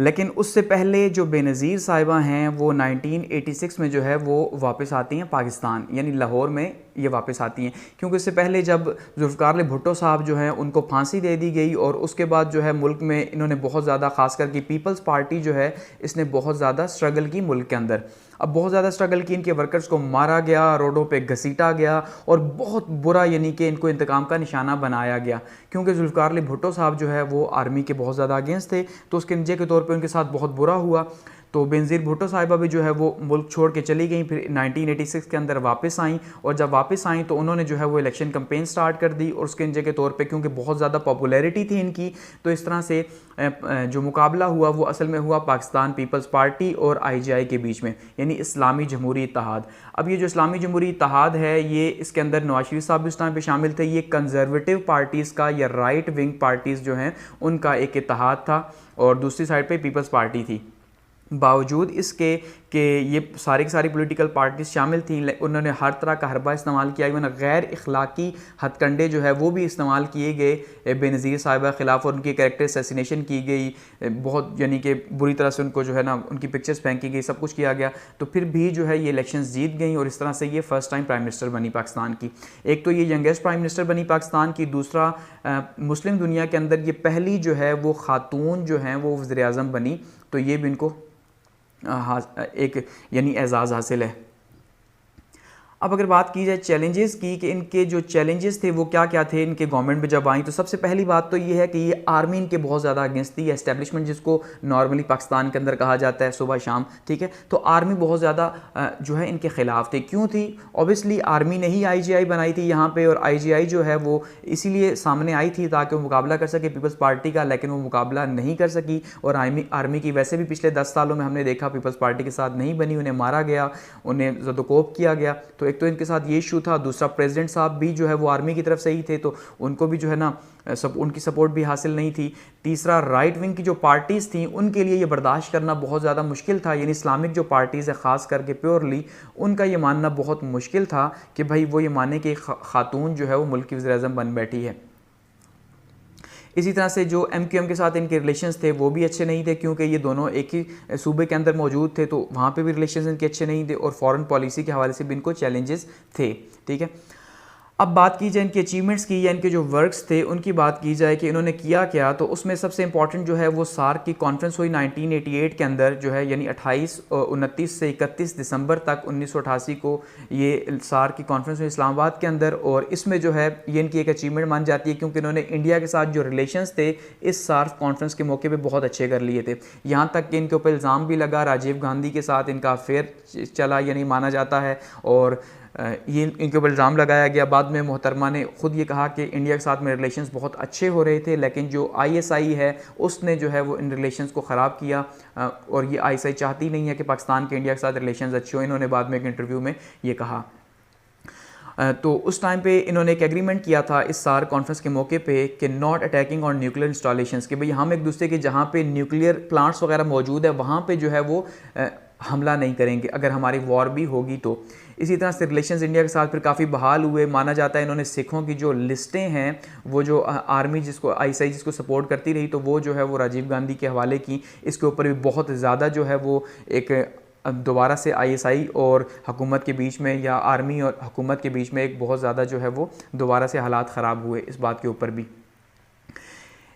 लेकिन उससे पहले जो बेनज़ीर साहिबा हैं वो 1986 में जो है वो वापस आती हैं पाकिस्तान, यानी लाहौर में ये वापस आती हैं, क्योंकि इससे पहले जब जुल्फ़िकार अली भुट्टो साहब जो हैं उनको फांसी दे दी गई, और उसके बाद जो है मुल्क में इन्होंने बहुत ज़्यादा, ख़ास करके पीपल्स पार्टी जो है इसने बहुत ज़्यादा स्ट्रगल की मुल्क के अंदर। अब बहुत ज़्यादा स्ट्रगल की, इनके वर्कर्स को मारा गया, रोडों पे घसीटा गया, और बहुत बुरा, यानी कि इनको इंतकाम का निशाना बनाया गया, क्योंकि जुल्फ़िकार अली भुट्टो साहब जो है वो आर्मी के बहुत ज़्यादा अगेंस्ट थे, तो उसके नतीजे के तौर पे उनके साथ बहुत बुरा हुआ। तो बेनज़ीर भुट्टो साहिबा भी जो है वो मुल्क छोड़ के चली गई, फिर 1986 के अंदर वापस आईं, और जब वापस आईं तो उन्होंने जो है वो इलेक्शन कैंपेन स्टार्ट कर दी, और उसके नतीजे के तौर पे क्योंकि बहुत ज़्यादा पॉपुलैरिटी थी इनकी, तो इस तरह से जो मुकाबला हुआ वो असल में हुआ पाकिस्तान पीपल्स पार्टी और IJI के बीच में, यानी इस्लामी जमहूरी इत्तेहाद। अब ये जो इस्लामी जमहूरी इत्तेहाद है, ये इसके अंदर नवाज शरीफ साहब उस टाइम पे शामिल थे। ये कंजर्वेटिव पार्टीज़ का या राइट विंग पार्टीज़ जो हैं उनका एक इत्तेहाद था, और दूसरी साइड पे पीपल्स पार्टी थी। बावजूद इसके कि ये सारी की सारी पॉलिटिकल पार्टीज शामिल थी, उन्होंने हर तरह का हरबा इस्तेमाल किया, इवन गैर इखलाकी हथकंडे जो है वो भी इस्तेमाल किए गए बेनज़ीर साहिबा के ख़िलाफ़, और उनकी कैरेक्टर असैसिनेशन की गई, बहुत यानी कि बुरी तरह से उनको जो है ना उनकी पिक्चर्स फेंकी गई, सब कुछ किया गया। तो फिर भी जो है ये इलेक्शंस जीत गई, और इस तरह से ये फ़र्स्ट टाइम प्राइम मिनिस्टर बनी पाकिस्तान की। एक तो ये यंगेस्ट प्राइम मिनिस्टर बनी पाकिस्तान की, दूसरा मुस्लिम दुनिया के अंदर ये पहली जो है वो ख़ातून जो हैं वो वज़ीर आज़म बनी, तो ये भी इनको एक यानी एजाज़ हासिल है। अब अगर बात की जाए चैलेंजेस की कि इनके जो चैलेंजेस थे वो क्या क्या थे इनके गवर्नमेंट में जब आई, तो सबसे पहली बात तो ये है कि ये आर्मी इनके बहुत ज़्यादा अगेंस्ट थी, एस्टेब्लिशमेंट जिसको नॉर्मली पाकिस्तान के अंदर कहा जाता है सुबह शाम, ठीक है। तो आर्मी बहुत ज़्यादा जो है इनके ख़िलाफ़ थे। क्यों थी? ऑब्वियसली आर्मी ने ही IJI बनाई थी यहाँ पे, और IJI जो है वो इसीलिए सामने आई थी ताकि वो मुकाबला कर सके पीपल्स पार्टी का, लेकिन वो मुकाबला नहीं कर सकी। और आर्मी की वैसे भी पिछले 10 सालों में हमने देखा पीपल्स पार्टी के साथ नहीं बनी, उन्हें मारा गया, उन्हें ज़दोकोप किया गया। तो एक तो इनके साथ ये इशू था, दूसरा प्रेसिडेंट साहब भी जो है वो आर्मी की तरफ से ही थे, तो उनको भी जो है ना उनकी सपोर्ट भी हासिल नहीं थी। तीसरा, राइट विंग की जो पार्टीज़ थी उनके लिए ये बर्दाश्त करना बहुत ज़्यादा मुश्किल था, यानी इस्लामिक जो पार्टीज़ है ख़ास करके प्योरली, उनका ये मानना बहुत मुश्किल था कि भाई वो ये माने कि खातून जो है वो मुल्क की वज़ीर-ए-आज़म बन बैठी है। इसी तरह से जो MQM के साथ इनके रिलेशंस थे वो भी अच्छे नहीं थे, क्योंकि ये दोनों एक ही सूबे के अंदर मौजूद थे, तो वहाँ पे भी रिलेशंस इनके अच्छे नहीं थे, और फॉरेन पॉलिसी के हवाले से भी इनको चैलेंजेस थे। ठीक है, अब बात की जाए इनके अचीवमेंट्स की या इनके जो वर्क्स थे उनकी बात की जाए कि इन्होंने किया क्या, तो उसमें सबसे इंपॉर्टेंट जो है वो सार्क की कॉन्फ्रेंस हुई 1988 के अंदर जो है, यानी 29 से 31 दिसंबर तक 1988 को ये सार्क की कॉन्फ्रेंस हुई इस्लामाबाद के अंदर, और इसमें जो है ये इनकी एक अचीवमेंट मान जाती है, क्योंकि इन्होंने इंडिया के साथ जो रिलेशंस थे इस सार्क कॉन्फ्रेंस के मौके पर बहुत अच्छे कर लिए थे। यहाँ तक कि इनके ऊपर इल्ज़ाम भी लगा, राजीव गांधी के साथ इनका अफेयर चला, यानी माना जाता है, और ये इनके ऊपर इल्ज़ाम लगाया गया। बाद में मोहतरमा ने ख़ुद ये कहा कि इंडिया के साथ में रिलेशंस बहुत अच्छे हो रहे थे, लेकिन जो ISI है उसने जो है वो इन रिलेशंस को ख़राब किया, और ये ISI चाहती नहीं है कि पाकिस्तान के इंडिया के साथ रिलेशंस अच्छे हो। इन्होंने बाद में एक इंटरव्यू में ये कहा। तो उस टाइम पे इन्होंने एक एग्रीमेंट किया था इस सार्क कॉन्फ्रेंस के मौके पे कि not attacking on nuclear installations, कि भाई हम एक दूसरे के जहाँ पे न्यूक्लियर प्लांट्स वगैरह मौजूद है वहाँ पे जो है वो हमला नहीं करेंगे अगर हमारी वॉर भी होगी तो। इसी तरह से रिलेशंस इंडिया के साथ फिर काफ़ी बहाल हुए। माना जाता है इन्होंने सिखों की जो लिस्टें हैं, वो जो आर्मी जिसको ISI जिसको सपोर्ट करती रही, तो वो जो है वो राजीव गांधी के हवाले की। इसके ऊपर भी बहुत ज़्यादा जो है वो एक दोबारा से ISI और हुकूमत के बीच में, या आर्मी और हुकूमत के बीच में एक बहुत ज़्यादा जो है वो दोबारा से हालात ख़राब हुए इस बात के ऊपर भी।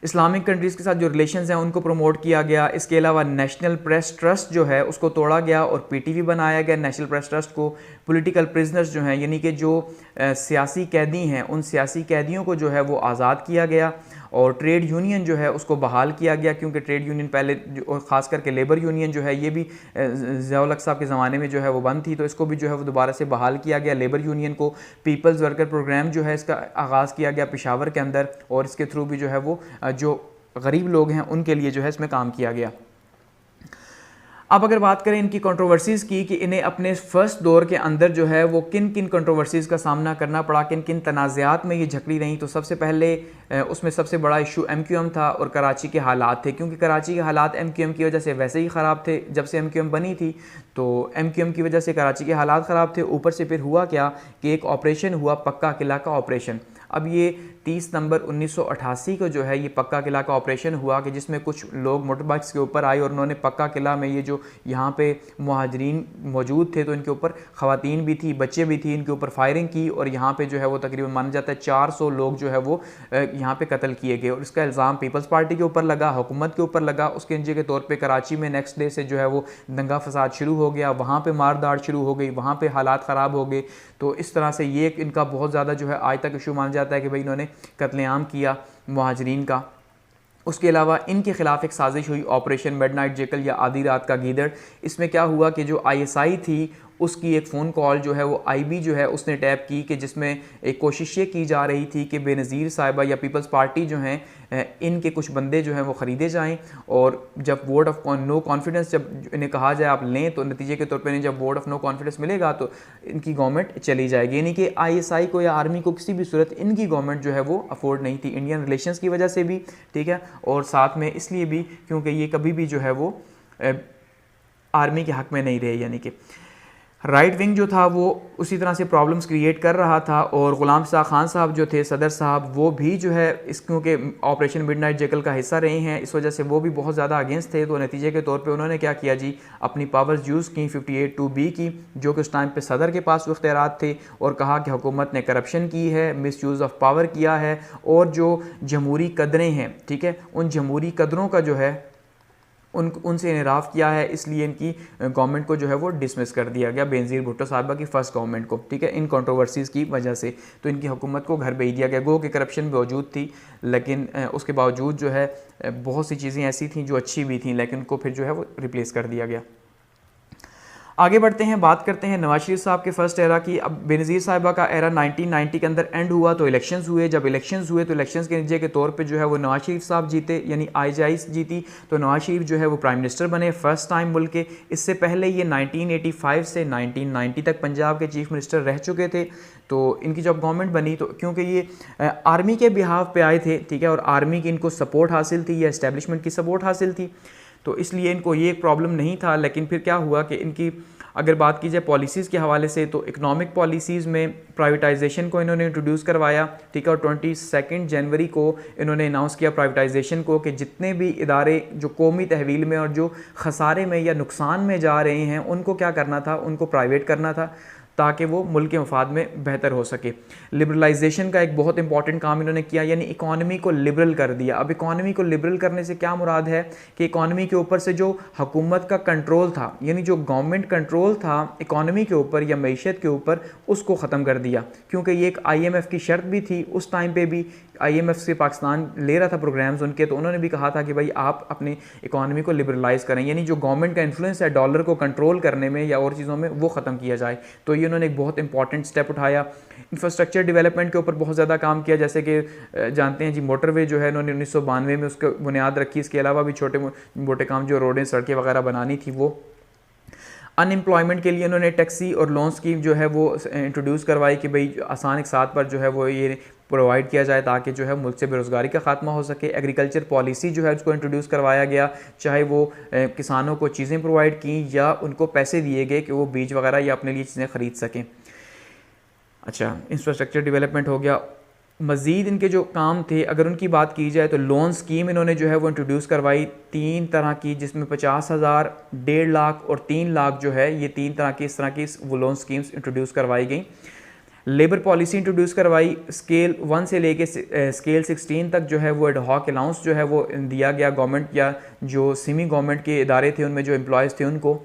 इस्लामिक कंट्रीज़ के साथ जो रिलेशंस हैं उनको प्रमोट किया गया। इसके अलावा नेशनल प्रेस ट्रस्ट जो है उसको तोड़ा गया और PTV बनाया गया। नेशनल प्रेस ट्रस्ट को पॉलिटिकल प्रिजनर्स जो हैं, यानी कि जो सियासी कैदी हैं, उन सियासी कैदियों को जो है वो आज़ाद किया गया, और ट्रेड यूनियन जो है उसको बहाल किया गया, क्योंकि ट्रेड यूनियन पहले और ख़ास करके लेबर यूनियन जो है ये भी ज़ियाउल हक साहब के ज़माने में जो है वो बंद थी, तो इसको भी जो है वो दोबारा से बहाल किया गया। लेबर यूनियन को पीपल्स वर्कर प्रोग्राम जो है इसका आगाज़ किया गया पेशावर के अंदर, और इसके थ्रू भी जो है वो जो गरीब लोग हैं उनके लिए जो है इसमें काम किया गया। अब अगर बात करें इनकी कंट्रोवर्सीज़ की कि इन्हें अपने फर्स्ट दौर के अंदर जो है वो किन किन कंट्रोवर्सीज़ का सामना करना पड़ा, किन किन तनाज़ात में ये झकड़ी रहीं, तो सबसे पहले उसमें सबसे बड़ा इशू MQM था और कराची के हालात थे, क्योंकि कराची के हालात MQM की वजह से वैसे ही ख़राब थे। जब से MQM बनी थी तो MQM की वजह से कराची के हालात ख़राब थे। ऊपर से फिर हुआ क्या कि एक ऑपरेशन हुआ, पक्का किला का ऑपरेशन। अब ये 30 नवंबर 1988 को जो है ये पक्का किला का ऑपरेशन हुआ, कि जिसमें कुछ लोग मोटर बाइक्स के ऊपर आए और उन्होंने पक्का किला में ये जो यहाँ पे मुहाजिरीन मौजूद थे, तो इनके ऊपर ख़वातीन भी थी, बच्चे भी थी, इनके ऊपर फायरिंग की, और यहाँ पे जो है वो तकरीबन माना जाता है 400 लोग जो है वो यहाँ पे कत्ल किए गए। और इसका इल्ज़ाम पीपल्स पार्टी के ऊपर लगा, हुकूमत के ऊपर लगा। उसके नतीजे के तौर पर कराची में नेक्स्ट डे से जो है वो दंगा फसाद शुरू हो गया, वहाँ पर मार दाड़ शुरू हो गई, वहाँ पर हालात ख़राब हो गए। तो इस तरह से ये इनका बहुत ज़्यादा जो है आज तक इशू माना जाता है कि भाई इन्होंने कत्लेआम किया मुहाजिरीन का। उसके अलावा इनके खिलाफ एक साजिश हुई, ऑपरेशन मिडनाइट जैकल या आधी रात का गीदड़। इसमें क्या हुआ कि जो ISI थी उसकी एक फ़ोन कॉल जो है वो IB जो है उसने टैप की, कि जिसमें एक कोशिश ये की जा रही थी कि बेनज़ीर साहिबा या पीपल्स पार्टी जो हैं इनके कुछ बंदे जो हैं वो ख़रीदे जाएं, और जब वोट ऑफ नो कॉन्फिडेंस जब इन्हें कहा जाए आप लें, तो नतीजे के तौर पर इन्हें जब वोट ऑफ नो कॉन्फिडेंस मिलेगा तो इनकी गवर्नमेंट चली जाएगी। यानी कि ISI को या आर्मी को किसी भी सूरत इनकी गवर्नमेंट जो है वो अफोर्ड नहीं थी, इंडियन रिलेशंस की वजह से भी, ठीक है, और साथ में इसलिए भी क्योंकि ये कभी भी जो है वो आर्मी के हक़ में नहीं रहे। यानी कि राइट विंग जो था वो उसी तरह से प्रॉब्लम्स क्रिएट कर रहा था, और ग़ुलाम शाह खान साहब जो थे सदर साहब, वो भी जो है इस क्योंकि ऑपरेशन मिडनाइट जैकल का हिस्सा रहे हैं, इस वजह से वो भी बहुत ज़्यादा अगेंस्ट थे। तो नतीजे के तौर पे उन्होंने क्या किया जी, अपनी पावर्स यूज़ की 58(2)B की, जो कि उस टाइम पे सदर के पास इख्तियारात थे, और कहा कि हुकूमत ने करप्शन की है, मिस यूज़ ऑफ पावर किया है, और जो जमहूरी कदरें हैं, ठीक है, उन जमहूरी कदरों का जो है उनसे इनराफ़ किया है। इसलिए इनकी गवर्नमेंट को जो है वो डिसमिस कर दिया गया, बेनज़ीर भुट्टो साहिबा की फ़र्स्ट गवर्नमेंट को, ठीक है, इन कंट्रोवर्सीज़ की वजह से। तो इनकी हुकूमत को घर भेज दिया गया। गो कि करप्शन मौजूद थी, लेकिन उसके बावजूद जो है बहुत सी चीज़ें ऐसी थी जो अच्छी भी थी, लेकिन उनको फिर जो है वो रिप्लेस कर दिया गया। आगे बढ़ते हैं, बात करते हैं नवाज शरीफ साहब के फर्स्ट एरा की। अब बेनज़ीर साहिबा का एरा 1990 के अंदर एंड हुआ तो इलेक्शंस हुए। जब इलेक्शंस हुए तो इलेक्शंस के नतीजे के तौर पे जो है वो नवाज शरीफ साहब जीते, यानी IJI जीती, तो नवाज शरीफ जो है वो प्राइम मिनिस्टर बने फर्स्ट टाइम मुल्क के। इससे पहले ये 1985 से 1990 तक पंजाब के चीफ मिनिस्टर रह चुके थे। तो इनकी जब गवर्नमेंट बनी तो क्योंकि ये आर्मी के बिहाफ पे आए थे, ठीक है, और आर्मी की इनको सपोर्ट हासिल थी या इस्टेब्लिशमेंट की सपोर्ट हासिल थी, तो इसलिए इनको ये प्रॉब्लम नहीं था। लेकिन फिर क्या हुआ कि इनकी अगर बात की जाए पॉलिसीज़ के हवाले से, तो इकोनॉमिक पॉलिसीज़ में प्राइवेटाइजेशन को इन्होंने इंट्रोड्यूस करवाया, ठीक है, और 22 जनवरी को इन्होंने अनाउंस किया प्राइवेटाइजेशन को कि जितने भी इदारे जो कौमी तहवील में और जो खसारे में या नुकसान में जा रहे हैं उनको क्या करना था, उनको प्राइवेट करना था ताकि वो मुल्क के मफाद में बेहतर हो सके। लिबरलाइजेशन का एक बहुत इंपॉर्टेंट काम इन्होंने किया, यानी इकॉनमी को लिबरल कर दिया। अब इकॉनमी को लिबरल करने से क्या मुराद है कि इकॉनमी के ऊपर से जो हुकूमत का कंट्रोल था, यानी जो गवर्नमेंट कंट्रोल था इकॉनमी के ऊपर या मईशत के ऊपर, उसको ख़त्म कर दिया। क्योंकि ये एक IMF की शर्त भी थी उस टाइम पे भी, IMF से पाकिस्तान ले रहा था प्रोग्राम्स उनके, तो उन्होंने भी कहा था कि भाई आप अपनी इकॉनमी को लिबरलाइज करें, यानी जो गवर्नमेंट का इन्फ्लुएंस है डॉलर को कंट्रोल करने में या और चीज़ों में, वो ख़त्म किया जाए। तो ये उन्होंने एक बहुत इंपॉर्टेंट स्टेप उठाया। इंफ्रास्ट्रक्चर डेवलपमेंट के ऊपर बहुत ज़्यादा काम किया, जैसे कि जानते हैं जी मोटरवे जो है इन्होंने 1992 में उसको बुनियाद रखी। इसके अलावा भी छोटे मोटे काम जो रोडें सड़कें वगैरह बनानी थी वो। अनएम्प्लॉयमेंट के लिए उन्होंने टैक्सी और लोन स्कीम जो है वो इंट्रोड्यूस करवाई कि भाई आसान एक साथ पर जो है वो ये प्रोवाइड किया जाए ताकि जो है मुल्क से बेरोज़गारी का खात्मा हो सके। एग्रीकल्चर पॉलिसी जो है उसको इंट्रोड्यूस करवाया गया, चाहे वो किसानों को चीज़ें प्रोवाइड की या उनको पैसे दिए गए कि वो बीज वगैरह या अपने लिए चीज़ें ख़रीद सकें। अच्छा, इंफ्रास्ट्रक्चर डेवलपमेंट हो गया। मज़ीद इनके जो काम थे अगर उनकी बात की जाए तो लोन स्कीम इन्होंने जो है वो इंट्रोड्यूस करवाई 3 तरह की, जिसमें 50,000, 1.5 लाख और 3 लाख जो है ये 3 तरह की इस तरह की वो लोन स्कीम्स इंट्रोड्यूस करवाई गई। लेबर पॉलिसी इंट्रोड्यूस करवाई, स्केल 1 से लेके स्केल 16 तक जो है वो एडहॉक अलाउंस जो है वो दिया गया गवर्नमेंट या जो सेमी गवर्नमेंट के इदारे थे उनमें जो एम्प्लॉयज़ थे उनको।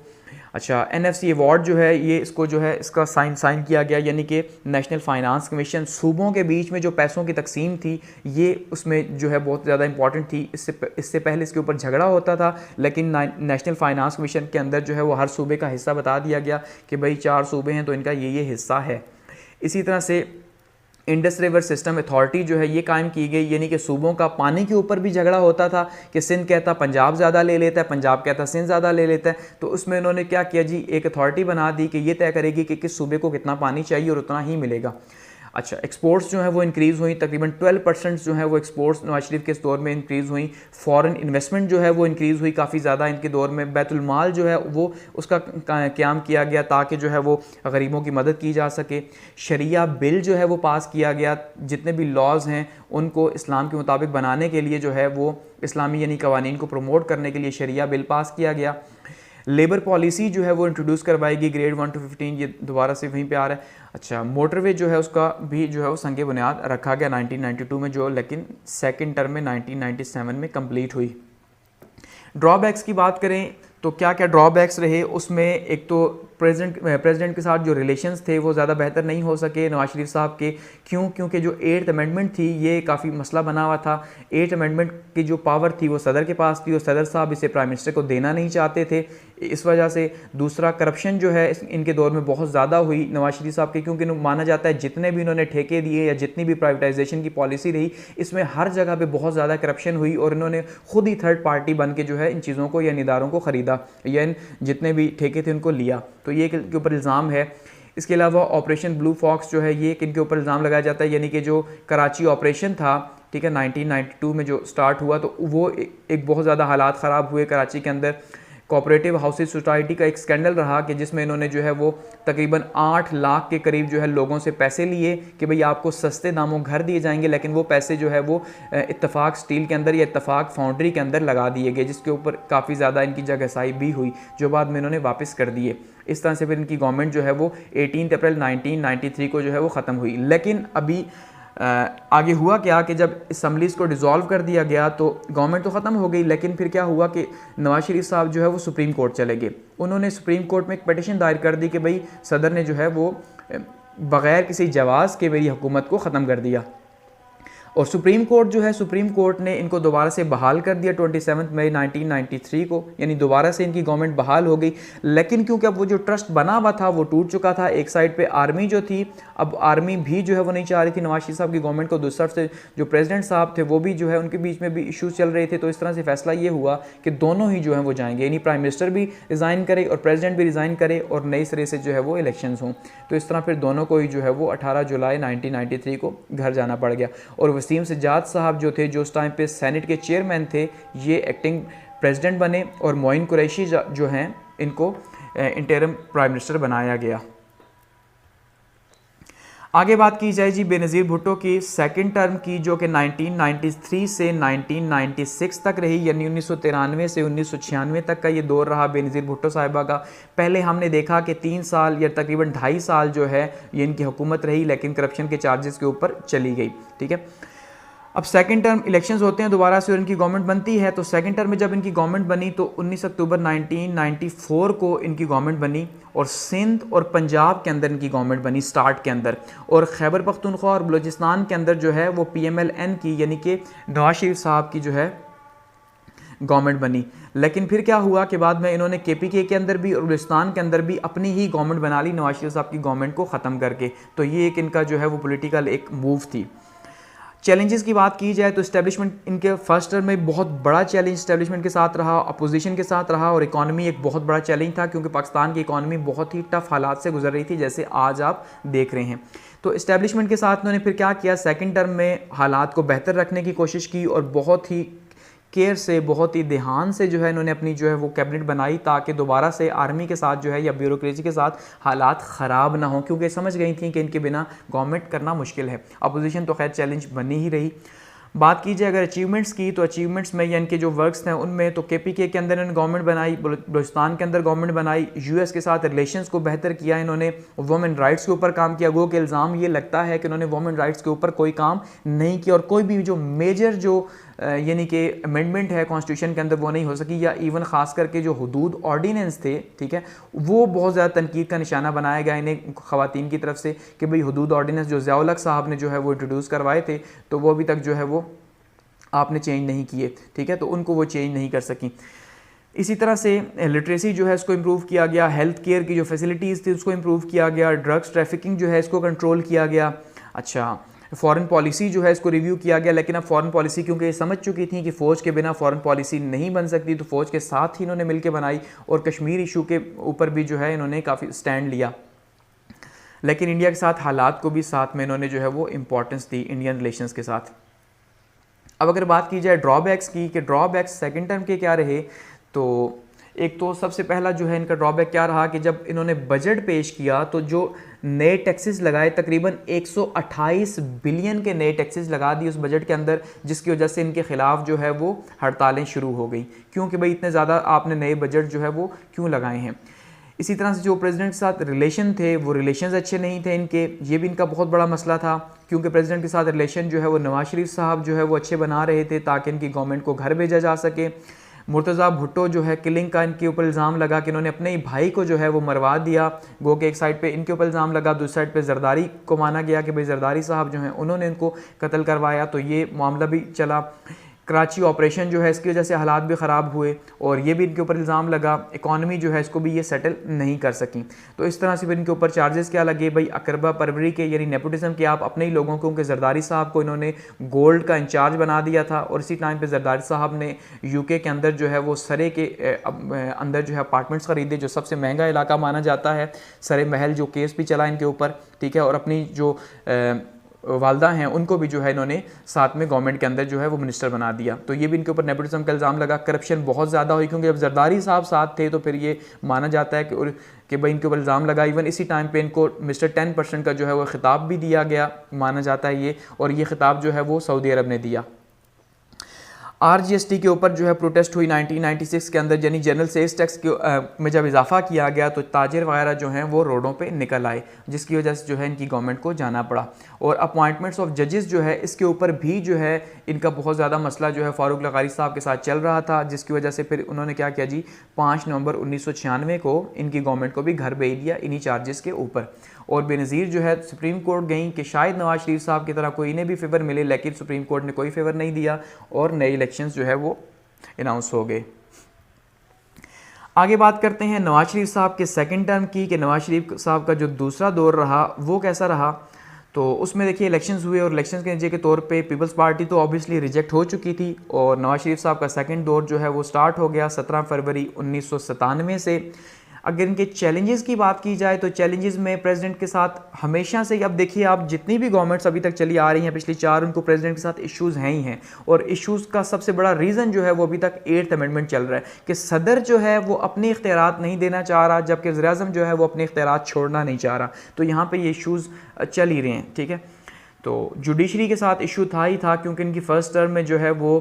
अच्छा, NFC अवार्ड जो है ये इसको जो है इसका साइन किया गया, यानी कि नेशनल फाइनेंस कमीशन सूबों के बीच में जो पैसों की तकसीम थी ये उसमें जो है बहुत ज़्यादा इंपॉर्टेंट थी। इससे पहले इसके ऊपर झगड़ा होता था, लेकिन नेशनल फाइनेंस कमीशन के अंदर जो है वो हर सूबे का हिस्सा बता दिया गया कि भाई 4 सूबे हैं तो इनका ये हिस्सा है। इसी तरह से इंडस रिवर सिस्टम अथॉरिटी जो है ये कायम की गई, यानी कि सूबों का पानी के ऊपर भी झगड़ा होता था कि सिंध कहता पंजाब ज़्यादा ले लेता है, पंजाब कहता सिंध ज़्यादा ले लेता है, तो उसमें उन्होंने क्या किया जी, एक अथॉरिटी बना दी कि ये तय करेगी कि किस सूबे को कितना पानी चाहिए और उतना ही मिलेगा। अच्छा, एक्सपोर्ट्स जो है वो इंक्रीज़ हुई, तकरीबन 12% जो है वो एक्सपोर्ट्स नवाज शरीफ के इस दौर में इंक्रीज़ हुई। फॉरेन इन्वेस्टमेंट जो है वो इंक्रीज़ हुई काफ़ी ज़्यादा इनके दौर में। बैतुल माल जो है वो उसका क़याम किया गया ताकि जो है वो गरीबों की मदद की जा सके। शरिया बिल जो है वो पास किया गया, जितने भी लॉज हैं उनको इस्लाम के मुताबिक बनाने के लिए जो है वो इस्लामी यानी कवानीन को प्रमोट करने के लिए शरिया बिल पास किया गया। लेबर पॉलिसी जो है वो इंट्रोड्यूस करवाएगी ग्रेड 1 to 15, ये दोबारा से वहीं पे आ रहा है। अच्छा, मोटरवे जो है उसका भी जो है वो संग बुनियाद रखा गया 1992 में, जो लेकिन सेकंड टर्म में 1997 में कंप्लीट हुई। ड्रॉबैक्स की बात करें तो क्या क्या ड्रॉबैक्स रहे, उसमें एक तो प्रेसिडेंट के साथ जो रिलेशंस थे वो ज़्यादा बेहतर नहीं हो सके नवाज शरीफ साहब के। क्योंकि जो 8th अमेंडमेंट थी ये काफ़ी मसला बना हुआ था। 8th अमेंडमेंट की जो पावर थी वो सदर के पास थी और सदर साहब इसे प्राइम मिनिस्टर को देना नहीं चाहते थे, इस वजह से। दूसरा, करप्शन जो है इनके दौर में बहुत ज़्यादा हुई नवाज शरीफ साहब के, क्योंकि माना जाता है जितने भी इन्होंने ठेके दिए या जितनी भी प्राइवेटाइजेशन की पॉलिसी रही इसमें हर जगह पर बहुत ज़्यादा करप्शन हुई और इन्होंने खुद ही थर्ड पार्टी बन के जो है इन चीज़ों को या इदारों को ख़रीदा या जितने भी ठेके थे उनको लिया, तो ये इनके ऊपर इल्ज़ाम है। इसके अलावा ऑपरेशन ब्लू फॉक्स जो है ये इनके ऊपर इल्ज़ाम लगाया जाता है, यानी कि जो कराची ऑपरेशन था, ठीक है, 1992 में जो स्टार्ट हुआ तो वो एक बहुत ज़्यादा हालात ख़राब हुए कराची के अंदर। कोऑपरेटिव हाउसिंग सोसाइटी का एक स्कैंडल रहा कि जिसमें इन्होंने जो है वो तकरीबन 8 लाख के करीब जो है लोगों से पैसे लिए कि भाई आपको सस्ते दामों घर दिए जाएंगे, लेकिन वो पैसे जो है वो इत्तफाक स्टील के अंदर या इत्तफाक फाउंड्री के अंदर लगा दिए गए, जिसके ऊपर काफ़ी ज़्यादा इनकी जगहसाई भी हुई, जो बाद में इन्होंने वापस कर दिए। इस तरह से फिर इनकी गवर्नमेंट जो है वो 18 अप्रैल 1993 को जो है वो ख़त्म हुई। लेकिन अभी आगे हुआ क्या कि जब असम्बलीज़ को डिज़ोल्व कर दिया गया तो गवर्नमेंट तो ख़त्म हो गई, लेकिन फिर क्या हुआ कि नवाज शरीफ साहब जो है वो सुप्रीम कोर्ट चले गए। उन्होंने सुप्रीम कोर्ट में एक पिटीशन दायर कर दी कि भाई सदर ने जो है वो बग़ैर किसी जवाज़ के मेरी हुकूमत को ख़त्म कर दिया। और सुप्रीम कोर्ट जो है, सुप्रीम कोर्ट ने इनको दोबारा से बहाल कर दिया 27 मई 1993 को, यानी दोबारा से इनकी गवर्नमेंट बहाल हो गई। लेकिन क्योंकि अब वो जो ट्रस्ट बना हुआ था वो टूट चुका था। एक साइड पे आर्मी जो थी, अब आर्मी भी जो है वो नहीं चाह रही थी नवाज शरीफ साहब की गवर्नमेंट को, दूसरी तरफ से जो प्रेसिडेंट साहब थे वो भी जो है उनके बीच में भी इश्यूज चल रहे थे। तो इस तरह से फैसला ये हुआ कि दोनों ही जो है वो जाएंगे, यानी प्राइम मिनिस्टर भी रिज़ाइन करे और प्रेसिडेंट भी रिज़ाइन करे और नई सिरे से जो है वो इलेक्शंस हों। तो इस तरह फिर दोनों को ही जो है वो 18 जुलाई 1993 को घर जाना पड़ गया। और वसीम सज्जाद साहब जो थे, जो उस टाइम पे सेनेट के चेयरमैन थे, ये एक्टिंग प्रेसिडेंट बने और मोइन कुरैशी जो हैं इनको इंटरिम प्राइम मिनिस्टर बनाया गया। आगे बात की जाए जी बेनज़ीर भुट्टो की सेकंड टर्म की, जो कि 1993 से 1996 तक रही, यानी 1993 से 1996 तक का ये दौर रहा बेनज़ीर भुट्टो साहिबा का। पहले हमने देखा कि 3 साल या तकरीबन 2.5 साल जो है ये इनकी हुकूमत रही, लेकिन करप्शन के चार्जेस के ऊपर चली गई। ठीक है, अब सेकंड टर्म इलेक्शंस होते हैं दोबारा से और इनकी गवर्नमेंट बनती है। तो सेकंड टर्म में जब इनकी गवर्नमेंट बनी तो 19 अक्टूबर 1994 को इनकी गवर्नमेंट बनी और सिंध और पंजाब के अंदर इनकी गवर्नमेंट बनी स्टार्ट के अंदर, और खैबर पख्तूनख्वा और बलूचिस्तान के अंदर जो है वो PMLN की, यानी कि नवाज शरीफ साहब की जो है गवर्नमेंट बनी। लेकिन फिर क्या हुआ कि बाद में इन्होंने KPK के अंदर भी और बलूचिस्तान के अंदर भी अपनी ही गवर्नमेंट बना ली नवाज शरीफ साहब की गवर्नमेंट को ख़त्म करके। तो ये एक इनका जो है वो पॉलिटिकल एक मूव थी। चैलेंजेस की बात की जाए तो इस्टेब्लिशमेंट इनके फर्स्ट टर्म में बहुत बड़ा चैलेंज इस्टेब्लिशमेंट के साथ रहा, अपोजिशन के साथ रहा, और इकॉनमी एक बहुत बड़ा चैलेंज था क्योंकि पाकिस्तान की इकॉनमी बहुत ही टफ हालात से गुजर रही थी, जैसे आज आप देख रहे हैं। तो इस्टेब्लिशमेंट के साथ उन्होंने फिर क्या किया, सेकंड टर्म में हालात को बेहतर रखने की कोशिश की और बहुत ही केयर से, बहुत ही ध्यान से जो है इन्होंने अपनी जो है वो कैबिनेट बनाई ताकि दोबारा से आर्मी के साथ जो है या ब्यूरोक्रेसी के साथ हालात ख़राब ना हो, क्योंकि समझ गई थी कि इनके बिना गवर्नमेंट करना मुश्किल है। अपोजिशन तो खैर चैलेंज बनी ही रही। बात की जाए अगर अचीवमेंट्स की, तो अचीवमेंट्स में या इनके जो वर्क्स हैं उनमें तो KPK के अंदर इन्होंने गवर्नमेंट बनाई, बलूचिस्तान के अंदर गवर्नमेंट बनाई, US के साथ रिलेशंस को बेहतर किया, इन्होंने वुमेन राइट्स के ऊपर काम किया। गो के इल्ज़ाम ये लगता है कि इन्होंने वुमेन राइट्स के ऊपर कोई काम नहीं किया और कोई भी जो मेजर जो यानी कि अमेंडमेंट है कॉन्स्टिट्यूशन के अंदर वो नहीं हो सकी, या इवन ख़ास करके जो हुदूद ऑर्डिनेंस थे, ठीक है, वो बहुत ज़्यादा तनकीद का निशाना बनाया गया इन्हें ख़वातीन की तरफ से कि भाई हुदूद ऑर्डिनेंस जो ज़िया उल हक साहब ने जो है वो इंट्रोड्यूस करवाए थे तो वो अभी तक जो है वो आपने चेंज नहीं किए। ठीक है, तो उनको वो चेंज नहीं कर सकी। इसी तरह से लिटरेसी जो है इसको इम्प्रूव किया गया, हेल्थ केयर की जो फैसिलिटीज़ थी उसको इम्प्रूव किया गया, ड्रग्स ट्रैफिकिंग जो है इसको कंट्रोल किया गया। अच्छा, फॉरेन पॉलिसी जो है इसको रिव्यू किया गया, लेकिन अब फॉरेन पॉलिसी क्योंकि ये समझ चुकी थी कि फ़ौज के बिना फॉरेन पॉलिसी नहीं बन सकती, तो फ़ौज के साथ ही इन्होंने मिलकर बनाई और कश्मीर इशू के ऊपर भी जो है इन्होंने काफ़ी स्टैंड लिया। लेकिन इंडिया के साथ हालात को भी साथ में इन्होंने जो है वो इम्पोर्टेंस दी इंडियन रिलेशंस के साथ। अब अगर बात की जाए ड्रॉबैक्स की कि ड्रॉबैक्स सेकंड टर्म के क्या रहे, तो एक तो सबसे पहला जो है इनका ड्रॉबैक क्या रहा कि जब इन्होंने बजट पेश किया तो जो नए टैक्सेस लगाए, तकरीबन 128 बिलियन के नए टैक्सेस लगा दिए उस बजट के अंदर, जिसकी वजह से इनके खिलाफ जो है वो हड़तालें शुरू हो गई, क्योंकि भाई इतने ज़्यादा आपने नए बजट जो है वो क्यों लगाए हैं। इसी तरह से जो प्रेसिडेंट के साथ रिलेशन थे वो रिलेशंस अच्छे नहीं थे इनके, ये भी इनका बहुत बड़ा मसला था, क्योंकि प्रेसिडेंट के साथ रिलेशन जो है वो नवाज शरीफ साहब जो है वो अच्छे बना रहे थे ताकि इनकी गवर्नमेंट को घर भेजा जा सके। मुर्तज़ा भुट्टो जो है किलिंग का इनके ऊपर इल्ज़ाम लगा कि इन्होंने अपने ही भाई को जो है वो मरवा दिया, गो के एक साइड पे इनके ऊपर इल्ज़ाम लगा, दूसरी साइड पे जरदारी को माना गया कि भाई जरदारी साहब जो हैं उन्होंने इनको कत्ल करवाया, तो ये मामला भी चला। कराची ऑपरेशन जो है इसकी वजह से हालात भी ख़राब हुए और ये भी इनके ऊपर इल्ज़ाम लगा, इकॉनमी जो है इसको भी ये सेटल नहीं कर सकी। तो इस तरह से फिर इनके ऊपर चार्जेस क्या लगे, भाई अकरबा परवरी के यानी नेपोटिज्म के आप अपने ही लोगों को, उनके जरदारी साहब को इन्होंने गोल्ड का इंचार्ज बना दिया था और इसी टाइम पे जरदारी साहब ने UK के अंदर जो है वो सरे के अंदर जो है अपार्टमेंट्स ख़रीदे, जो सबसे महंगा इलाका माना जाता है, सरे महल, जो केस भी चला इनके ऊपर, ठीक है, और अपनी जो वालदा हैं उनको भी जो है इन्होंने साथ में गवर्नमेंट के अंदर जो है वो मिनिस्टर बना दिया। तो ये भी इनके ऊपर नेपोटिज्म का इल्ज़ाम लगा। करप्शन बहुत ज़्यादा हुई क्योंकि जब जरदारी साहब साथ थे तो फिर ये माना जाता है कि भाई इनके ऊपर इल्ज़ाम लगा। इवन इसी टाइम पे इनको मिस्टर 10% का जो है वो ख़िताब भी दिया गया, माना जाता है ये, और ये ख़िताब जो है वो सऊदी अरब ने दिया। RGST के ऊपर जो है प्रोटेस्ट हुई 1996 के अंदर, यानी जनरल सेल्स टैक्स में जब इजाफा किया गया तो ताजिर वगैरह जो हैं वो रोडों पे निकल आए, जिसकी वजह से जो है इनकी गवर्नमेंट को जाना पड़ा। और अपॉइंटमेंट्स ऑफ जजेस जो है इसके ऊपर भी जो है इनका बहुत ज़्यादा मसला जो है फारूक लगारी साहब के साथ चल रहा था, जिसकी वजह से फिर उन्होंने क्या किया जी, 5 नवंबर 1996 को इनकी गवर्नमेंट को भी घर भेज दिया इन्हीं चार्जेस के ऊपर। और बेनज़ीर जो है सुप्रीम कोर्ट गई कि शायद नवाज शरीफ साहब की तरह कोई इन्हें भी फेवर मिले, लेकिन सुप्रीम कोर्ट ने कोई फेवर नहीं दिया और नए इलेक्शंस जो है वो अनाउंस हो गए। आगे बात करते हैं नवाज शरीफ साहब के सेकंड टर्म की, कि नवाज शरीफ साहब का जो दूसरा दौर रहा वो कैसा रहा। तो उसमें देखिए इलेक्शंस हुए और इलेक्शंस के नतीजे के तौर पे पीपल्स पार्टी तो ऑब्वियसली रिजेक्ट हो चुकी थी और नवाज शरीफ साहब का सेकंड दौर जो है वो स्टार्ट हो गया 17 फरवरी 1997 से। अगर इनके चैलेंजेस की बात की जाए तो चैलेंजेस में प्रेसिडेंट के साथ हमेशा से, अब देखिए आप जितनी भी गवर्नमेंट्स अभी तक चली आ रही हैं पिछली 4, उनको प्रेसिडेंट के साथ इश्यूज़ हैं ही हैं। और इश्यूज़ का सबसे बड़ा रीज़न जो है वो अभी तक 8th अमेंडमेंट चल रहा है कि सदर जो है वो अपने इख्तियारात नहीं देना चाह रहा, जबकि वज़ीर-ए-आज़म जो है वो अपने इख्तियारात छोड़ना नहीं चाह रहा। तो यहाँ पर ये इशूज़ चल ही रहे हैं, ठीक है। तो जुडिशरी के साथ इशू था ही था, क्योंकि इनकी फ़र्स्ट टर्म में जो है वो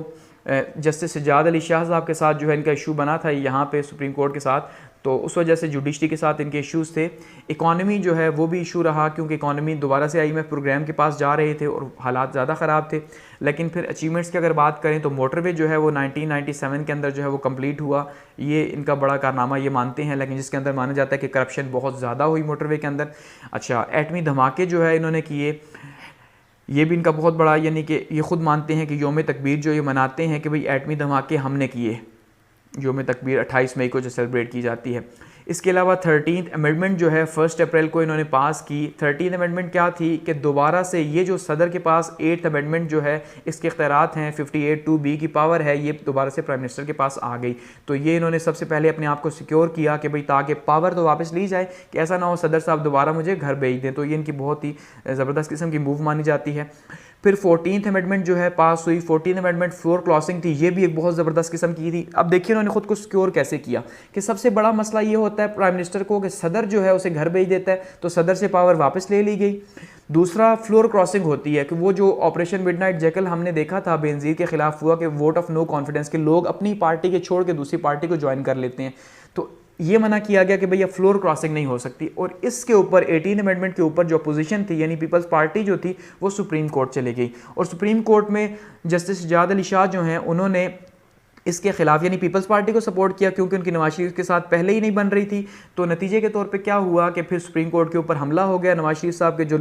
जस्टिस सज्जाद अली शाह साहब के साथ जो है इनका इशू बना था यहाँ पे सुप्रीम कोर्ट के साथ, तो उस वजह से जुडिशरी के साथ इनके इश्यूज़ थे। इकॉनमी जो है वो भी इशू रहा, क्योंकि इकॉनमी दोबारा से IMF प्रोग्राम के पास जा रहे थे और हालात ज़्यादा ख़राब थे। लेकिन फिर अचीवमेंट्स की अगर बात करें तो मोटरवे जो है वो 1997 के अंदर जो है वो कंप्लीट हुआ, ये इनका बड़ा कारनामा ये मानते हैं, लेकिन जिसके अंदर माना जाता है कि करप्शन बहुत ज़्यादा हुई मोटरवे के अंदर। अच्छा, एटमी धमाके जो है इन्होंने किए, ये भी इनका बहुत बड़ा, यानी कि ये ख़ुद मानते हैं कि योम तकबीर जो ये मनाते हैं कि भाई एटमी धमाके हमने किए, योम तकबीर 28 मई को जो सेलिब्रेट की जाती है। इसके अलावा 13th अमेंडमेंट जो है 1 अप्रैल को इन्होंने पास की। 13th अमेंडमेंट क्या थी कि दोबारा से ये जो सदर के पास 8th अमेंडमेंट जो है इसके इख्तियारात हैं, 58(2)B की पावर है, ये दोबारा से प्राइम मिनिस्टर के पास आ गई। तो ये इन्होंने सबसे पहले अपने आप को सिक्योर किया कि भाई ताकि पावर तो वापस ली जाए, कि ऐसा ना हो सदर साहब दोबारा मुझे घर भेज दें। तो ये इनकी बहुत ही ज़बरदस्त किस्म की मूव मानी जाती है। फिर 14th अमेंडमेंट जो है पास हुई। 14th अमेंडमेंट फ्लोर क्रॉसिंग थी, ये भी एक बहुत ज़बरदस्त किस्म की थी। अब देखिए उन्होंने खुद को सिक्योर कैसे किया, कि सबसे बड़ा मसला ये होता है प्राइम मिनिस्टर को कि सदर जो है उसे घर भेज देता है, तो सदर से पावर वापस ले ली गई। दूसरा फ्लोर क्रॉसिंग होती है कि वो जो ऑपरेशन मिडनाइट जैकल हमने देखा था बेनज़ीर के खिलाफ हुआ, कि वोट ऑफ नो कॉन्फिडेंस के लोग अपनी पार्टी के छोड़ के दूसरी पार्टी को ज्वाइन कर लेते हैं, तो ये मना किया गया कि भैया फ्लोर क्रॉसिंग नहीं हो सकती। और इसके ऊपर 18 अमेंडमेंट के ऊपर जो अपोजिशन थी यानी पीपल्स पार्टी जो थी वो सुप्रीम कोर्ट चली गई, और सुप्रीम कोर्ट में जस्टिस सज्जाद अली शाह जो हैं उन्होंने इसके खिलाफ यानी पीपल्स पार्टी को सपोर्ट किया, क्योंकि उनकी नवाज शरीफ के साथ पहले ही नहीं बन रही थी। तो नतीजे के तौर पे क्या हुआ कि फिर सुप्रीम कोर्ट के ऊपर हमला हो गया। नवाज शरीफ साहब के जो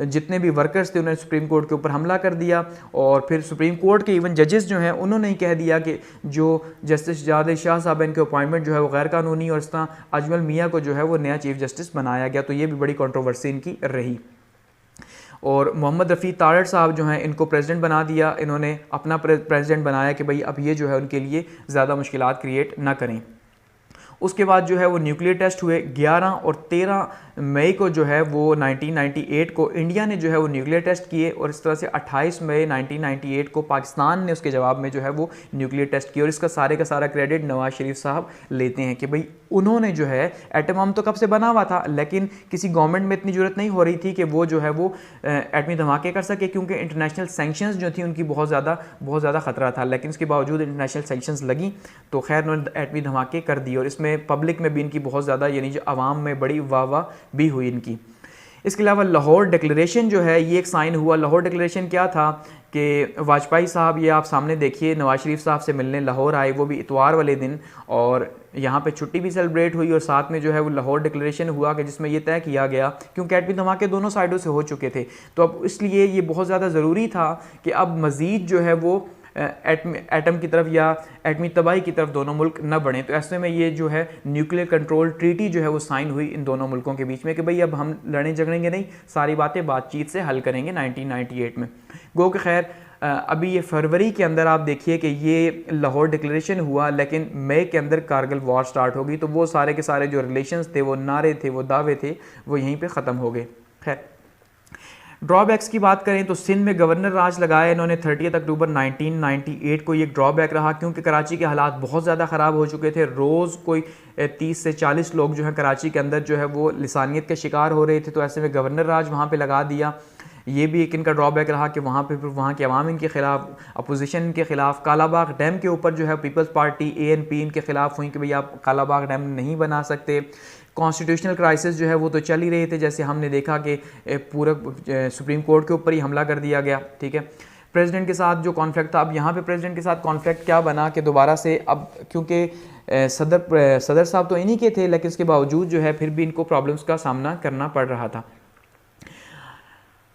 जितने भी वर्कर्स थे उन्होंने सुप्रीम कोर्ट के ऊपर हमला कर दिया, और फिर सुप्रीम कोर्ट के इवन जजेस जो हैं उन्होंने ही कह दिया कि जो जस्टिस सज्जाद अली शाह साहब इनके अपॉइंटमेंट जो है वो गैर कानूनी, और इस तरह अजमल मियाँ को जो है वो नया चीफ जस्टिस बनाया गया। तो ये भी बड़ी कंट्रोवर्सी इनकी रही। और मोहम्मद रफ़ी तारड़ साहब जो हैं इनको प्रेसिडेंट बना दिया, इन्होंने अपना प्रेसिडेंट बनाया कि भाई अब ये जो है उनके लिए ज़्यादा मुश्किलात क्रिएट ना करें। उसके बाद जो है वो न्यूक्लियर टेस्ट हुए 11 और 13 मई को जो है वो 1998 को इंडिया ने जो है वो न्यूक्लियर टेस्ट किए, और इस तरह से 28 मई 1998 को पाकिस्तान ने उसके जवाब में जो है वो न्यूक्लियर टेस्ट किया। और इसका सारे का सारा क्रेडिट नवाज शरीफ साहब लेते हैं कि भाई उन्होंने जो है एटम बम तो कब से बना हुआ था, लेकिन किसी गवर्नमेंट में इतनी ज़रूरत नहीं हो रही थी कि वो जो है वो एटमी धमाके कर सके, क्योंकि इंटरनेशनल सेंक्शंस जो थी उनकी बहुत ज़्यादा ख़तरा था। लेकिन उसके बावजूद इंटरनेशनल सेंक्शंस लगी तो खैर उन्होंने एटमी धमाके कर दिए, और इसमें पब्लिक में भी इनकी बहुत ज़्यादा यानी जो आवाम में बड़ी वाह भी हुई इनकी। इसके अलावा लाहौर डिक्लेरेशन जो है ये एक साइन हुआ। लाहौर डिक्लेरेशन क्या था कि वाजपेयी साहब, ये आप सामने देखिए, नवाज शरीफ साहब से मिलने लाहौर आए, वो भी इतवार वाले दिन, और यहाँ पे छुट्टी भी सेलिब्रेट हुई, और साथ में जो है वो लाहौर डिक्लेरेशन हुआ कि जिसमें ये तय किया गया, क्योंकि एटमी धमाके दोनों साइडों से हो चुके थे, तो अब इसलिए ये बहुत ज़्यादा ज़रूरी था कि अब मज़ीद जो है वो एटम की तरफ या एटमी तबाही की तरफ दोनों मुल्क न बढ़ें। तो ऐसे में ये जो है न्यूक्लियर कंट्रोल ट्रीटी जो है वो साइन हुई इन दोनों मुल्कों के बीच में कि भाई अब हम लड़े झगड़ेंगे नहीं, सारी बातें बातचीत से हल करेंगे 1998 में। गो कि खैर अभी ये फरवरी के अंदर आप देखिए कि ये लाहौर डिक्लेरेशन हुआ, लेकिन मई के अंदर कारगिल वॉर स्टार्ट हो गई, तो वो सारे के सारे जो रिलेशंस थे, वो नारे थे, वो दावे थे, वो यहीं पे ख़त्म हो गए। खैर ड्रॉबैक्स की बात करें तो सिंध में गवर्नर राज लगाया इन्होंने 30 अक्टूबर 1998 को। ये ड्रॉबैक रहा क्योंकि कराची के हालात बहुत ज़्यादा ख़राब हो चुके थे। रोज़ कोई 30 से 40 लोग जो हैं कराची के अंदर जो है वो लिसानियत के शिकार हो रहे थे, तो ऐसे में गवर्नर राज वहाँ पे लगा दिया। ये भी एक इनका ड्रॉबैक रहा कि वहाँ पे फिर वहाँ के अवाम इनके खिलाफ, अपोजिशन इनके खिलाफ, कालाबाग डैम के ऊपर जो है पीपल्स पार्टी ANP इनके खिलाफ हुई कि भाई आप कालाबाग डैम नहीं बना सकते। कॉन्स्टिट्यूशनल क्राइसिस जो है वो तो चल ही रहे थे, जैसे हमने देखा कि पूरा सुप्रीम कोर्ट के ऊपर ही हमला कर दिया गया, ठीक है। प्रेसिडेंट के साथ जो कॉन्फ्लिक्ट था, अब यहाँ पे प्रेसिडेंट के साथ कॉन्फ्लिक्ट क्या बना कि दोबारा से अब क्योंकि सदर साहब तो इन्हीं के थे, लेकिन इसके बावजूद जो है फिर भी इनको प्रॉब्लम्स का सामना करना पड़ रहा था।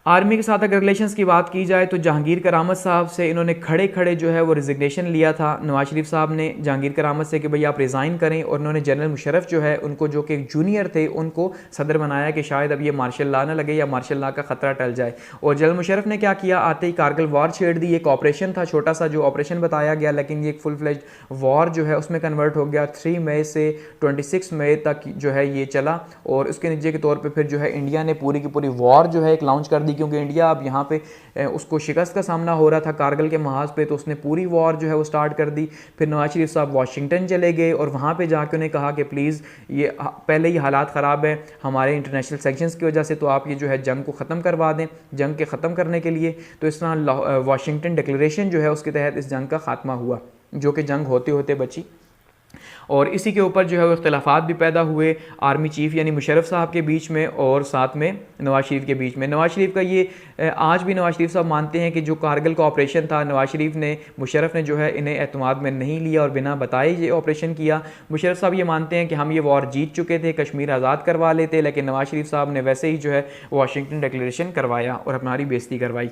आर्मी के साथ अगर रिलेशंस की बात की जाए तो जहांगीर करामत साहब से इन्होंने खड़े खड़े जो है वो रिजिग्नेशन लिया था। नवाज शरीफ साहब ने जहांगीर करामत से कि भाई आप रिज़ाइन करें, और उन्होंने जनरल मुशर्रफ जो है उनको, जो कि जूनियर थे, उनको सदर बनाया कि शायद अब ये मार्शल लॉ ना लगे या मार्शल लॉ का ख़तरा टल जाए। और जनरल मुशर्रफ ने क्या किया, आते ही कारगिल वॉर छेड़ दी। एक ऑपरेशन था छोटा सा जो ऑपरेशन बताया गया, लेकिन ये एक फुल फ्लेज वॉर जो है उसमें कन्वर्ट हो गया। 3 मई से 26 मई तक जो है ये चला, और उसके नतीजे के तौर पर फिर जो है इंडिया ने पूरी की पूरी वॉर जो है एक लॉन्च कर दी, क्योंकि इंडिया अब यहाँ पे उसको शिकस्त का सामना हो रहा था कारगिल के महाज पे, तो उसने पूरी वॉर जो है वो स्टार्ट कर दी। फिर नवाज शरीफ साहब वाशिंगटन चले गए और वहाँ पे जाके उन्हें कहा कि प्लीज़ ये पहले ही हालात ख़राब है हमारे इंटरनेशनल सैंक्शंस की वजह से, तो आप ये जो है जंग को ख़त्म करवा दें। जंग के ख़त्म करने के लिए तो इस तरह वाशिंगटन डिक्लेरेशन जो है उसके तहत इस जंग का खात्मा हुआ, जो कि जंग होते होते बची। और इसी के ऊपर जो है वो इख्तिलाफात भी पैदा हुए आर्मी चीफ़ यानी मुशर्रफ साहब के बीच में और साथ में नवाज शरीफ के बीच में। नवाज शरीफ का ये आज भी नवाज शरीफ साहब मानते हैं कि जो कारगिल का ऑपरेशन था, नवाज शरीफ ने, मुशर्रफ ने जो है इन्हें एतमाद में नहीं लिया और बिना बताए ये ऑपरेशन किया। मुशर्रफ साहब ये मानते हैं कि हम ये वॉर जीत चुके थे, कश्मीर आज़ाद करवा लेते, लेकिन नवाज शरीफ साहब ने वैसे ही जो है वाशिंगटन डिक्लेरेशन करवाया और हमारी बेइज्जती करवाई।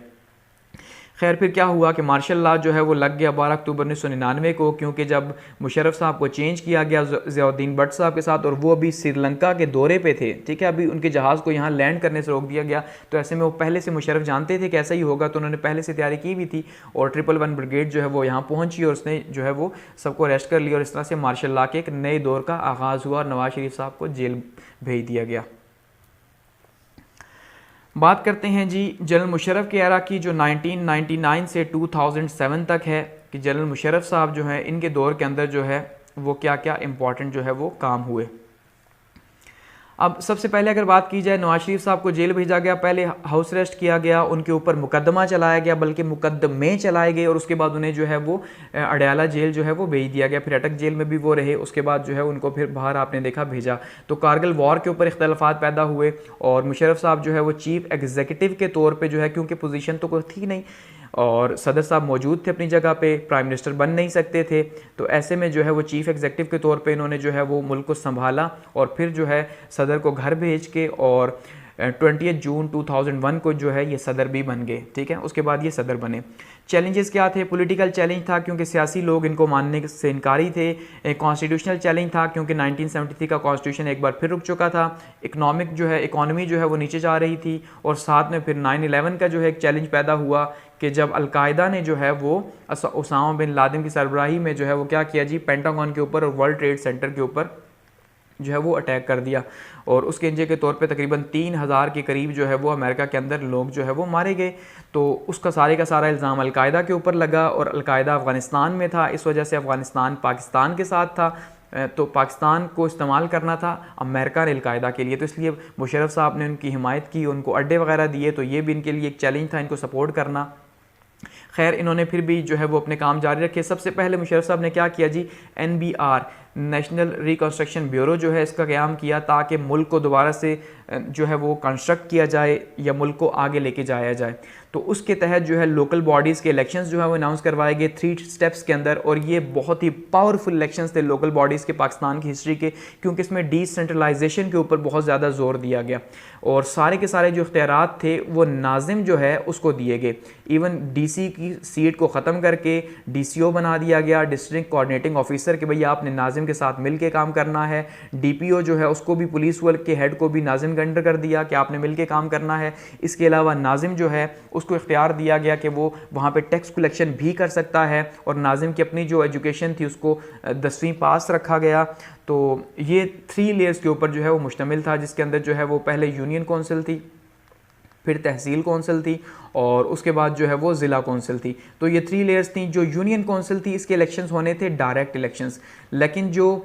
खैर फिर क्या हुआ कि मार्शल लॉ जो है वो लग गया 12 अक्टूबर 1999 को, क्योंकि जब मुशर्रफ साहब को चेंज किया गया ज़ियाउद्दीन भट्ट साहब के साथ, और वो अभी श्रीलंका के दौरे पे थे, ठीक है, अभी उनके जहाज़ को यहाँ लैंड करने से रोक दिया गया। तो ऐसे में वो पहले से मुशर्रफ जानते थे कि ऐसा ही होगा, तो उन्होंने पहले से तैयारी की भी थी, और 111 ब्रिगेड जो है वो यहाँ पहुँची और उसने जो है वो सबको अरेस्ट कर लिया, और इस तरह से मार्शल लॉ के एक नए दौर का आगाज़ हुआ और नवाज शरीफ साहब को जेल भेज दिया गया। बात करते हैं जी जनरल मुशर्रफ के एरा की, जो 1999 से 2007 तक है, कि जनरल मुशर्रफ साहब जो है इनके दौर के अंदर जो है वो क्या क्या इंपॉर्टेंट जो है वो काम हुए। अब सबसे पहले अगर बात की जाए, नवाज शरीफ साहब को जेल भेजा गया, पहले हाउस अरेस्ट किया गया, उनके ऊपर मुकदमा चलाया गया, बल्कि मुकदमे चलाए गए, और उसके बाद उन्हें जो है वो अडयाला जेल जो है वो भेज दिया गया। फिर अटक जेल में भी वो रहे, उसके बाद जो है उनको फिर बाहर आपने देखा भेजा। तो कारगिल वॉर के ऊपर इख्तलाफात पैदा हुए, और मुशर्रफ साहब जो है वो चीफ एग्जीक्यूटिव के तौर पर जो है, क्योंकि पोजीशन तो कोई थी नहीं और सदर साहब मौजूद थे अपनी जगह पे, प्राइम मिनिस्टर बन नहीं सकते थे, तो ऐसे में जो है वो चीफ़ एग्जीक्यूटिव के तौर पे इन्होंने जो है वो मुल्क को संभाला, और फिर जो है सदर को घर भेज के, और 20 जून 2001 को जो है ये सदर भी बन गए, ठीक है। उसके बाद ये सदर बने। चैलेंजेस क्या थे? पॉलिटिकल चैलेंज था, क्योंकि सियासी लोग इनको मानने से इनकारी थे। कॉन्स्टिट्यूशनल चैलेंज था, क्योंकि 1973 का कॉन्स्टिट्यूशन एक बार फिर रुक चुका था। इकोनॉमिक जो है, इकॉनमी जो है वो नीचे जा रही थी, और साथ में फिर 9/11 का जो है एक चैलेंज पैदा हुआ कि जब अलकायदा ने जो है वो उसामा बिन लादेन की सरबराही में जो है वो क्या किया जी, पेंटागन के ऊपर और वर्ल्ड ट्रेड सेंटर के ऊपर जो है वो अटैक कर दिया, और उसके नतीजे के तौर पे तकरीबन 3000 के करीब जो है वो अमेरिका के अंदर लोग जो है वो मारे गए। तो उसका सारे का सारा इल्ज़ाम अलकायदा के ऊपर लगा, और अलकायदा अफ़गानिस्तान में था, इस वजह से अफ़गानिस्तान पाकिस्तान के साथ था, तो पाकिस्तान को इस्तेमाल करना था अमेरिका ने अलकायदा के लिए, तो इसलिए मुशर्रफ साहब ने उनकी हिमायत की, उनको अड्डे वगैरह दिए, तो ये भी इनके लिए एक चैलेंज था इनको सपोर्ट करना। खैर इन्होंने फिर भी जो है वो अपने काम जारी रखे। सबसे पहले मुशर्रफ साहब ने क्या किया जी, NBR नेशनल रिकन्स्ट्रक्शन ब्यूरो जो है इसका क़याम किया, ताकि मुल्क को दोबारा से जो है वो कंस्ट्रक्ट किया जाए या मुल्क को आगे लेके जाया जाए। तो उसके तहत जो है लोकल बॉडीज़ के इलेक्शंस जो है वो अनाउंस करवाए गए 3 स्टेप्स के अंदर, और ये बहुत ही पावरफुल इलेक्शंस थे लोकल बॉडीज़ के पाकिस्तान की हिस्ट्री के, क्योंकि इसमें डिसेंट्रलाइजेशन के ऊपर बहुत ज़्यादा जोर दिया गया, और सारे के सारे जो इख्तियारात थे वो नाजिम जो है उसको दिए गए। इवन DC की सीट को ख़त्म करके DCO बना दिया गया, डिस्ट्रिक्ट कोऑर्डिनेटिंग ऑफिसर, कि भैया आपने नाजिम के साथ मिल के काम करना है। DPO जो है उसको भी, पुलिस वर्क के हेड को भी नाजिम के अंडर कर दिया कि आपने मिल के काम करना है। इसके अलावा नाजिम जो है उसको इख्तियार दिया गया कि वो वहाँ पे टैक्स कलेक्शन भी कर सकता है, और नाजिम की अपनी जो एजुकेशन थी उसको 10वीं पास रखा गया। तो ये 3 लेयर्स के ऊपर जो है वो मुश्तमिल था, जिसके अंदर जो है वो पहले यूनियन कौंसिल थी, फिर तहसील कौंसिल थी, और उसके बाद जो है वो ज़िला कौंसिल थी। तो ये 3 लेयर्स थी। जो यूनियन कौंसिल थी इसके इलेक्शंस होने थे डायरेक्ट इलेक्शंस, लेकिन जो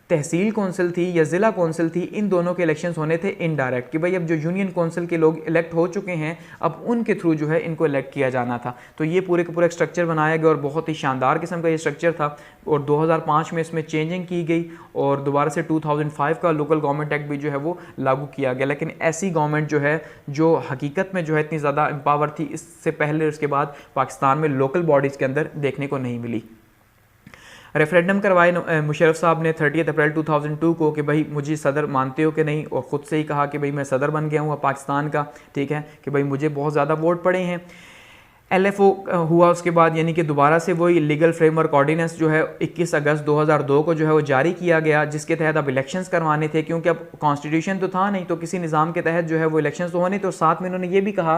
तहसील कौंसिल थी या ज़िला कौंसिल थी, इन दोनों के इलेक्शंस होने थे इनडायरेक्ट, कि भाई अब जो यूनियन कौंसिल के लोग इलेक्ट हो चुके हैं अब उनके थ्रू जो है इनको इलेक्ट किया जाना था। तो ये पूरे का पूरा एक स्ट्रक्चर बनाया गया और बहुत ही शानदार किस्म का ये स्ट्रक्चर था। और 2005 में इसमें चेंजिंग की गई और दोबारा से 2005 का लोकल गवर्नमेंट एक्ट भी जो है वो लागू किया गया। लेकिन ऐसी गवर्नमेंट जो है जो हकीकत में जो है इतनी ज़्यादा एम्पावर थी, इससे पहले और उसके बाद पाकिस्तान में लोकल बॉडीज़ के अंदर देखने को नहीं मिली। रेफरेंडम करवाए मुशर्रफ साहब ने 30 अप्रैल 2002 को कि भाई मुझे सदर मानते हो कि नहीं, और ख़ुद से ही कहा कि भाई मैं सदर बन गया हूँ पाकिस्तान का, ठीक है, कि भाई मुझे बहुत ज़्यादा वोट पड़े हैं। LFO हुआ उसके बाद, यानी कि दोबारा से वही लीगल फ्रेमवर्क ऑर्डिनेंस जो है 21 अगस्त 2002 को जो है वो जारी किया गया, जिसके तहत अब इलेक्शंस करवाने थे, क्योंकि अब कॉन्स्टिट्यूशन तो था नहीं, तो किसी निज़ाम के तहत जो है वो इलेक्शंस तो होने। तो साथ में इन्होंने ये भी कहा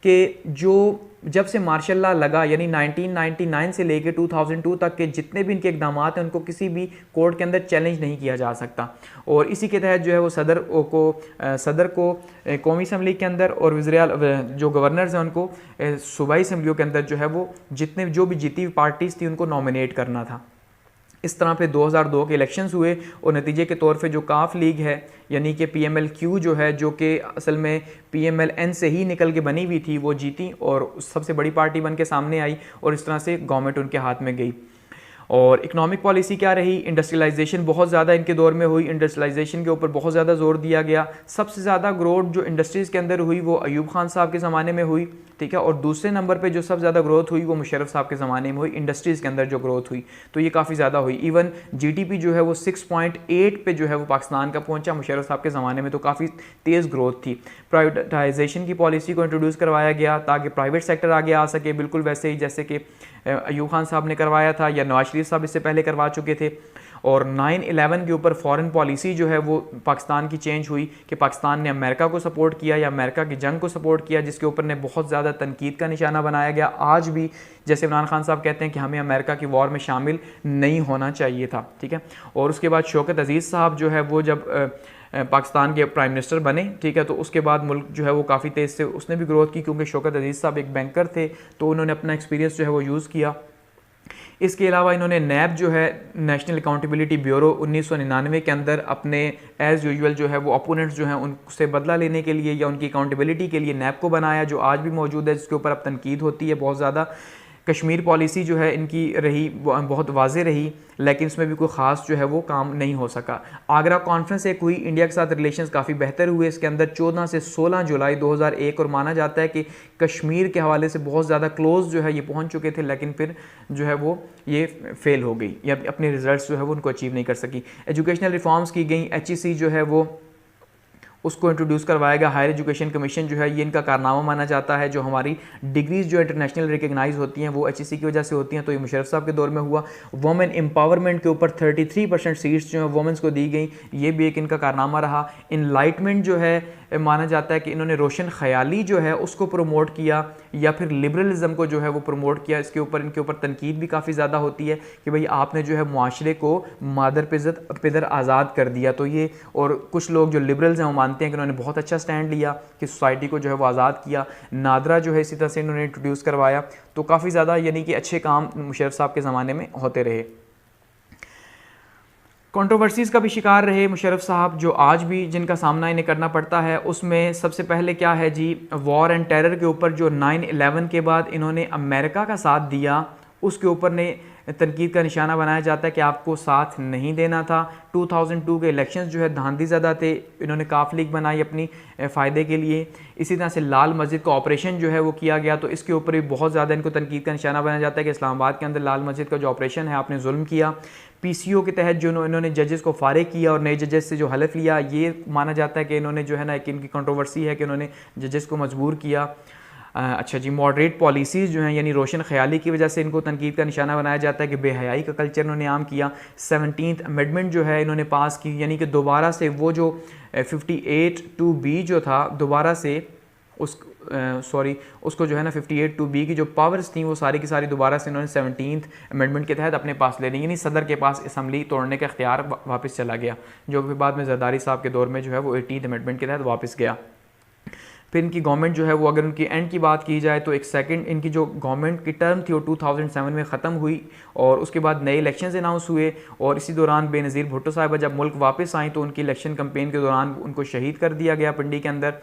कि जो जब से मार्शल लॉ लगा, यानी 1999 से लेकर 2002 तक के जितने भी इनके इकदाम हैं उनको किसी भी कोर्ट के अंदर चैलेंज नहीं किया जा सकता। और इसी के तहत जो है वो सदर को कौमी असम्बली के अंदर और वज़ीर जो गवर्नर्स हैं उनको सूबाई असम्बलियों के अंदर जो है वो जो भी जीती हुई पार्टीज़ थी उनको नॉमिनेट करना था। इस तरह पे 2002 के इलेक्शंस हुए और नतीजे के तौर पे जो काफ लीग है, यानी कि PMLQ जो है, जो कि असल में PMLN से ही निकल के बनी हुई थी, वो जीती और सबसे बड़ी पार्टी बन के सामने आई और इस तरह से गवर्नमेंट उनके हाथ में गई। और इकोनॉमिक पॉलिसी क्या रही, इंडस्ट्रियलाइजेशन बहुत ज़्यादा इनके दौर में हुई, इंडस्ट्रियलाइजेशन के ऊपर बहुत ज़्यादा जोर दिया गया। सबसे ज़्यादा ग्रोथ जो इंडस्ट्रीज़ के अंदर हुई वो अयूब खान साहब के ज़माने में हुई, ठीक है, और दूसरे नंबर पे जो सबसे ज़्यादा ग्रोथ हुई वो मुशर्रफ साहब के ज़माने में हुई, इंडस्ट्रीज़ के अंदर जो ग्रोथ हुई तो ये काफ़ी ज़्यादा हुई। इवन GDP जो है वो 6.8 पे जो है वो पाकिस्तान का पहुंचा मुशर्रफ साहब के ज़माने में, तो काफ़ी तेज़ ग्रोथ थी। प्राइवेटाइजेशन की पॉलिसी को इंट्रोड्यूस करवाया गया ताकि प्राइवेट सेक्टर आगे आ सके, बिल्कुल वैसे ही जैसे कि अयूब खान साहब ने करवाया था या नवाज शरीफ साहब इससे पहले करवा चुके थे। और 9/11 के ऊपर फॉरेन पॉलिसी जो है वो पाकिस्तान की चेंज हुई कि पाकिस्तान ने अमेरिका को सपोर्ट किया या अमेरिका की जंग को सपोर्ट किया, जिसके ऊपर ने बहुत ज़्यादा तनकीद का निशाना बनाया गया। आज भी जैसे इमरान खान साहब कहते हैं कि हमें अमेरिका की वॉर में शामिल नहीं होना चाहिए था, ठीक है। और उसके बाद शौकत अजीज़ साहब जो है वो जब पाकिस्तान के प्राइम मिनिस्टर बने, ठीक है, तो उसके बाद मुल्क जो है वो काफ़ी तेज़ से उसने भी ग्रोथ की, क्योंकि शौकत अजीज़ साहब एक बैंकर थे तो उन्होंने अपना एक्सपीरियंस जो है वो यूज़ किया। इसके अलावा इन्होंने नैब जो है नेशनल अकाउंटेबिलिटी ब्यूरो 1999 के अंदर अपने एज़ यूजुअल जो है वो अपोनेंट्स जो हैं उनसे बदला लेने के लिए या उनकी अकाउंटेबिलिटी के लिए नैब को बनाया, जो आज भी मौजूद है, जिसके ऊपर अब तनकीद होती है बहुत ज़्यादा। कश्मीर पॉलिसी जो है इनकी रही बहुत वाज़े रही, लेकिन इसमें भी कोई ख़ास जो है वो काम नहीं हो सका। आगरा कॉन्फ्रेंस एक हुई, इंडिया के साथ रिलेशंस काफ़ी बेहतर हुए इसके अंदर 14 से 16 जुलाई 2001, और माना जाता है कि कश्मीर के हवाले से बहुत ज़्यादा क्लोज जो है ये पहुंच चुके थे, लेकिन फिर जो है वो ये फेल हो गई या अपने रिजल्ट्स जो है वो उनको अचीव नहीं कर सकी। एजुकेशनल रिफॉर्म्स की गई, HEC जो है वो उसको इंट्रोड्यूस करवाया गया। हायर एजुकेशन कमीशन जो है ये इनका कारनामा माना जाता है। जो हमारी डिग्रीज़ जो इंटरनेशनल रिकग्नाइज होती हैं वो HEC की वजह से होती हैं, तो ये मुशर्रफ साहब के दौर में हुआ। वुमेन एम्पावरमेंट के ऊपर 33% सीट्स जो हैं वुमेंस को दी गई, ये भी एक इनका कारनामा रहा। इनलाइटमेंट जो है माना जाता है कि इन्होंने रोशन ख्याली जो है उसको प्रमोट किया या फिर लिबरलिज्म को जो है वो प्रमोट किया। इनके ऊपर तनकीद भी काफ़ी ज़्यादा होती है कि भाई आपने जो है मुआशरे को मादर पिदर आज़ाद कर दिया। तो ये, और कुछ लोग जो लिबरल्स हैं वो मानते हैं कि उन्होंने बहुत अच्छा स्टैंड लिया कि सोसाइटी को जो है वो आज़ाद किया। नादरा जो है इसी तरह से इन्होंने इंट्रोड्यूस करवाया। तो काफ़ी ज़्यादा यानी कि अच्छे काम मुशर्रफ साहब के ज़माने में होते रहे। कंट्रोवर्सीज़ का भी शिकार रहे मुशर्रफ साहब, जो आज भी जिनका सामना इन्हें करना पड़ता है। उसमें सबसे पहले क्या है जी, वॉर एंड टेरर के ऊपर जो 9/11 के बाद इन्होंने अमेरिका का साथ दिया, उसके ऊपर ने तनकीद का निशाना बनाया जाता है कि आपको साथ नहीं देना था। 2002 के इलेक्शंस जो है धांधलीज़दा थे, इन्होंने काफ लीग बनाई अपनी फ़ायदे के लिए। इसी तरह से लाल मस्जिद का ऑपरेशन जो है वो किया गया, तो इसके ऊपर भी बहुत ज़्यादा इनको तनकीद का निशाना बनाया जाता है कि इस्लामाबाद के अंदर लाल मस्जिद का जो ऑपरेशन है आपने जुल्म किया। PCO के तहत जो इन्होंने जजेस को फारिग किया और नए जजेस से जो हलफ लिया, ये माना जाता है कि इन्होंने जो है ना, एक इनकी कंट्रोवर्सी है कि इन्होंने जजेस को मजबूर किया। अच्छा जी, मॉडरेट पॉलिसीज़ जो हैं यानी रोशन ख्याली की वजह से इनको तनकीद का निशाना बनाया जाता है कि बेहयाई का कल्चर इन्होंने आम किया। 17th अमेंडमेंट जो है इन्होंने पास की, यानी कि दोबारा से वो जो 58(2)B जो था दोबारा से उसको जो है ना 58(2)B की जो पावर्स थी वो सारी की सारी दोबारा से इन्होंने 17th अमेंडमेंट के तहत अपने पास ले ली, यानी सदर के पास असम्बली तोड़ने का इख्तियार वापस चला गया, जो फिर बाद में जरदारी साहब के दौर में जो है वो 18th अमेंडमेंट के तहत वापस गया। फिर इनकी गवर्नमेंट जो है वो, अगर उनकी एंड की बात की जाए तो एक सेकंड इनकी जो गवर्नमेंट की टर्म थी वो 2007 में ख़त्म हुई और उसके बाद नए इलेक्शंस अनाउंस हुए और इसी दौरान बेनज़ीर भुट्टो साहिबा जब मुल्क वापस आई तो उनकी इलेक्शन कैंपेन के दौरान उनको शहीद कर दिया गया पिंडी के अंदर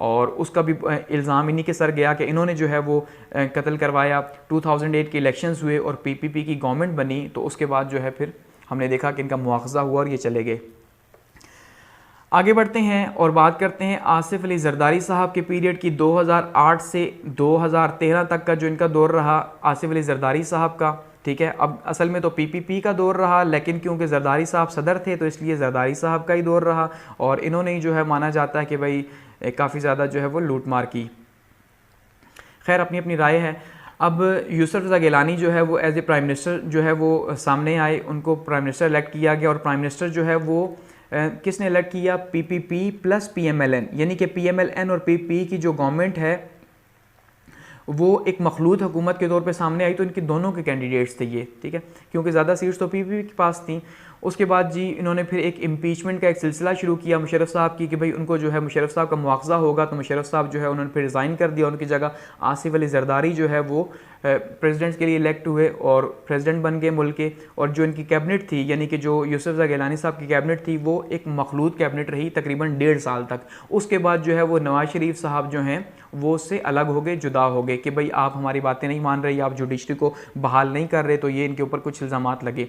और उसका भी इल्ज़ाम इन्हीं के सर गया कि इन्होंने जो है वो कत्ल करवाया। 2008 के इलेक्शंस हुए और पीपीपी की गवर्नमेंट बनी तो उसके बाद जो है फिर हमने देखा कि इनका मुआवजा हुआ और ये चले गए। आगे बढ़ते हैं और बात करते हैं आसिफ अली जरदारी साहब के पीरियड की। 2008 से 2013 तक का जो इनका दौर रहा आसिफ अली जरदारी साहब का, ठीक है। अब असल में तो पीपीपी का दौर रहा, लेकिन क्योंकि जरदारी साहब सदर थे तो इसलिए जरदारी साहब का ही दौर रहा और इन्होंने ही जो है माना जाता है कि भाई काफ़ी ज़्यादा जो है वो लूट मार की। खैर अपनी अपनी राय है। अब यूसुफ रज़ा गिलानी जो है वो एज ए प्राइम मिनिस्टर जो है वो सामने आए, उनको प्राइम मिनिस्टर इलेक्ट किया गया और प्राइम मिनिस्टर जो है वो किसने इलेक्ट किया? पीपीपी प्लस पीएमएलएन, यानी कि पीएमएलएन और पीपी की जो गवर्नमेंट है वो एक मखलूत हुकूमत के तौर पे सामने आई तो इनके दोनों के कैंडिडेट्स थे ये, ठीक है, क्योंकि ज़्यादा सीट्स तो पीपीपी के पास थी। उसके बाद जी इन्होंने फिर एक इम्पीचमेंट का एक सिलसिला शुरू किया मुशर्रफ साहब की कि भाई उनको जो है मुशर्रफ साहब का मुआवजा होगा, तो मुशर्रफ साहब जो है उन्होंने फिर रिज़ाइन कर दिया, उनकी जगह आसिफ अली जरदारी जो है वो प्रेसिडेंट के लिए इलेक्ट हुए और प्रेसिडेंट बन गए मुल्क के। और जो इनकी कैबिनेट थी यानी कि जो यूसुफ रज़ा गिलानी साहब की कैबिनेट थी वो एक मखलूत कैबिनेट रही तकरीबन 1.5 साल तक। उसके बाद जो है वो नवाज शरीफ साहब जो हैं वो उससे अलग हो गए, जुदा हो गए कि भाई आप हमारी बातें नहीं मान रहे, आप जुडिशरी को बहाल नहीं कर रहे, तो ये इनके ऊपर कुछ इल्ज़ामात लगे।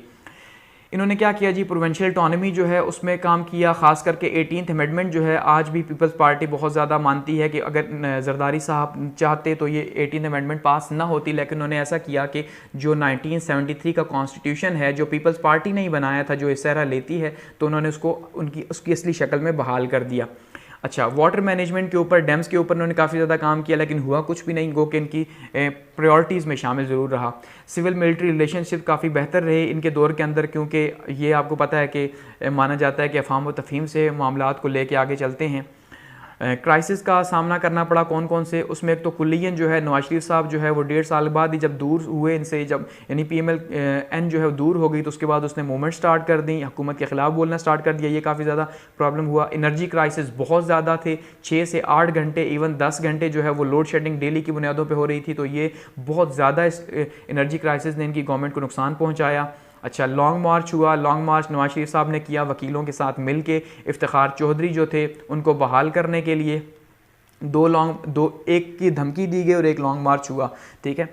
इन्होंने क्या किया जी, प्रोविंशियल ऑटोनॉमी जो है उसमें काम किया, ख़ास करके 18th अमेंडमेंट जो है आज भी पीपल्स पार्टी बहुत ज़्यादा मानती है कि अगर जरदारी साहब चाहते तो ये 18th अमेंडमेंट पास ना होती, लेकिन उन्होंने ऐसा किया कि जो 1973 का कॉन्स्टिट्यूशन है जो पीपल्स पार्टी ने ही बनाया था, जो इस तरह लेती है, तो उन्होंने उसको उसकी असली शक्ल में बहाल कर दिया। अच्छा, वाटर मैनेजमेंट के ऊपर, डैम्स के ऊपर उन्होंने काफ़ी ज़्यादा काम किया, लेकिन हुआ कुछ भी नहीं, गो कि इनकी प्रायोरिटीज़ में शामिल ज़रूर रहा। सिविल मिलिट्री रिलेशनशिप काफ़ी बेहतर रहे इनके दौर के अंदर, क्योंकि ये आपको पता है कि माना जाता है कि अफ़ाम व तफ़हीम से मामलात को लेके आगे चलते हैं। क्राइसिस का सामना करना पड़ा कौन कौन से, उसमें एक तो कुल्लियन जो है नवाज शरीफ साहब जो है वो 1.5 साल बाद ही जब दूर हुए इनसे, जब यानी PMLN जो है दूर हो गई, तो उसके बाद उसने मूवमेंट स्टार्ट कर दी, हुकूमत के ख़िलाफ़ बोलना स्टार्ट कर दिया, ये काफ़ी ज़्यादा प्रॉब्लम हुआ। एनर्जी क्राइसिस बहुत ज़्यादा थे, 6 से 8 घंटे इवन 10 घंटे जो है वो लोड शेडिंग डेली की बुनियादों पर हो रही थी, तो ये बहुत ज़्यादा इस एनर्जी क्राइसिस ने इनकी गवर्नमेंट को नुकसान पहुँचाया। अच्छा, लॉन्ग मार्च हुआ, लॉन्ग मार्च नवाज शरीफ साहब ने किया वकीलों के साथ मिल के, इफ्तिखार चौधरी जो थे उनको बहाल करने के लिए एक की धमकी दी गई और एक लॉन्ग मार्च हुआ, ठीक है।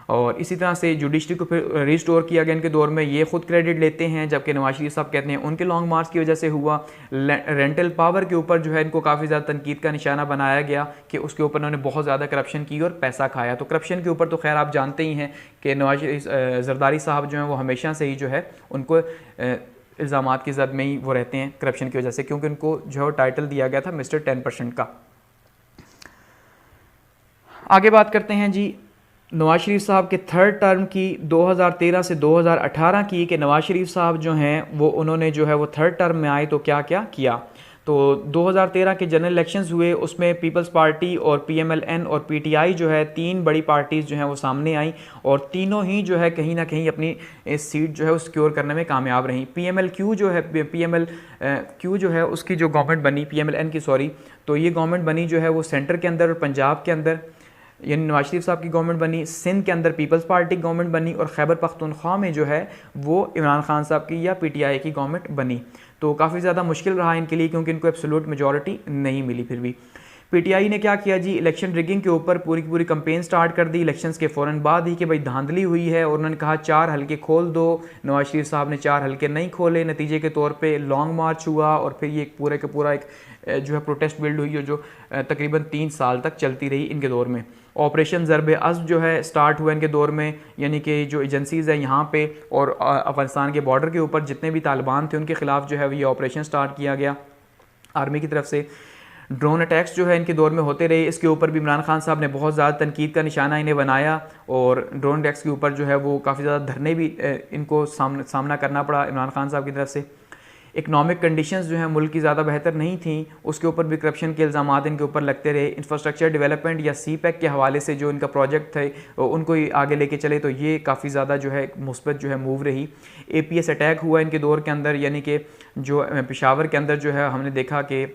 और इसी तरह से जुडिशरी को फिर रिस्टोर किया गया इनके दौर में, ये खुद क्रेडिट लेते हैं, जबकि नवाज शरीफ साहब कहते हैं उनके लॉन्ग मार्च की वजह से हुआ। रेंटल पावर के ऊपर जो है इनको काफ़ी ज़्यादा तनकीद का निशाना बनाया गया कि उसके ऊपर उन्होंने बहुत ज़्यादा करप्शन की और पैसा खाया। तो करप्शन के ऊपर तो खैर आप जानते ही हैं कि नवाज जरदारी साहब जो हैं वो हमेशा से ही जो है उनको इल्ज़ामात की ज़द में ही वो रहते हैं करप्शन की वजह से, क्योंकि उनको जो है टाइटल दिया गया था मिस्टर 10% का। आगे बात करते हैं जी नवाज शरीफ साहब के थर्ड टर्म की, 2013 से 2018 की, कि नवाज शरीफ साहब जो हैं वो उन्होंने जो है वो थर्ड टर्म में आए तो क्या क्या किया। तो 2013 के जनरल इलेक्शंस हुए, उसमें पीपल्स पार्टी और PMLN और PTI जो है 3 बड़ी पार्टीज़ जो हैं वो सामने आई और तीनों ही जो है कहीं ना कहीं अपनी सीट जो है वो सिक्योर करने में कामयाब रहीं। PMLQ जो है PMLQ जो है उसकी जो गवर्नमेंट बनी, PMLN की सॉरी, तो ये गवर्नमेंट बनी जो है वो सेंटर के अंदर और पंजाब के अंदर यानी नवाज शरीफ साहब की गवर्नमेंट बनी, सिंध के अंदर पीपल्स पार्टी की गवर्नमेंट बनी और खैबर पख्तूनख्वा में जो है वो इमरान खान साहब की या PTI की गवर्नमेंट बनी। तो काफ़ी ज़्यादा मुश्किल रहा इनके लिए, क्योंकि इनको एब्सोल्यूट मेजॉरिटी नहीं मिली। फिर भी PTI ने क्या किया जी, इलेक्शन रिगिंग के ऊपर पूरी की पूरी कंपेन स्टार्ट कर दी इलेक्शंस के फ़ौरन बाद ही कि भाई धांधली हुई है, और उन्होंने कहा 4 हल्के खोल दो। नवाज शरीफ साहब ने 4 हल्के नहीं खोले, नतीजे के तौर पे लॉन्ग मार्च हुआ और फिर ये पूरे का पूरा एक जो है प्रोटेस्ट बिल्ड हुई जो तकरीबन 3 साल तक चलती रही इनके दौर में। ऑपरेशन ज़रब-ए-अज़्म जो है स्टार्ट हुआ इनके दौर में, यानी कि जो एजेंसीज़ हैं यहाँ पे और अफ़गानिस्तान के बॉर्डर के ऊपर जितने भी तालिबान थे उनके ख़िलाफ़ जो है ये ऑपरेशन स्टार्ट किया गया आर्मी की तरफ से। ड्रोन अटैक्स जो है इनके दौर में होते रहे, इसके ऊपर भी इमरान खान साहब ने बहुत ज़्यादा तनकीद का निशाना इन्हें बनाया और ड्रोन अटैक्स के ऊपर जो है वो काफ़ी ज़्यादा धरने भी इनको सामना करना पड़ा इमरान खान साहब की तरफ से। इकनॉमिक कंडीशंस जो हैं मुल्क की ज़्यादा बेहतर नहीं थी, उसके ऊपर भी करप्शन के इल्ज़ामात इनके ऊपर लगते रहे। इंफ्रास्ट्रक्चर डेवलपमेंट या CPEC के हवाले से जो इनका प्रोजेक्ट थे उनको ही आगे लेके चले, तो ये काफ़ी ज़्यादा जो है मुस्बत जो है मूव रही। APS अटैक हुआ इनके दौर के अंदर, यानी कि जो पेशावर के अंदर जो है हमने देखा कि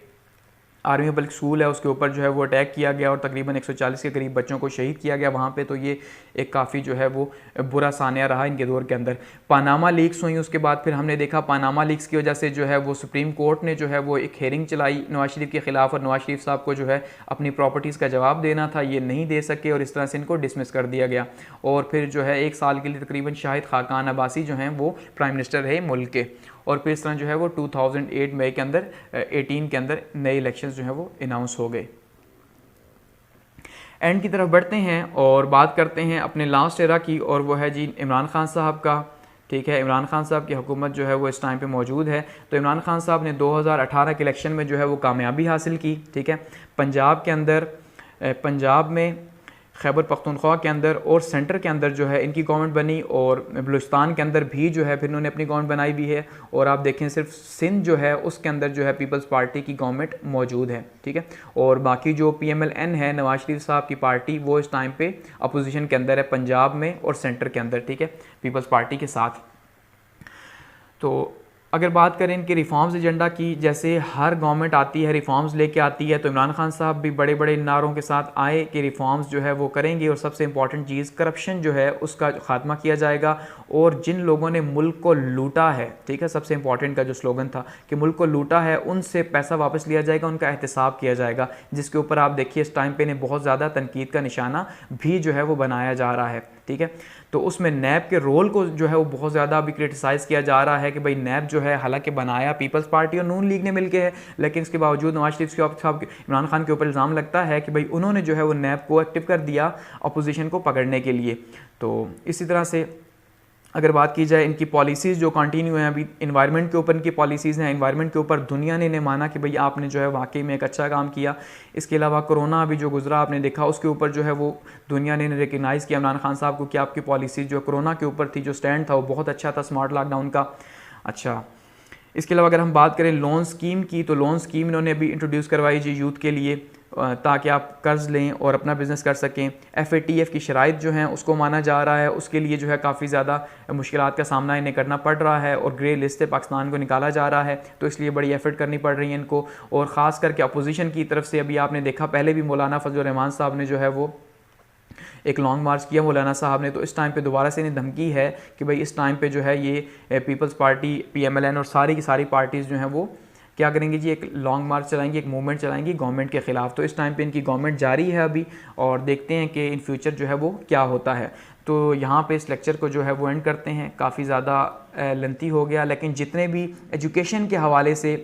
आर्मी पब्लिक स्कूल है उसके ऊपर जो है वो अटैक किया गया और तकरीबन 140 के करीब बच्चों को शहीद किया गया वहाँ पे। तो ये एक काफ़ी जो है वो बुरा सानिया रहा इनके दौर के अंदर। पानामा लीक्स हुई, उसके बाद फिर हमने देखा पानामा लीक्स की वजह से जो है वो सुप्रीम कोर्ट ने जो है वो एक हेयरिंग चलाई नवाज शरीफ के ख़िलाफ़, और नवाज शरीफ साहब को जो है अपनी प्रॉपर्टीज़ का जवाब देना था, ये नहीं दे सके और इस तरह से इनको डिसमिस कर दिया गया। और फिर जो है 1 साल के लिए तकरीबन शाहिद खाकान अब्बासी जो हैं वो प्राइम मिनिस्टर रहे मुल्क के। और फिर इस तरह जो है वो 2008 मई के अंदर 18 के अंदर नए इलेक्शंस जो है वो अनाउंस हो गए। एंड की तरफ बढ़ते हैं और बात करते हैं अपने लास्ट एरा की, और वो है जी इमरान खान साहब का। ठीक है, इमरान खान साहब की हुकूमत जो है वो इस टाइम पे मौजूद है। तो इमरान खान साहब ने 2018 के इलेक्शन में जो है वो कामयाबी हासिल की। ठीक है, पंजाब के अंदर, पंजाब में, खैबर पख्तूनख्वा के अंदर और सेंटर के अंदर जो है इनकी गवर्नमेंट बनी, और बलूचिस्तान के अंदर भी जो है फिर इन्होंने अपनी गवर्नमेंट बनाई भी है। और आप देखें सिर्फ सिंध जो है उसके अंदर जो है पीपल्स पार्टी की गवर्नमेंट मौजूद है। ठीक है, और बाकी जो PMLN है नवाज शरीफ साहब की पार्टी, वो इस टाइम पे अपोजिशन के अंदर है पंजाब में और सेंटर के अंदर। ठीक है, पीपल्स पार्टी के साथ। तो अगर बात करें इनके रिफॉर्म्स एजेंडा की, जैसे हर गवर्नमेंट आती है रिफॉर्म्स लेके आती है, तो इमरान खान साहब भी बड़े बड़े नारों के साथ आए कि रिफॉर्म्स जो है वो करेंगे, और सबसे इंपॉर्टेंट चीज़ करप्शन जो है उसका खात्मा किया जाएगा, और जिन लोगों ने मुल्क को लूटा है, ठीक है, सबसे इंपॉर्टेंट का जो स्लोगन था कि मुल्क को लूटा है उनसे पैसा वापस लिया जाएगा, उनका एहतसाब किया जाएगा, जिसके ऊपर आप देखिए इस टाइम पे इन्हें बहुत ज़्यादा तनकीद का निशाना भी जो है वो बनाया जा रहा है। ठीक है, तो उसमें नैब के रोल को जो है वो बहुत ज़्यादा अभी क्रिटिसाइज़ किया जा रहा है कि भाई नैब जो है हालांकि बनाया पीपल्स पार्टी और नून लीग ने मिलकर है, लेकिन इसके बावजूद नवाज शरीफ साहब इमरान खान के ऊपर इल्ज़ाम लगता है कि भाई उन्होंने जो है वो नैब को एक्टिव कर दिया अपोजिशन को पकड़ने के लिए। तो इसी तरह से अगर बात की जाए इनकी पॉलिसीज़ जो कंटिन्यू हैं, अभी इन्वायरमेंट के ऊपर इनकी पॉलिसीज़ हैं, इन्वायरमेंट के ऊपर दुनिया ने इन्हें माना कि भाई आपने जो है वाकई में एक अच्छा काम किया। इसके अलावा कोरोना अभी जो गुजरा आपने देखा, उसके ऊपर जो है वो दुनिया ने रिकगनाइज़ किया इमरान खान साहब को कि आपकी पॉलिसी जो कोरोना के ऊपर थी, जो स्टैंड था वो बहुत अच्छा था स्मार्ट लॉकडाउन का। अच्छा, इसके अलावा अगर हम बात करें लोन स्कीम की, तो लोन स्कीम इन्होंने अभी इंट्रोड्यूस करवाई जी यूथ के लिए, ताकि आप कर्ज़ लें और अपना बिज़नेस कर सकें। FATF की शराइत जो हैं उसको माना जा रहा है, उसके लिए जो है काफ़ी ज़्यादा मुश्किलात का सामना इन्हें करना पड़ रहा है, और ग्रे लिस्ट से पाकिस्तान को निकाला जा रहा है, तो इसलिए बड़ी एफर्ट करनी पड़ रही है इनको। और ख़ास करके अपोजिशन की तरफ से अभी आपने देखा, पहले भी मौलाना फजल रहमान साहब ने जो है वो एक लॉन्ग मार्च किया मौलाना साहब ने, तो इस टाइम पे दोबारा से इन्हें धमकी है कि भाई इस टाइम पे जो है ये पीपल्स पार्टी, PMLN और सारी की सारी पार्टीज़ जो हैं वो क्या करेंगी जी, एक लॉन्ग मार्च चलाएंगी, एक मूवमेंट चलाएंगी गवर्नमेंट के ख़िलाफ़। तो इस टाइम पे इनकी गवर्नमेंट जारी है अभी, और देखते हैं कि इन फ्यूचर जो है वो क्या होता है। तो यहाँ पे इस लेक्चर को जो है वो एंड करते हैं, काफ़ी ज़्यादा लेंथी हो गया, लेकिन जितने भी एजुकेशन के हवाले से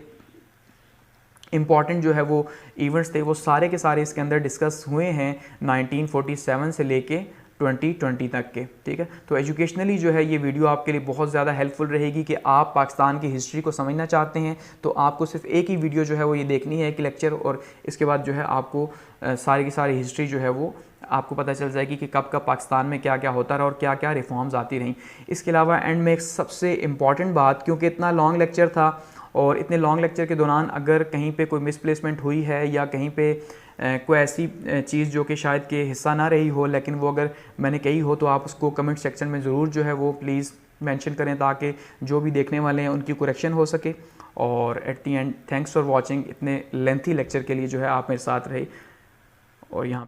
इम्पॉर्टेंट जो है वो इवेंट्स थे वो सारे के सारे इसके अंदर डिस्कस हुए हैं 1947 से लेके 2020 तक के। ठीक है, तो एजुकेशनली जो है ये वीडियो आपके लिए बहुत ज़्यादा हेल्पफुल रहेगी कि आप पाकिस्तान की हिस्ट्री को समझना चाहते हैं, तो आपको सिर्फ एक ही वीडियो जो है वो ये देखनी है कि लेक्चर, और इसके बाद जो है आपको सारी की सारी हिस्ट्री जो है वो आपको पता चल जाएगी कि कब कब पाकिस्तान में क्या क्या होता रहा और क्या क्या रिफॉर्म्स आती रहीं। इसके अलावा एंड में एक सबसे इम्पॉर्टेंट बात, क्योंकि इतना लॉन्ग लेक्चर था और इतने लॉन्ग लेक्चर के दौरान अगर कहीं पे कोई मिसप्लेसमेंट हुई है या कहीं पे कोई ऐसी चीज़ जो कि शायद के हिस्सा ना रही हो, लेकिन वो अगर मैंने कही हो, तो आप उसको कमेंट सेक्शन में ज़रूर जो है वो प्लीज़ मेंशन करें, ताकि जो भी देखने वाले हैं उनकी करेक्शन हो सके। और at the and thanks for watching, इतने लेंथी लेक्चर के लिए जो है आप मेरे साथ रहे। और यहाँ